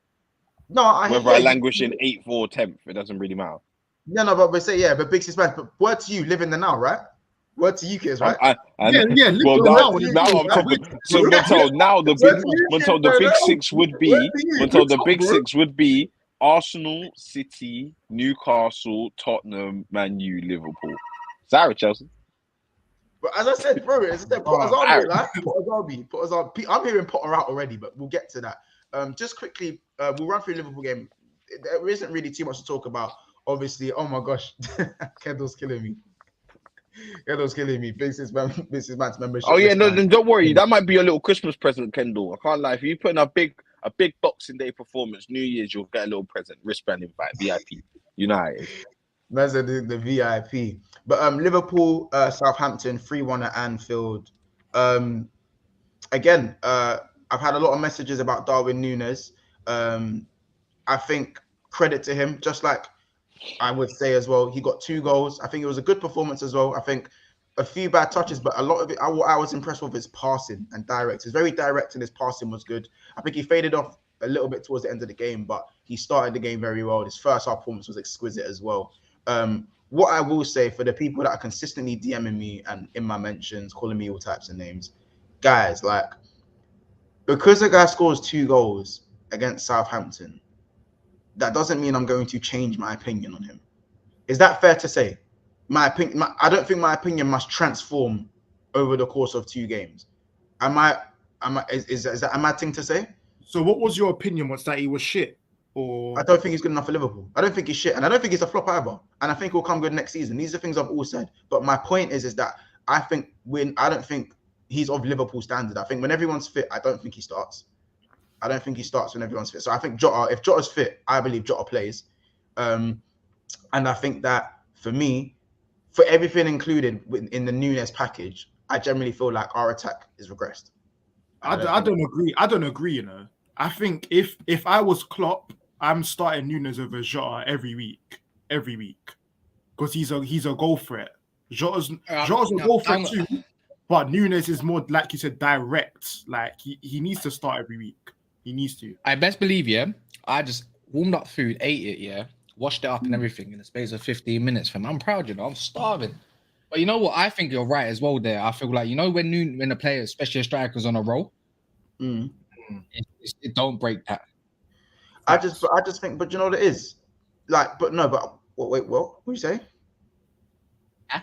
No, Whether I languish in 8th or 10th, it doesn't really matter. No, but we say but Big Six Bands. But word to you, living the now, right? Word to you, kids, right? Yeah. Well, Liverpool now I'm talking. So Montel, now the big six would be Montel. The big six would be Arsenal, City, Newcastle, Tottenham, Man U, Liverpool. Sorry, Chelsea. But as I said, bro, put us on, like, put us on. I'm hearing Potter out already, but we'll get to that. Just quickly, we'll run through the Liverpool game. There isn't really too much to talk about. Obviously, oh my gosh, Kendall's killing me. Kendall's killing me. Big Six Man's membership. Oh yeah, no, then don't worry. That might be your little Christmas present, Kendall. I can't lie. If you put in a big Boxing Day performance, New Year's, you'll get a little present, wristband invite, VIP, United. That's the VIP. But Liverpool, Southampton, 3-1 at Anfield. Again, I've had a lot of messages about Darwin Núñez. I think credit to him, just like I would say as well, he got 2 goals. I think it was a good performance as well. I think a few bad touches, but a lot of it, I was impressed with his passing and direct. He's very direct and his passing was good. I think he faded off a little bit towards the end of the game, but he started the game very well. His first half performance was exquisite as well. What I will say for the people that are consistently DMing me and in my mentions, calling me all types of names, guys, like, because a guy scores 2 goals against Southampton, that doesn't mean I'm going to change my opinion on him. Is that fair to say? My opinion, I don't think my opinion must transform over the course of 2 games. Is that a mad thing to say? So what was your opinion? Was that he was shit? Or I don't think he's good enough for Liverpool. I don't think he's shit, and I don't think he's a flop either. And I think he'll come good next season. These are things I've all said. But my point is that I don't think he's of Liverpool standard. I think when everyone's fit, I don't think he starts. I don't think he starts when everyone's fit. So I think Jota, if Jota's fit, I believe Jota plays. And I think that for me, for everything included in the Núñez package, I generally feel like our attack is regressed. I don't agree. I don't agree. You know, I think if I was Klopp, I'm starting Núñez over Jota every week, because he's a goal threat. Jota's a goal threat too, but Núñez is more, like you said, direct. Like he needs to start every week. He needs to. I best believe, I just warmed up food, ate it, washed it up and everything in the space of 15 minutes, fam. I'm proud, I'm starving. But you know what? I think you're right as well there. I feel like, when a player, especially a striker's on a roll, it don't break that. I just think, but you know what it is? Like, but wait, what did you say? Huh?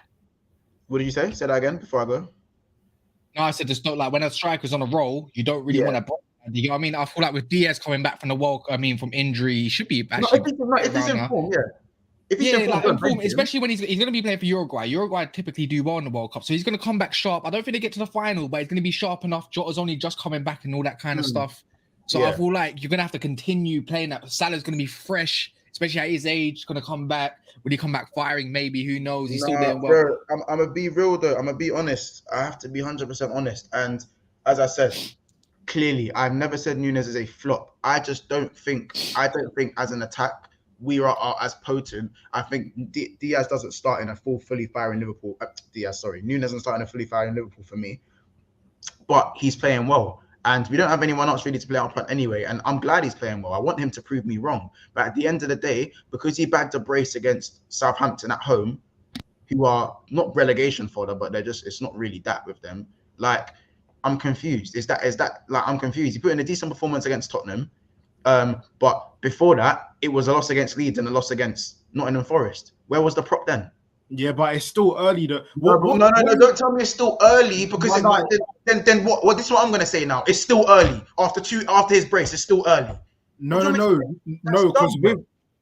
What did you say? Say that again before I go. No, I said it's not like when a striker's on a roll, you don't really want to break that. You know what I mean? I feel like with Diaz coming back from from injury, he should be actually. If he's in form, If he's in form, especially when he's going to be playing for Uruguay. Uruguay typically do well in the World Cup, so he's going to come back sharp. I don't think they get to the final, but he's going to be sharp enough. Jota's only just coming back and all that kind of stuff. So I feel like you're going to have to continue playing that. Salah's going to be fresh, especially at his age. He's going to come back. Will he come back firing? Maybe. Who knows? He's still there. Bro, I'm going to be real, though. I'm going to be honest. I have to be 100% honest. And as I said, clearly, I've never said Núñez is a flop. I don't think as an attack, we are as potent. I think Diaz doesn't start in a fully firing Liverpool. Núñez doesn't start in a fully firing Liverpool for me. But he's playing well. And we don't have anyone else really to play up front anyway. And I'm glad he's playing well. I want him to prove me wrong. But at the end of the day, because he bagged a brace against Southampton at home, who are not relegation fodder, but it's not really that with them. Like, I'm confused. I'm confused. He put in a decent performance against Tottenham. But before that, it was a loss against Leeds and a loss against Nottingham Forest. Where was the prop then? Yeah, but it's still early. No, don't tell me it's still early because then what? This is what I'm gonna say now. It's still early after his brace. It's still early. No, because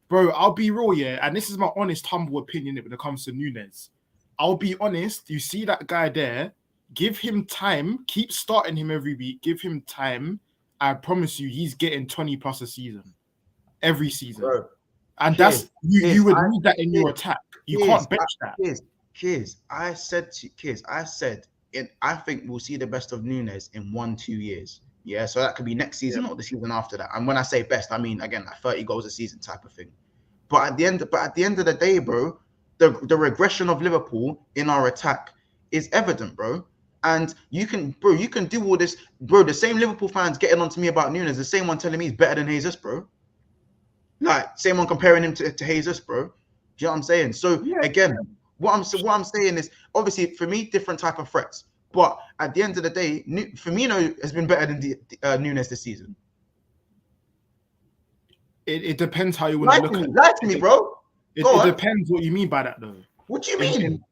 bro, I'll be real, yeah, and this is my honest, humble opinion when it comes to Nunes. I'll be honest. You see that guy there? Give him time. Keep starting him every week. Give him time. I promise you, he's getting 20 plus a season, every season. Bro, and that's you would need that in your attack. You can't bench that. I said I think we'll see the best of Nunes in 1-2 years. Yeah, so that could be next season or the season after that. And when I say best, I mean again like 30 goals a season type of thing. But at the end of the day, bro, the regression of Liverpool in our attack is evident, bro. And you can do all this, bro. The same Liverpool fans getting on to me about Nunes, the same one telling me he's better than Jesus, bro. Like same one comparing him to Jesus, bro. Do you know what I'm saying? So again, what I'm saying is obviously for me different type of threats. But at the end of the day, Firmino has been better than Nunes this season. It depends how you want to look at it. Lie to me, bro. It depends what you mean by that, though. What do you mean?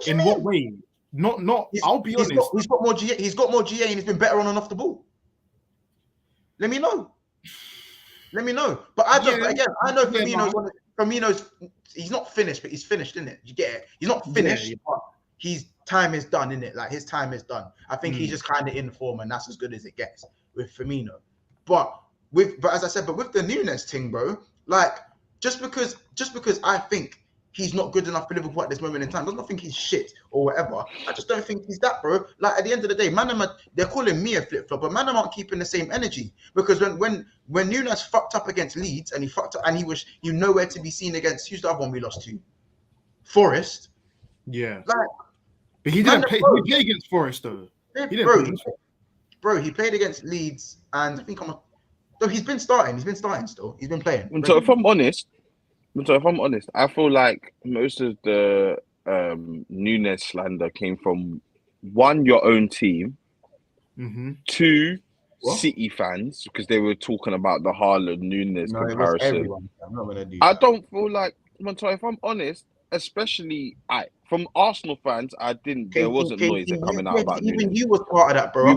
In what way? Not. I'll be honest. He's got more GA. He's got more GA, and he's been better on and off the ball. Let me know. But I don't. Again, I know Firmino's. He's not finished, but he's finished, isn't it? You get it? He's not finished, but his time is done, isn't it? Like his time is done. I think he's just kind of in form, and that's as good as it gets with Firmino. But as I said, with the Nunes thing, bro, like just because I think he's not good enough for Liverpool at this moment in time does not think he's shit or whatever. I just don't think he's that, bro. Like at the end of the day, they're calling me a flip flop, but aren't keeping the same energy because when Nunes fucked up against Leeds and he fucked up and he was nowhere to be seen against who's the other one we lost to? Forest. Yeah. Like, but he didn't play. He played against Forest though. He played against Leeds and I think he's been starting. He's been starting still. He's been playing. So if I'm honest, I feel like most of the Nunes slander came from one, your own team, two, City fans because they were talking about the Haaland Nunes comparison. I don't feel like, Montoya, if I'm honest, especially from Arsenal fans, there wasn't noise coming out about even Nunes. you was part of that, bro. I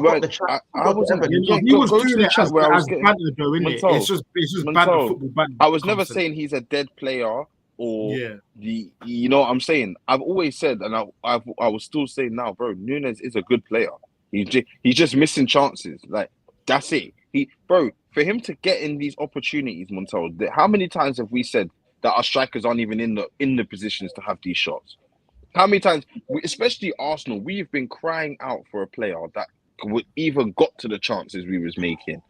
wasn't. He was doing it as banter, though, isn't it? It's just banter, football banter. I was never saying he's a dead player or you know what I'm saying. I've always said, and I will still say now, bro. Nunes is a good player. He's just missing chances. Like that's it. For him to get in these opportunities, Montel. How many times have we said that our strikers aren't even in the positions to have these shots? How many times, especially Arsenal, we've been crying out for a player that would even got to the chances we was making.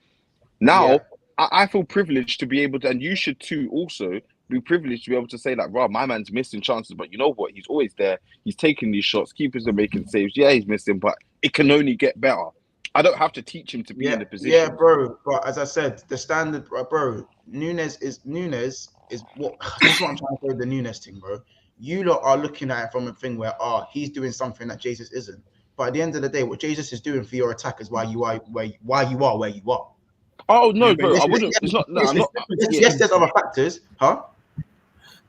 Now, I feel privileged to be able to, and you should too also, be privileged to be able to say like, my man's missing chances, but you know what? He's always there. He's taking these shots. Keepers are making saves. Yeah, he's missing, but it can only get better. I don't have to teach him to be in the position. Yeah, bro. But as I said, the standard, bro, Nunes is what that's what I'm trying to say with the Nunes thing, bro. You lot are looking at it from a thing where he's doing something that Jesus isn't. But at the end of the day, what Jesus is doing for your attack is why you are where you are. Oh no, bro! I wouldn't. It's not. No, I'm not. Yes, there's other factors, huh?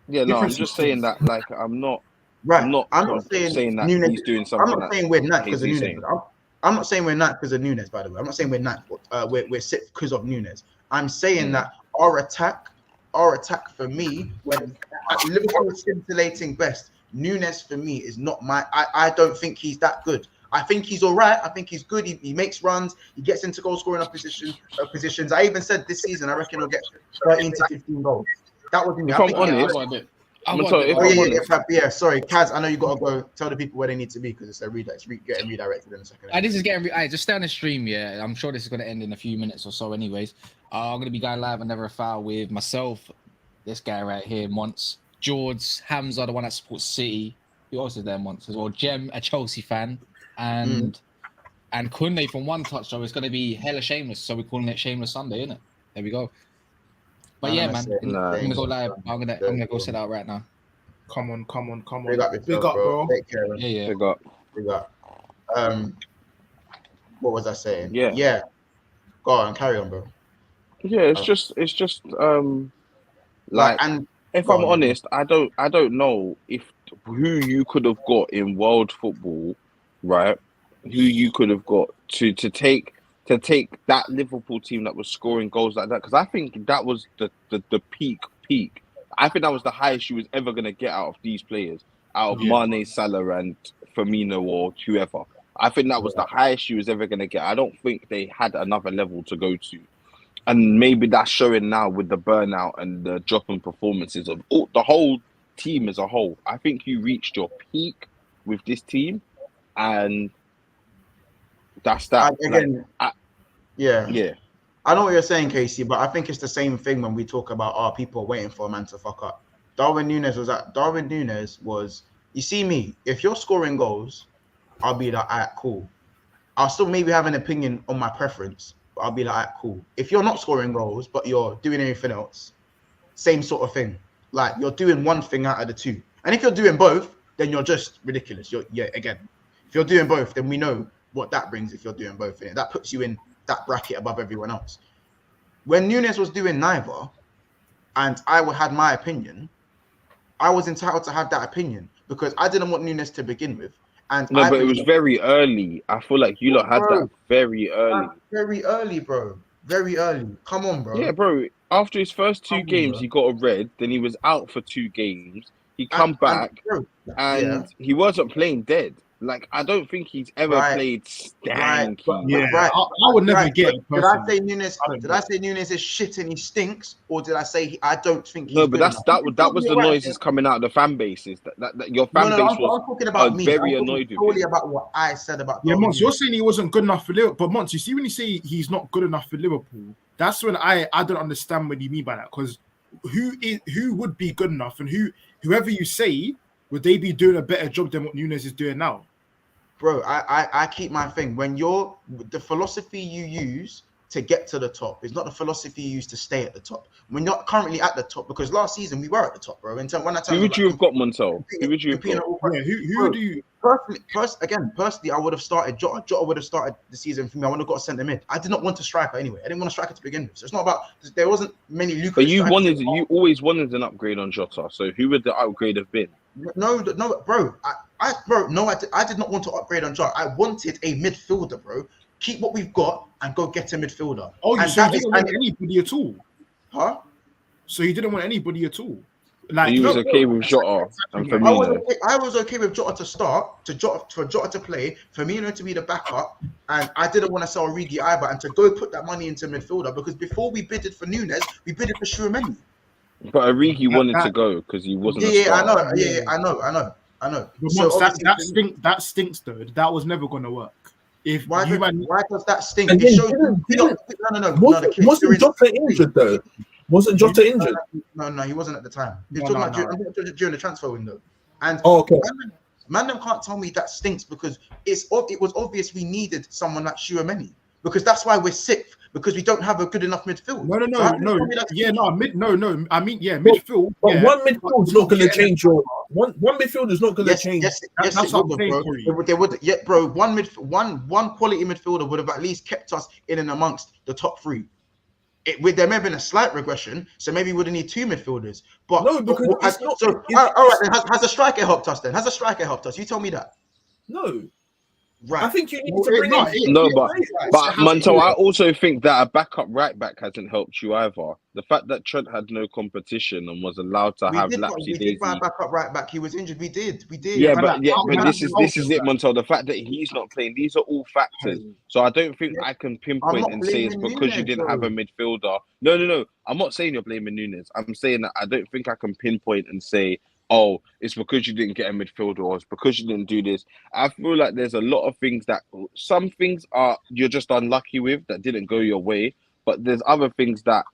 Yeah, no, I'm just saying that. Like, I'm not. Right. I'm not saying that Nunes, he's doing something. I'm not saying we're not because of Nunes. I'm not saying we're not because of Nunes. By the way, I'm not saying we're not. We're sick because of Nunes. I'm saying that our attack for me, when Liverpool is scintillating best, Nunes for me is not my. I don't think he's that good. I think he's all right. I think he's good. He makes runs. He gets into goal scoring positions. I even said this season I reckon he'll get 13 to 15 goals. That was me. If I'm honest. Sorry, Kaz. I know you gotta go tell the people where they need to be because it's getting redirected in a second. This is getting. Just stay on the stream. Yeah, I'm sure this is gonna end in a few minutes or so. Anyways, I'm gonna be going live on Never a Foul with myself, this guy right here, Monts, George, Hamza, the one that supports City. Who else is there, Monts as well? Jem, a Chelsea fan, and Kunle from One Touch. So it's gonna be hella shameless. So we're calling it Shameless Sunday, isn't it? There we go. But yeah, man, I'm gonna go live. I'm gonna go sit out right now. Come on. Big up, bro. Take care. Yeah. Big up. What was I saying? Yeah. Go on, carry on, bro. Yeah, it's just like and If Go I'm on, then. honest, I don't know if who you could have got in world football, right? Who you could have got to take that Liverpool team that was scoring goals like that, because I think that was the peak. I think that was the highest you was ever gonna get out of these players, out of Yeah. Mane, Salah, and Firmino or whoever. I think that was the highest you was ever gonna get. I don't think they had another level to go to. And maybe that's showing now with the burnout and the drop in performances of the whole team as a whole. I think you reached your peak with this team, and that's that. Again, yeah. Yeah. I know what you're saying, Casey, but I think it's the same thing when we talk about people waiting for a man to fuck up. Darwin Nunes was. You see me, if you're scoring goals, I'll be like, alright, cool. I'll still maybe have an opinion on my preference, but I'll be like, alright, cool. If you're not scoring goals, but you're doing anything else, same sort of thing. Like you're doing one thing out of the two. And if you're doing both, then you're just ridiculous. Again, if you're doing both, then we know what that brings if you're doing both. That puts you in that bracket above everyone else. When Nunes was doing neither, and I had my opinion, I was entitled to have that opinion because I didn't want Nunes to begin with. And No, but it was very early. I feel like you lot had that very early. Very early, bro. Very early. Come on, bro. Yeah, bro. After his first two games, he got a red. Then he was out for 2 games. He come back, and he wasn't playing dead. Like, I don't think he's ever played stanky. I would never get it. Did I say Nunes? Did I say Nunes is shit and he stinks, or did I say I don't think he's No, but good that was the noises coming out of the fan bases. That your fan base was talking about me. very annoyed with Solely him. about what I said about. Yeah, Mons, you're saying he wasn't good enough for Liverpool, but Mons, you see when you say he's not good enough for Liverpool, that's when I don't understand what you mean by that. Because who would be good enough, and whoever you say, would they be doing a better job than what Nunes is doing now? Bro, I keep my thing. When the philosophy you use to get to the top is not the philosophy you use to stay at the top. We're not currently at the top because last season we were at the top, bro. Who would you have got, Montel? Who would you have got? Yeah, who would you? Personally, I would have started Jota. Jota would have started the season for me. I would have got a centre mid. I did not want a striker anyway. I didn't want a striker to begin with. So it's not about. There wasn't many lucrative. But you always wanted an upgrade on Jota. So who would the upgrade have been? No, bro. I did not want to upgrade on Jota. I wanted a midfielder, bro. Keep what we've got and go get a midfielder. Oh, you didn't want anybody at all? Huh? So you didn't want anybody at all? Like he was okay with Jota and Firmino. I was okay with Jota to start, for Jota to play, Firmino to be the backup, and I didn't want to sell Origi either, and to go put that money into midfielder because before we bidded for Nunes, we bidded for Tchouaméni. But Origi wanted to go because he wasn't. I know. But so that stinks though. That was never going to work. Why does that stink? Wasn't Jota injured though? Wasn't Jota injured? No, he wasn't at the time. He's talking about during the transfer window. And man, them can't tell me that stinks because it was obvious we needed someone like Tchouaméni because that's why we're sick because we don't have a good enough midfield. Midfield. But one midfield is not going to change your one midfield is not going to change. Yes, it would, bro. Bro. One quality midfielder would have at least kept us in and amongst the top 3. There may have been a slight regression, so maybe we would need 2 midfielders. But no, because it's not. So all right, then has a striker helped us? Then has a striker helped us? You tell me that. No. Right. I think you need to bring in. No, but Montel, I also think that a backup right back hasn't helped you either. The fact that Trent had no competition and was allowed to have lapsy daisy. We did buy a backup right back. He was injured. We did. Yeah, but this is it, Montel. The fact that he's not playing, these are all factors. So I don't think I can pinpoint and say it's because you didn't have a midfielder. No. I'm not saying you're blaming Nunes. I'm saying that I don't think I can pinpoint and say, oh, it's because you didn't get a midfielder or it's because you didn't do this. I feel like there's a lot of things that some things are you're just unlucky with that didn't go your way, but there's other things that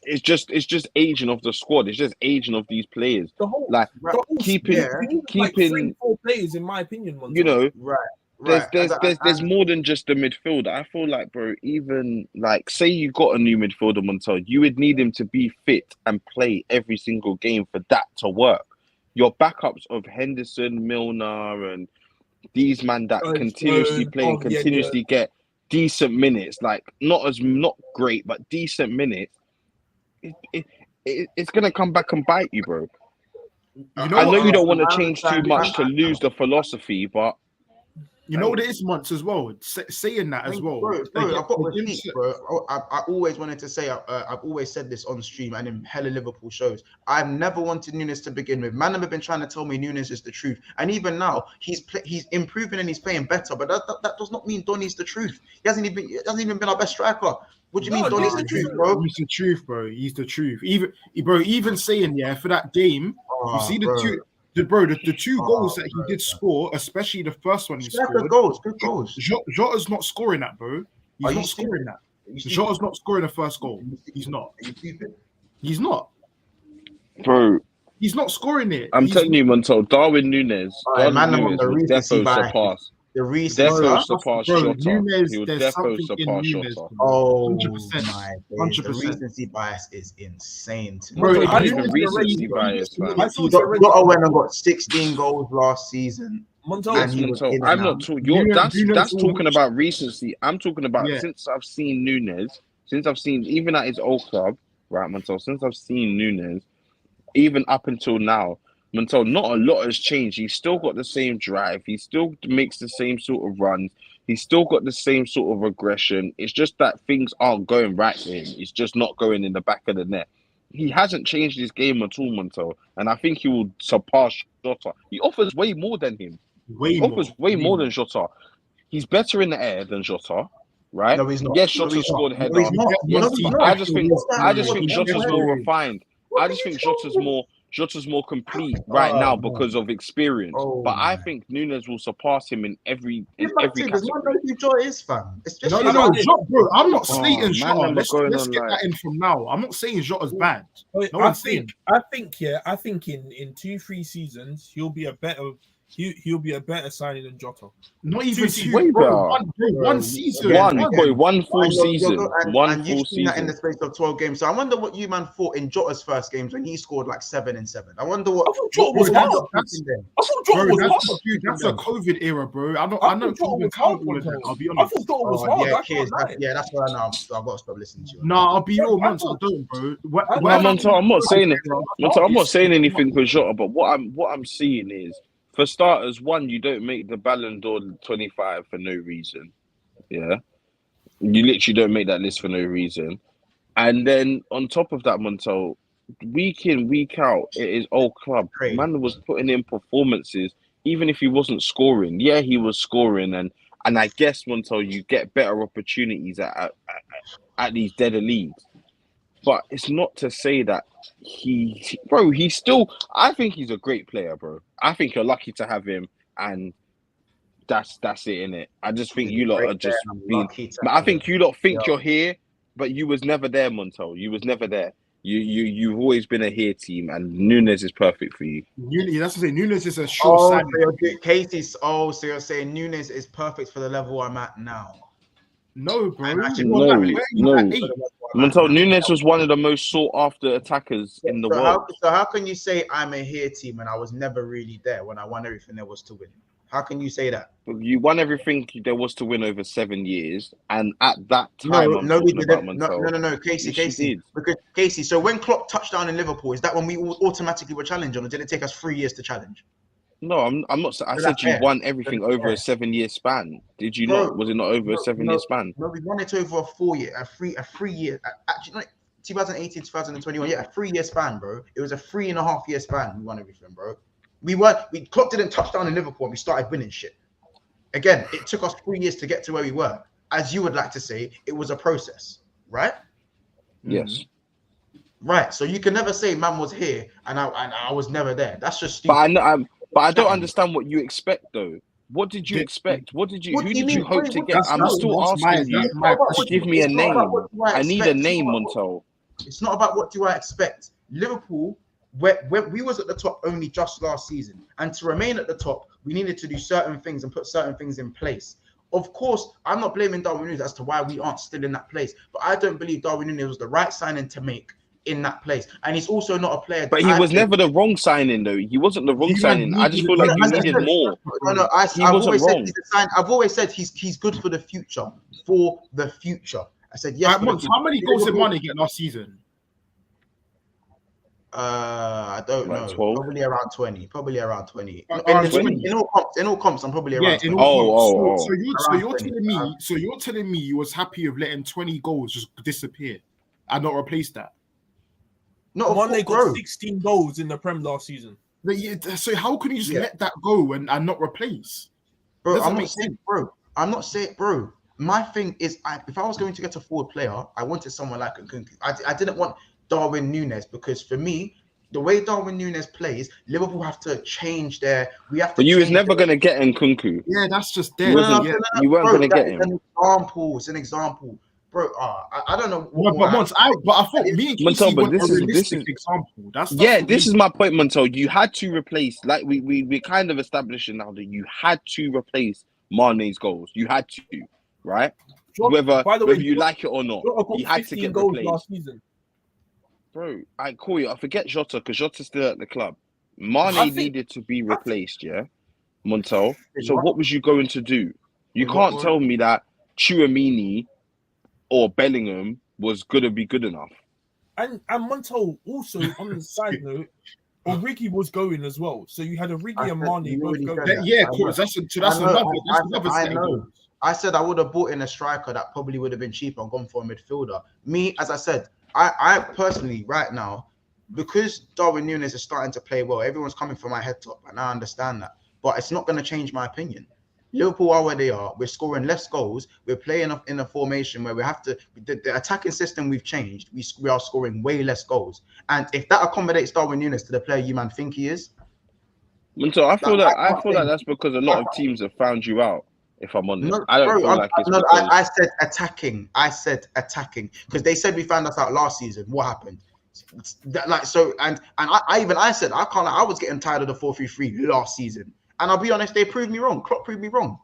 it's just aging of the squad. It's just aging of these players. Keeping 3-4 players, in my opinion. You know, there's more than just the midfielder. I feel like, bro, even like say you got a new midfielder, Montel, you would need him to be fit and play every single game for that to work. Your backups of Henderson, Milner, and these man that continuously play and continuously get decent minutes, like not great, but decent minutes. it's gonna come back and bite you, bro. You know I know what, you don't want to I change too understand. much to lose the philosophy, but You know what it is, Monts, as well. Saying that as well. Bro, I've got Against- receipts, bro. I always wanted to say, I've always said this on stream and in hella Liverpool shows. I've never wanted Nunes to begin with. Man, have been trying to tell me Nunes is the truth, and even now he's improving and he's playing better. But that does not mean Donny's the truth. He hasn't even been our best striker. What do you mean Donny's the truth, bro? He's the truth, bro. He's the truth. Even saying for that game, you see the two. The two goals that he did score, especially the first one he scored. Good goals. Jota's not scoring that, bro. He's not scoring that. Jota's not scoring the first goal. He's not. He's not. bro, He's not scoring it. I'm telling you, Montel, Darwin Nunes will recency bias. surpass. The recency Defo surpass Bro, Jota. Nunes, He will there's defo something in surpass Nunes, Jota. bro. Oh 100%. my days. 100%. The recency bias is insane to me. Bro, It's I not think even it's recency already- bias, man. I thought Jota went and got 16 goals last season. Montel, And he was Montel, in I'm and not out. talking. Nunes That's will talking reach- about recency. I'm talking about Yeah. since I've seen Nunes, since I've seen even at his old club, right, Montel. Since I've seen Nunes, even up until now, Montel, not a lot has changed. He's still got the same drive. He still makes the same sort of runs. He's still got the same sort of aggression. It's just that things aren't going right for him. It's just not going in the back of the net. He hasn't changed his game at all, Montel, and I think he will surpass Jota. He offers way more than him. Way He more. offers way more than Jota. He's better in the air than Jota, right? No, he's not. Yes, No, Jota he's not. scored No, header. he's not. Yes, No, he's not. I just think He's Jota's not. more refined. I just think Jota's more complete right now because of experience. Oh, but I man. think Nunes will surpass him in every There's no category. who Joy is, fam. It's just No, bro. I'm not slating man, Jota. them Let's are going get on that like- in from now. I'm not saying Jota's bad. No I one's saying. think in 2-3 seasons he'll be a better signing than Jota. Not even Two- two. way Bro, better. one season. One full season. And you've seen that in the space of 12 games. So I wonder what you man thought in Jota's first games when he scored like 7 and 7. I wonder what. I thought Jota was Bro, hard. that's- I thought Jota Bro, was hard. that's a COVID era, bro. I know thought Jota even was count hard, all of that. I'll be I honest. thought Jota was Oh, hard. yeah, I kids. can't lie. That's why now I've got to stop listening to you. No, I'll be real, I Monts. I thought- don't, bro. No, Montel, I'm not saying it. Montel, I'm not saying anything for Jota, but what I'm seeing is, for starters, one, you don't make the Ballon d'Or 25 for no reason. Yeah, you literally don't make that list for no reason. And then on top of that, Montel, week in, week out, at his old club, Crazy. man was putting in performances, even if he wasn't scoring. Yeah, he was scoring, and I guess, Montel, you get better opportunities at these deader leagues. But it's not to say that he's still. I think he's a great player, bro. I think you're lucky to have him, and that's it, innit? I just think you lot are just being. But I think you lot think you're here, but you was never there, Montel. You was never there. You've always been a here team, and Nunes is perfect for you. That's to say, Nunes is a short Oh, side. so you're saying Nunes is perfect for the level I'm at now. No, bro. And actually, No, Where are you no. at 8? Montel, Nunes was one of the most sought after attackers in the world. How can you say I'm a here team and I was never really there when I won everything there was to win? How can you say that? You won everything there was to win over 7 years, and at that time, No, we didn't. Montel, No, Casey. Yes, you did. Because Casey, so when Klopp touched down in Liverpool, is that when we automatically were challenging, or did it take us 3 years to challenge? No, I'm not. I That's said you fair. won everything That's over fair. a 7-year span. Did you Bro, not? Was it not over a 7-year span? No, we won it over a 4-year, a three year. Actually, not 2018, 2021. Yeah, a 3-year span, bro. It was a 3.5-year span. We won everything, bro. Klopp didn't touch down in Liverpool, and we started winning shit. Again, it took us 3 years to get to where we were. As you would like to say, it was a process, right? Yes. Right. So you can never say man was here and I was never there. That's just But stupid. I don't understand what you expect though. What did you expect? Who did you hope to get? I'm still asking you to give me a name. I need a name, Montel. It's not about what do I expect. Liverpool, where we was at the top only just last season, and to remain at the top, we needed to do certain things and put certain things in place. Of course, I'm not blaming Darwin Núñez as to why we aren't still in that place, but I don't believe Darwin Núñez was the right signing to make in that place, and he's also not a player. But he was never the wrong signing, though. He wasn't the wrong signing. I just feel like you needed more. No, He wasn't wrong. I've always said he's good for the future. For the future, I said yes. How many goals did Mane get last season? I don't Like know. 12? Probably around 20. Probably around 20. Around In, 20. in all comps, I'm probably Yeah, around 20. in all Oh, comps. So Around you're 20. telling me you was happy with letting 20 goals just disappear and not replace that. Not a Mane full got bro. 16 goals in the Prem last season. So how can you just let that go and not replace? Bro, Doesn't I'm make not saying, sense. bro. I'm not saying, bro. My thing is, if I was going to get a forward player, I wanted someone like Nkunku. I didn't want Darwin Núñez because for me, the way Darwin Núñez plays, Liverpool have to change their. We have to. But you was change never gonna get Nkunku. Yeah, that's just You dead. wasn't. Yeah. You weren't bro, gonna that get is him. an example. It's an example, bro. I don't know. But I thought me and Montel, Casey but want a this is- realistic example. That's Yeah, what this we- is my point, Montel. You had to replace, like we kind of established now that you had to replace Mane's goals. You had to, right? By the way, Whether you like it or not, Jota got he had to 15 get goals replaced. last season. Bro, I call you. I forget Jota because Jota's still at the club. Mane needed to be replaced, yeah, Montel. So what was you going to do? You can't tell me that Tchouaméni or Bellingham was gonna be good enough. And Montel also on the side note, Origi was going as well. So you had Origi and Mane both going. Yeah, of course. That's another I set. know. I said I would have bought in a striker that probably would have been cheaper and gone for a midfielder. Me, as I said, I personally right now, because Darwin Núñez is starting to play well, everyone's coming for my head top, and I understand that. But it's not going to change my opinion. Liverpool are where they are. We're scoring less goals. We're playing in a formation where we have to. The attacking system we've changed. We are scoring way less goals. And if that accommodates Darwin Núñez to the player you man think he is, Montel, I feel that that's because a lot of teams have found you out. If I'm honest, no, I don't bro, feel like it's because I said attacking. I said attacking because they said we found us out last season. What happened? I said I can't. I was getting tired of the 4-3-3 last season, and I'll be honest, they proved me wrong. Klopp proved me wrong.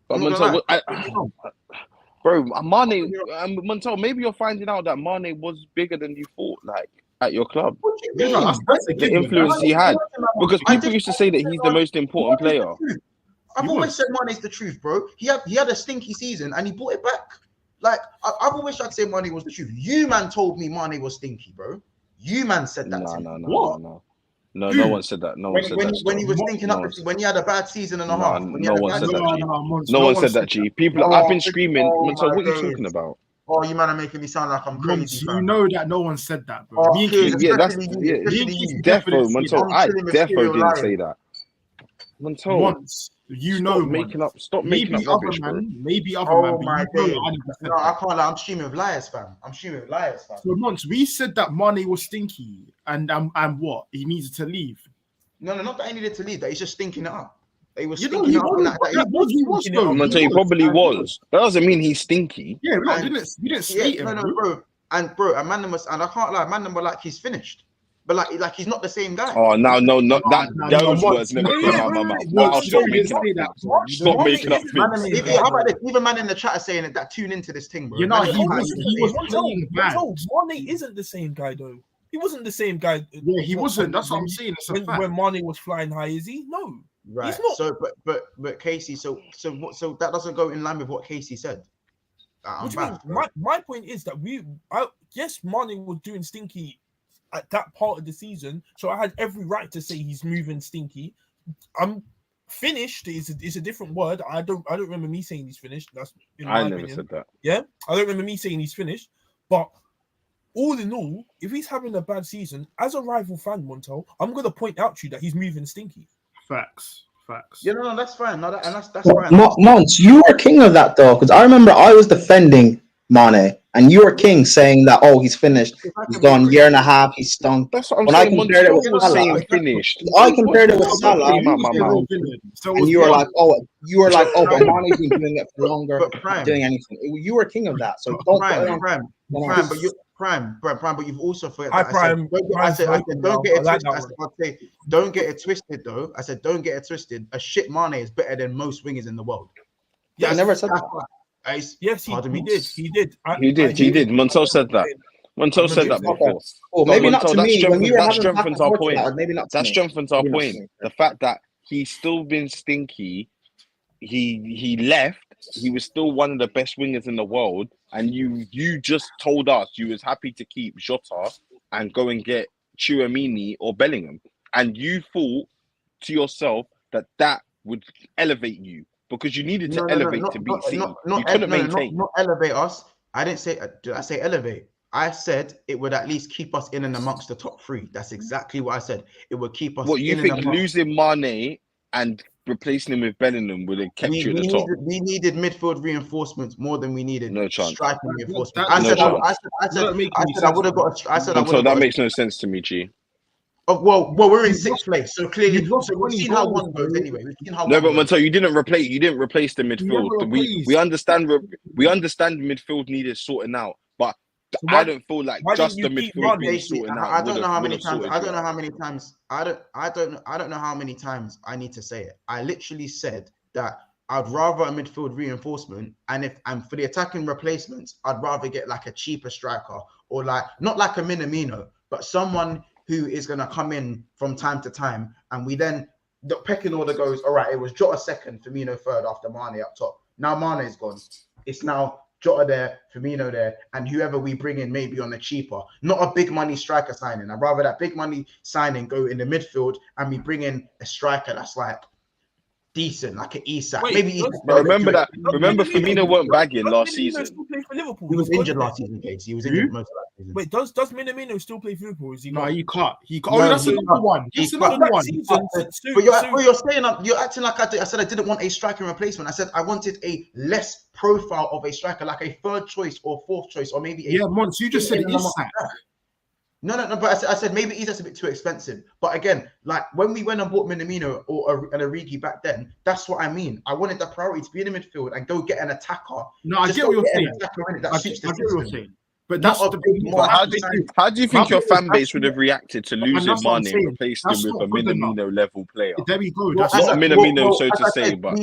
But Montel, bro, Mane, Montel, maybe you're finding out that Mane was bigger than you thought. Like at your club, the influence he had, because people used to say that he's the most important player. I've always said Mane's the truth, bro. He had a stinky season and he brought it back. Like I've always tried to say Mane was the truth. You man told me Mane was stinky, bro. You man said that. No, no one said that. No one said that. When he was thinking up, when he had a bad season and a half. No one said that, G. No one said that, G. People, I've been screaming. Montel, what are you talking about? Oh, you man are making me sound like I'm crazy. You know that no one said that, bro. Yeah, that's defo, Montel. I defo didn't say that. Montel, stop making up rubbish, bro. Maybe other man. Oh my days. No, I can't lie. I'm streaming with liars, fam. So Monts, we said that Mane was stinky and what? He needed to leave. No, not that he needed to leave. That he's just stinking it up. He was He stinking it up. was though. I'm gonna tell you, probably was. That doesn't mean he's stinky. Yeah, we didn't skate him. Bro. And man, and I can't lie, man, were like he's finished. But like he's not the same guy. Oh no, those words never came out of my mouth. Now stop making up. Stop making up things. How about this? Even man in the chat is saying it, that tune into this thing, bro. You know, he was playing bad. Mane isn't the same guy though. He wasn't the same guy. Yeah, he wasn't. That's what I'm saying. It's a fact. When Mane was flying high, is he? No. Right. He's not. So, but Casey, so that doesn't go in line with what Casey said. What do you mean? My point is that yes, Mane was doing stinky at that part of the season, so I had every right to say he's moving stinky. I'm finished is a different word. I don't remember me saying he's finished. That's in my opinion. Never said that. Yeah, I don't remember me saying he's finished. But all in all, if he's having a bad season, as a rival fan, Montel, I'm gonna point out to you that he's moving stinky. Facts. Yeah, no, that's fine. No, that's fine. Mons, you were king of that though, because I remember I was defending Mane, and you were king saying that he's finished, he's gone year and a half, he's stunk. That's what I'm when saying. I compared it with Salah, finished. I compared it with Salah, and you were like, but Mane's been doing it for longer, doing anything. You were king of that, so don't Prime, but you've also forgot. I said, don't get it twisted. Don't get it twisted, though. I said, don't get it twisted. A shit Mane is better than most wingers in the world. Yeah, I never said that. Yes, he did. He did. Montel said that. Montel said that before. Oh, maybe not to me. That strengthens our point. That strengthens our point. The fact that he's still been stinky. He left. He was still one of the best wingers in the world, and you just told us you was happy to keep Jota and go and get Tchouaméni or Bellingham, and you thought to yourself that would elevate you because you needed to elevate to beat City. You couldn't maintain. Not elevate us. I didn't say. Did I say elevate? I said it would at least keep us in and amongst the top three. That's exactly what I said. It would keep us. What you in think? and amongst... Losing Mane and replacing him with Bellingham would have kept you at the top. We needed midfield reinforcements more than we needed striking reinforcements. I said I would have got. I said I would have. That makes no sense to me, G. Well, we're in 6th place, so clearly, we've seen how one goes anyway. We've seen how. No, but Montel, you didn't replace the midfield. We understand midfield needed sorting out, but I don't feel like just the midfield being sorted out. I don't know how many times. I don't know how many times. I don't know how many times I need to say it. I literally said that I'd rather a midfield reinforcement, and for the attacking replacements, I'd rather get like a cheaper striker or like not like a Minamino, but someone who is going to come in from time to time, and we then the pecking order goes, all right, it was Jota second, Firmino third after Mane up top. Now Mane's gone. It's now Jota there, Firmino there, and whoever we bring in maybe on a cheaper, not a big money striker signing. I'd rather that big money signing go in the midfield and we bring in a striker that's like decent, like an Isak. Maybe remember Firmino weren't bagging last season. He was injured last season, Gates. He was injured most of that season. Wait, does Minamino still play for Liverpool? Is he? No, he can't. Oh, that's another one. That's another one. But you're acting like I said I didn't want a striking replacement. I said I wanted a less profile of a striker, like a third choice or fourth choice, or maybe Mons, you just said Isak. No, but I said maybe Isak's a bit too expensive. But again, like when we went and bought Minamino or an Origi back then, that's what I mean. I wanted the priority to be in the midfield and go get an attacker. No, I get what you're saying. I get what you're saying. But that's how do you think your fan base would have reacted to losing Mane and replacing him with a Minamino level player? There we go. That's not a Minamino, so to say. But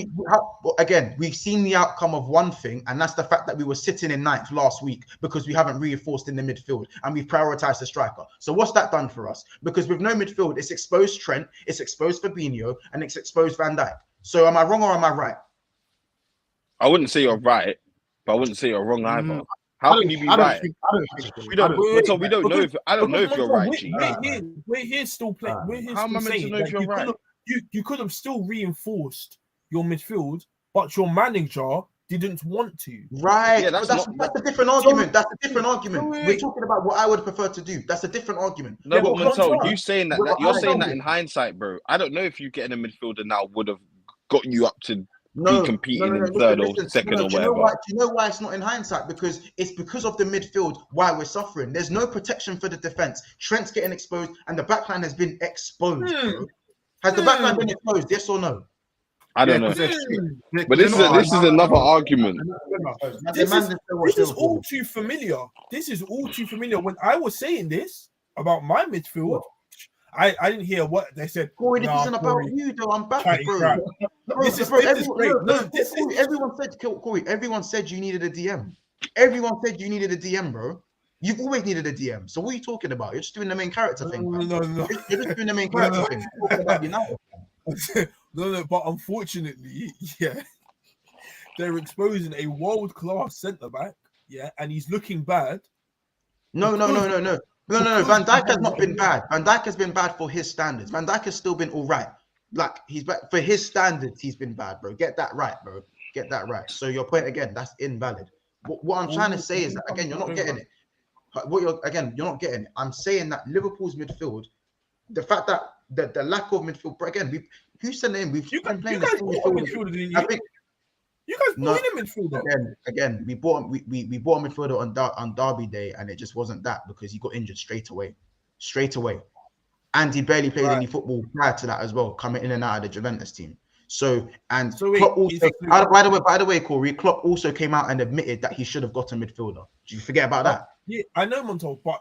again, we've seen the outcome of one thing, and that's the fact that we were sitting in 9th last week because we haven't reinforced in the midfield and we've prioritized the striker. So what's that done for us? Because with no midfield, it's exposed Trent, it's exposed Fabinho, and it's exposed Van Dijk. So am I wrong or am I right? I wouldn't say you're right, but I wouldn't say you're wrong either. How can you be right? We don't know if I don't know if you're right. We're here still playing. We're here How am I meant to know if you're right? You could have still reinforced your midfield, but your manager didn't want to. Right. Yeah, that's a different argument. That's a different argument. We're talking about what I would prefer to do. That's a different argument. No, but Montel, you saying that you're saying that in hindsight, bro. I don't know if you getting a midfielder now would have got you up to be competing in third or second or whatever. Do you know why it's not in hindsight? Because it's because of the midfield why we're suffering. There's no protection for the defense. Trent's getting exposed, and the backline has been exposed. Bro. Has the backline been exposed? Yes or no? I don't know. But this is another argument. This is all too familiar. This is all too familiar. When I was saying this about my midfield, I didn't hear what they said. Corey, this isn't about you, though. I'm back, bro. This is great. Everyone said, Corey, everyone said you needed a DM. Everyone said you needed a DM, bro. You've always needed a DM. So what are you talking about? You're just doing the main character thing. No. You're just doing the main character thing. You're talking about United. No, but unfortunately, they're exposing a world-class centre-back, and he's looking bad. No. Van Dijk has not been bad. Van Dijk has been bad for his standards. Van Dijk has still been all right. Like, he's back for his standards, he's been bad, bro. Get that right, bro. Get that right. So your point, again, that's invalid. What I'm trying to say is that, again, you're not getting it. You're not getting it. I'm saying that Liverpool's midfield, the fact that the lack of midfield, but again, who's the name? We've been playing the same midfield. I think you guys bought in a midfielder. Again, we bought a midfielder on Derby Day, and it just wasn't that because he got injured straight away. And he barely played any football prior to that as well, coming in and out of the Juventus team. Klopp also, by the way, Corey, Klopp also came out and admitted that he should have got a midfielder. Did you forget about that? Yeah, I know, Montel, but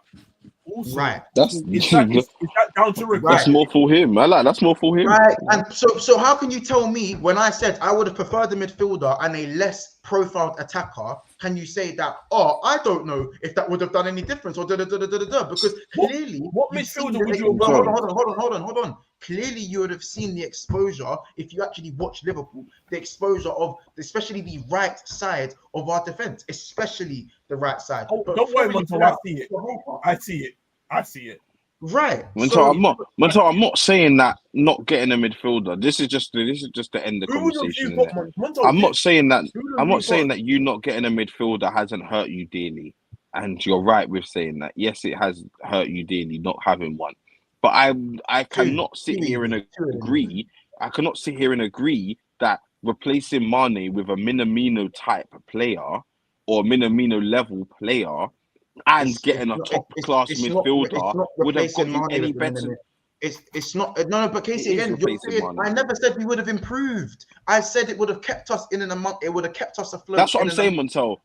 also, right. Is that down to regret? That's more for him. That's more for him. Right. And so how can you tell me when I said I would have preferred a midfielder and a less profiled attacker, can you say that, I don't know if that would have done any difference or because clearly what midfielder would you have hold on. Clearly you would have seen the exposure if you actually watch Liverpool, the exposure of especially the right side of our defense, especially the right side. Don't worry, Montel, I see it. Right. I'm not saying that not getting a midfielder. This is just the end of the Who would conversation. have Innit? Monto? I'm not saying that. Who would I'm not saying got? that you not getting a midfielder hasn't hurt you dearly, and you're right with saying that. Yes, it has hurt you dearly not having one. But I cannot sit here and agree. I cannot sit here and agree that replacing Mane with a Minamino type player or Minamino level player and getting a top class midfielder would have got you any better. It's not no, but Casey, again, you're saying, I never said we would have improved. I said it would have kept us in a month. It would have kept us afloat. That's what I'm saying, Montel.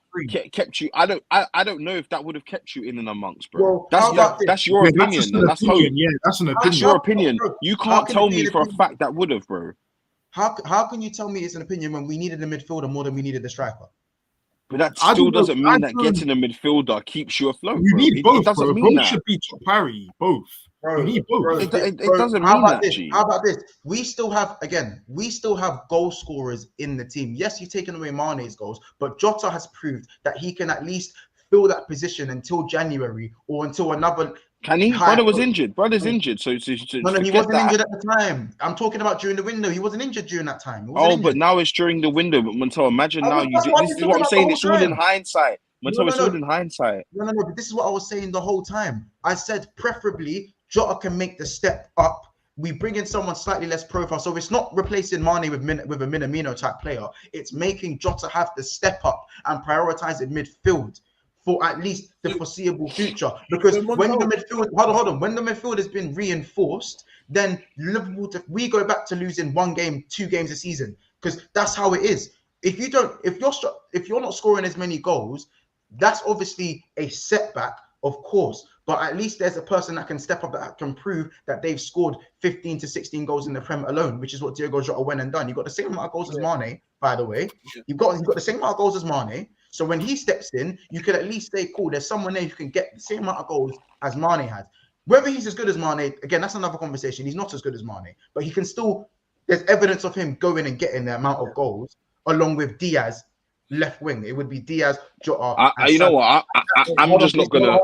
Kept you. I don't know if that would have kept you in and amongst, bro. Well, that's your opinion. That's your opinion. You can't tell me for a fact that would have, bro. How can you tell me it's an opinion when we needed a midfielder more than we needed the striker? But that still doesn't mean that getting a midfielder keeps you afloat. You need both, it doesn't bro. mean both that. should be top parity. Both. Bro, you need both. It doesn't mean that, G. How about this? We still have goal scorers in the team. Yes, you've taken away Mane's goals, but Jota has proved that he can at least fill that position until January or until another. Can he? Brother was injured. Brother's injured. So no, he wasn't injured at the time. I'm talking about during the window. He wasn't injured during that time. But now it's during the window. But Montel, imagine now you do. This is what I'm saying. It's all in hindsight. Montel, it's all in hindsight. No. But this is what I was saying the whole time. I said preferably Jota can make the step up. We bring in someone slightly less profile. So it's not replacing Mane with a Minamino type player. It's making Jota have the step up and prioritize in midfield for at least the foreseeable future. Because when the midfield, hold on, when the midfield has been reinforced, then Liverpool, we go back to losing 1 game, 2 games a season, because that's how it is. If you're not scoring as many goals, that's obviously a setback, of course. But at least there's a person that can step up, that can prove that they've scored 15 to 16 goals in the Prem alone, which is what Diogo Jota went and done. You've got the same amount of goals as Mane, by the way. You've got the same amount of goals as Mane. So when he steps in, you can at least say, cool, there's someone there who can get the same amount of goals as Mane has. Whether he's as good as Mane, again, that's another conversation. He's not as good as Mane, but he can still, there's evidence of him going and getting the amount of goals along with Diaz left wing. It would be Diaz, Jota. You know what? I'm just gonna.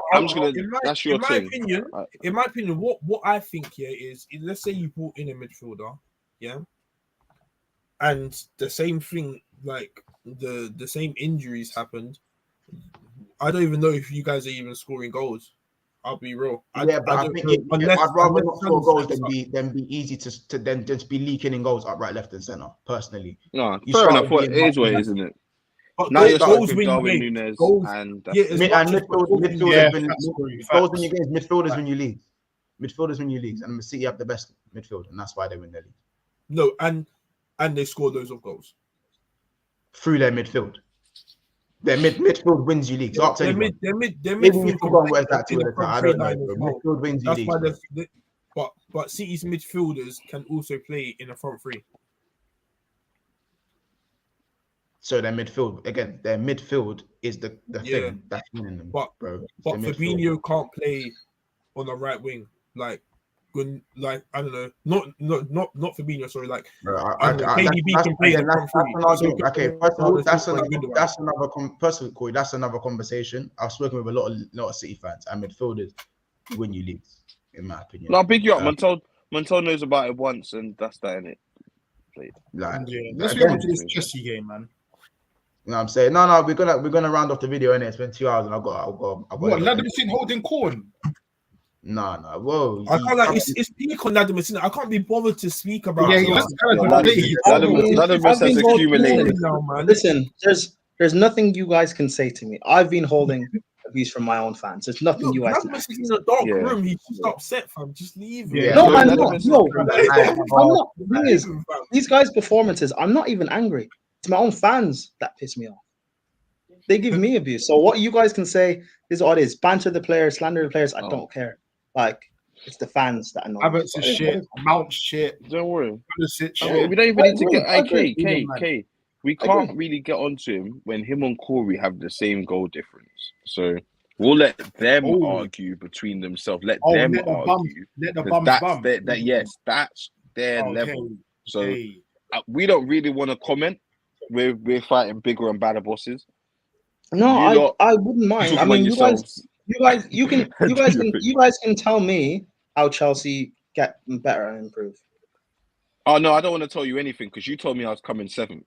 That's your thing. In my opinion, what I think here is, let's say you brought in a midfielder, yeah, and the same thing, like the same injuries happened. I don't even know if you guys are even scoring goals. I'll be real. I think I'd rather not score goals than be easy to then just be leaking in goals up, right, left, and center. Personally, no, fair enough. It is what it is, isn't it? But now you're goals starting with Darwin Núñez and midfielders win you leagues. Midfielders win you leagues, and City have the best midfield, and that's why they win their league. No, and they score loads of goals through their midfield. Their midfield wins you leagues. Their midfield wins you leagues. But City's midfielders can also play in a front three. So their midfield is the thing that's winning them, bro. But Fabinho can't play on the right wing, like I don't know, not Fabinho. Sorry, like KDB can play in the front three. Okay, that's another conversation. I've spoken with a lot of City fans, and midfielders win you leagues, in my opinion. No, big you up. Montel knows about it once, and that's that, innit? Let's get on to this Chelsea game, man. You know what I'm saying? No, we're gonna round off the video, innit? It's been 2 hours and I've got what, Ladderman holding corn? No, whoa. I can't it's peak on Ladderman. I can't be bothered to speak about Ladderman has accumulated now, man. Listen, there's nothing you guys can say to me. I've been holding abuse from my own fans. There's nothing you guys can say. He's in a dark room. He's just upset, fam. Just leave him. No, I'm not. No, I'm not. The thing is, these guys' performances, I'm not even angry. It's my own fans that piss me off. They give me abuse. So what you guys can say is all it is. Banter the players, slander the players. I don't care. Like, it's the fans that annoy me. Havertz is shit. Mount shit. Don't worry. Shit. We don't even need to get K. We can't really get onto him when him and Corey have the same goal difference. So we'll let them argue between themselves. Let them argue. That's their level. So we don't really want to comment. We're fighting bigger and badder bosses. No, I wouldn't mind. I mean, you guys can tell me how Chelsea get better and improve. Oh no, I don't want to tell you anything because you told me I was coming 7th.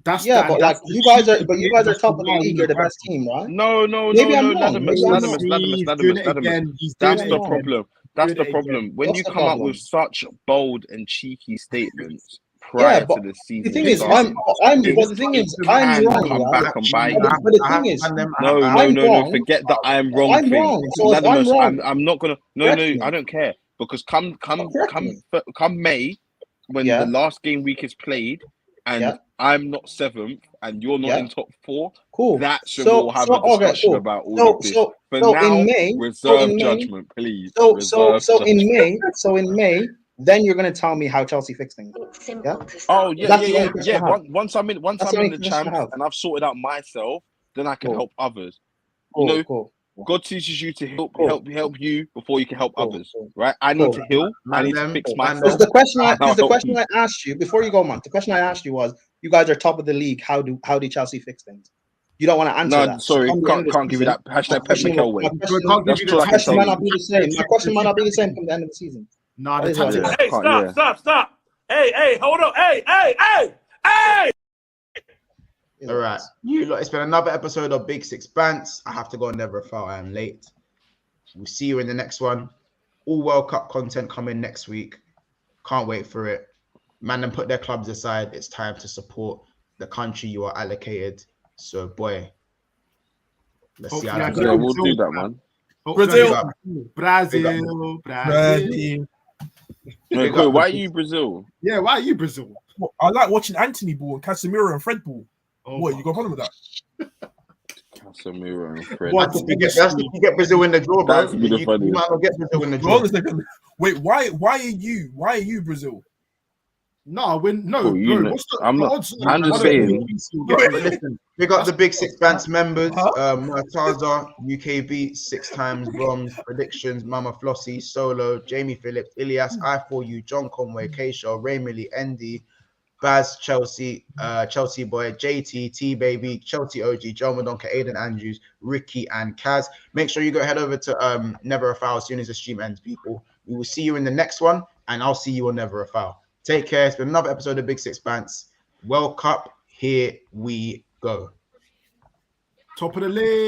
That's Yeah, that, but that's like the you guys are, cheeky but you bit, guys are that's top the of the why league. we You're the grab best team, right? No, Maybe I'm wrong. Maybe I'm wrong. He's doing it again. He's doing That's it the again. problem. That's Doing the it problem. again. When What's you the come up problem? with such bold and cheeky statements Yeah, prior but to the the season thing is, starting, but the thing is, I'm can wrong, come right? back and bite But, you. but the thing is, No, I'm wrong. Forget the I'm wrong I'm thing. wrong. So if I'm Unanimous. wrong, I'm not gonna. No, correct no, me. I don't care because Correct me. come May, when Yeah. the last game week is played, and Yeah. I'm not 7th and you're not Yeah. in top 4. Cool. That's when So we'll have so a okay, discussion cool. about all So of this. so For so now, in May, reserve judgment, please. so Reserve in May, then you're gonna tell me how Chelsea fix things. Yeah. Oh yeah, That's the only question I have. Once I'm in That's the only the question I champs have. and I've sorted out myself, then I can Cool. help others. Cool, You know, cool. God teaches you to help Cool. you before you can help Cool, others. cool. Right? I Cool. need to heal. I need to Man, fix cool. myself. Because the question and I'll help you. I asked you before you go, man. The question I asked you was, you guys are top of the league. How do Chelsea fix things? You don't want to answer No, that. sorry, So come the end of the can't give you season, that my hashtag Pep question Mikel way. That's all I can question tell might you. not be the same. My question might not be the same come the end of the season. Nah, That the is what it tactics. is. Hey, stop. Hey, hold on. Hey. Is All what it right, is. you lot. It's been another episode of Big Six Bants. I have to go and never foul. I am late. We'll see you in the next one. All World Cup content coming next week. Can't wait for it. Man, then put their clubs aside. It's time to support the country you are allocated. So, boy, let's see how that Hopefully Yeah, goes. we'll do that, man. Brazil. Red team. No, Big Koi, up why are the- you Brazil? Yeah, why are you Brazil? I like watching Anthony ball and Casemiro and Fred ball. Oh, What, you got a problem with that? Casemiro and Fred. What? That's if you get Brazil in the draw, bro. That's really funny. You might not get Brazil in the Hold draw. on a second. Wait, why are you Brazil? No, no, Cool, you bro. know- What's the I'm not- odds? I'm just saying- But listen, we got the Big Six Bants members. Murtaza, UKB, 6 times bronze. Predictions, Mama Flossie, Solo, Jamie Phillips, Ilias, I4U, John Conway, K-Show, Ray Millie, Andy, Baz, Chelsea, Chelsea Boy, JT, T-Baby, Chelsea OG, John Madonka, Aiden Andrews, Ricky, and Kaz. Make sure you go head over to Never a Foul as soon as the stream ends, people. We will see you in the next one, and I'll see you on Never a Foul. Take care. It's been another episode of Big Six Bants. World Cup, here we go. Top of the league.